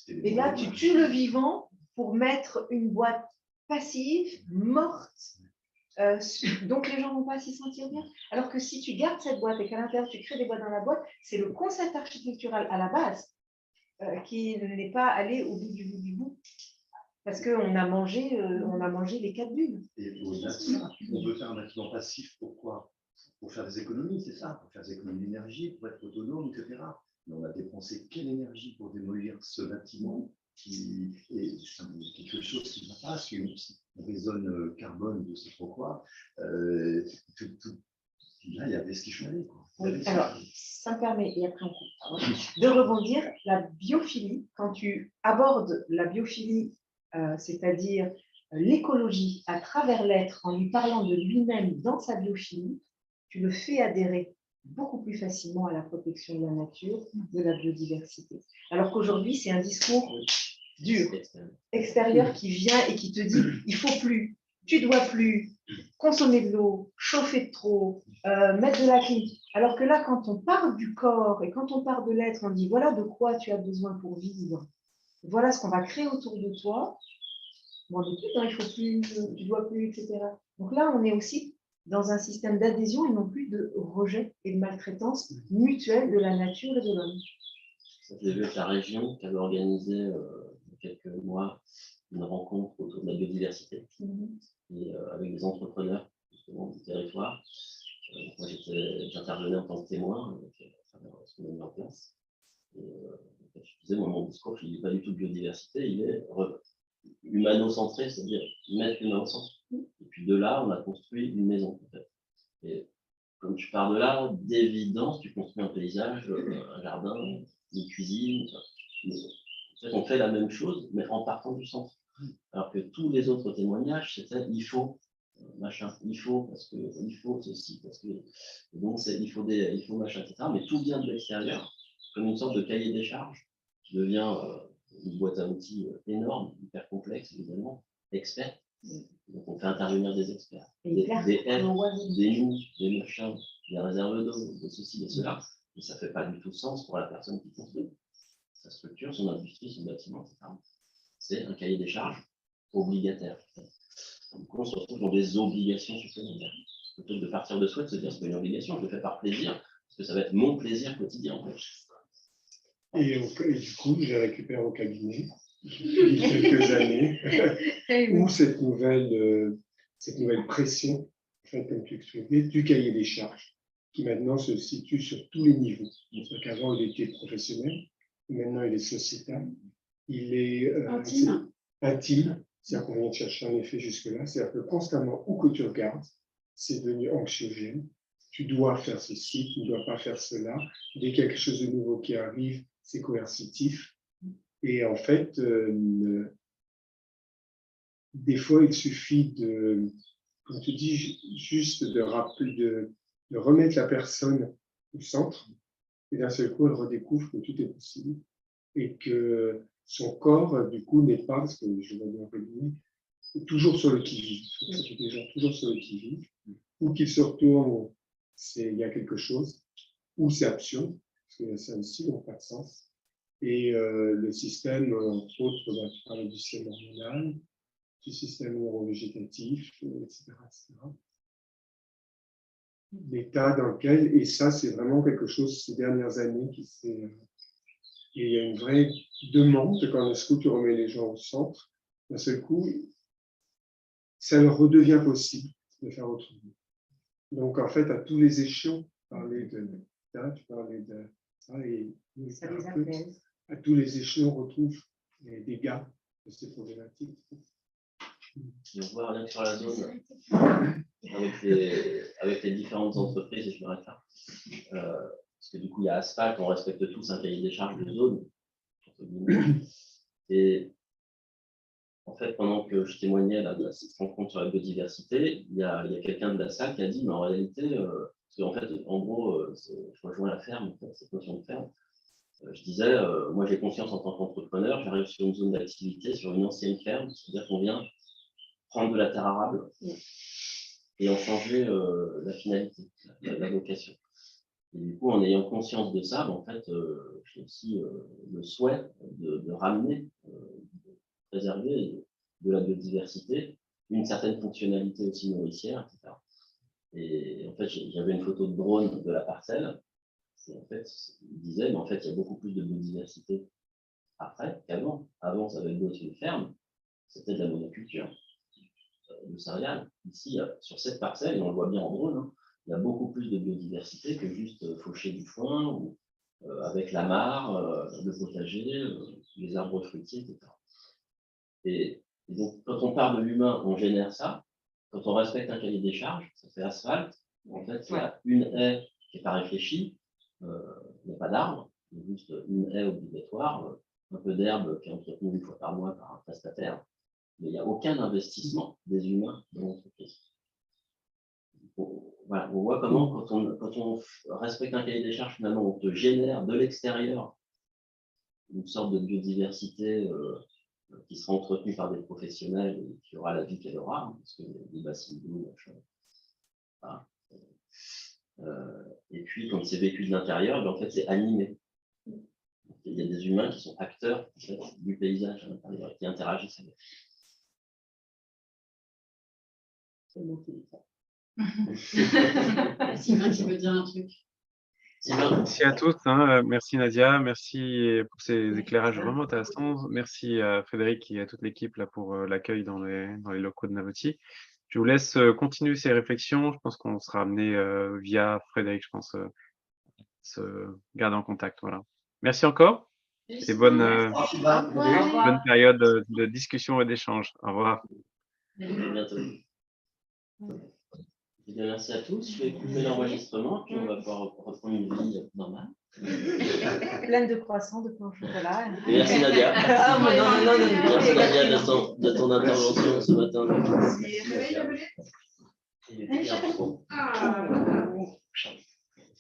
Et là, tu tues le vivant pour mettre une boîte passive, morte. Donc les gens ne vont pas s'y sentir bien. Alors que si tu gardes cette boîte et qu'à l'intérieur tu crées des boîtes dans la boîte, c'est le concept architectural à la base qui n'est pas allé au bout du bout. Parce qu'on a mangé les 4 bulles. Et au-delà de ça, on veut faire un bâtiment passif, pourquoi? Pour faire des économies, c'est ça, pour faire des économies d'énergie, pour être autonome, etc. Mais on a dépensé quelle énergie pour démolir ce bâtiment qui est quelque chose qui ne va pas, c'est une résonne carbone, je ne sais trop quoi. Là, il y avait ce qu'il fallait. Oui, alors, ça me permet, et après on coupe, de rebondir, la biophilie, quand tu abordes la biophilie, c'est-à-dire l'écologie à travers l'être, en lui parlant de lui-même dans sa biophilie, tu le fais adhérer beaucoup plus facilement à la protection de la nature, de la biodiversité. Alors qu'aujourd'hui, c'est un discours dur, extérieur qui vient et qui te dit, il ne faut plus, tu ne dois plus consommer de l'eau, chauffer de trop, mettre de la clim. Alors que là, quand on part du corps et quand on part de l'être, on dit, voilà de quoi tu as besoin pour vivre. Voilà ce qu'on va créer autour de toi. Bon, on dit, non, il faut plus, tu dois plus, etc. Donc là, on est aussi dans un système d'adhésion et non plus de rejet et de maltraitance mutuelle de la nature et de l'homme. J'ai vu avec la région qui avait organisé il y a quelques mois une rencontre autour de la biodiversité et avec des entrepreneurs justement du territoire. Moi, j'intervenais en tant que témoin à travers ce qu'on a mis en place. Et, je disais, mon discours, il n'est pas du tout de biodiversité, il est humano-centré, c'est-à-dire mettre l'humain au centre. Et puis de là, on a construit une maison, peut-être. Et comme tu pars de là, d'évidence, tu construis un paysage, un jardin, une cuisine. En fait, on fait la même chose, mais en partant du centre. Alors que tous les autres témoignages, c'était il faut machin, il faut parce que il faut ceci, parce que donc il faut machin, etc. Mais tout vient de l'extérieur, comme une sorte de cahier des charges qui devient une boîte à outils énorme, hyper complexe, évidemment, expert. Donc on fait intervenir des experts, des nous, des machins, des réserves d'eau, de ceci, de cela. Mais ça ne fait pas du tout sens pour la personne qui construit. Sa structure, son industrie, son bâtiment, etc. C'est un cahier des charges obligataire. Donc on se retrouve dans des obligations supplémentaires. Plutôt que de partir de soi, de se dire c'est pas une obligation, je le fais par plaisir, parce que ça va être mon plaisir quotidien en fait. Et du coup, je l'ai récupéré au cabinet il y a quelques années, où cette nouvelle pression, en fait, comme tu expliquais, du cahier des charges, qui maintenant se situe sur tous les niveaux. Donc qu'avant, il était professionnel, maintenant il est sociétal, il est intime, c'est-à-dire qu'on vient de chercher un effet jusque-là, c'est-à-dire que constamment, où que tu regardes, c'est devenu anxiogène. Tu dois faire ceci, tu ne dois pas faire cela. Dès qu'il y a quelque chose de nouveau qui arrive, c'est coercitif. Et en fait, des fois, il suffit de, comme tu dis, juste de rappeler, de remettre la personne au centre. Et d'un seul coup, elle redécouvre que tout est possible. Et que son corps, du coup, n'est pas, parce que je vais bien revenir, toujours sur le qui-vive. C'est des gens toujours sur le qui-vive. Ou qu'ils se retournent, il y a quelque chose, ou c'est absurde, parce que ça aussi n'a pas de sens. Et le système, entre autres, tu parles du système hormonal, du système neurovégétatif, etc. L'état dans lequel, et ça c'est vraiment quelque chose ces dernières années qui s'est... Et il y a une vraie demande, quand d'un coup tu remets les gens au centre, d'un seul coup, ça leur redevient possible de faire autrement. Donc en fait, à tous les échelons, tu parlais de ça, et Ça les apaise. à tous les échelons, on retrouve les dégâts de ces problématiques. Et on voit rien que sur la zone, avec les différentes entreprises, et je m'arrête là. Parce que du coup, il y a Asphalt, on respecte tous un cahier des charges de zone. Et en fait, pendant que je témoignais là, de cette rencontre sur la biodiversité, il y a quelqu'un de la salle qui a dit, mais en réalité, parce qu'en fait, en gros, je rejoins la ferme, en fait, cette notion de ferme. Je disais, moi j'ai confiance en tant qu'entrepreneur, j'arrive sur une zone d'activité, sur une ancienne ferme, c'est-à-dire qu'on vient prendre de la terre arable et en changer la finalité, la vocation. Et du coup, en ayant conscience de ça, en fait, j'ai aussi le souhait de ramener, de préserver de la biodiversité, une certaine fonctionnalité aussi nourricière, etc. Et en fait, j'avais une photo de drone de la parcelle. En fait, il disait, mais en fait, il y a beaucoup plus de biodiversité après qu'avant. Avant, ça avait beau être une ferme, c'était de la monoculture, de céréales. Ici, sur cette parcelle, et on le voit bien en drone, hein, il y a beaucoup plus de biodiversité que juste faucher du foin, ou avec la mare, le potager, les arbres fruitiers, etc. Et donc, quand on parle de l'humain, on génère ça. Quand on respecte un cahier des charges, ça fait Asphalt. En fait, il y a une haie qui n'est pas réfléchie. Il n'y a pas d'arbre, il y a juste une haie obligatoire, un peu d'herbe qui est entretenue une fois par mois par un prestataire, mais il n'y a aucun investissement des humains dans l'entreprise. Voilà, on voit comment, quand on respecte un cahier des charges, finalement, on te génère de l'extérieur une sorte de biodiversité qui sera entretenue par des professionnels et qui aura la vie qu'elle aura, hein, parce que les bassins d'eau, voilà. Et puis, quand c'est vécu de l'intérieur, en fait, c'est animé. Il y a des humains qui sont acteurs en fait, du paysage à l'intérieur, qui interagissent avec. C'est bon, qui dit ça. Sylvain qui veut dire un truc. Merci à tous, hein. Merci Nadia, merci pour ces éclairages vraiment intéressants. Merci à Frédéric et à toute l'équipe là pour l'accueil dans les locaux de Navoti. Je vous laisse continuer ces réflexions. Je pense qu'on sera amené via Frédéric, je pense, se garder en contact. Voilà. Merci encore et bonne période de discussion et d'échange. Au revoir. À bientôt. Bien, merci à tous. Je vais couper l'enregistrement, puis on va pouvoir reprendre une vie normale. Pleine de croissants, de pain au chocolat. Et merci Nadia. Merci Nadia de ton intervention ce matin. Merci.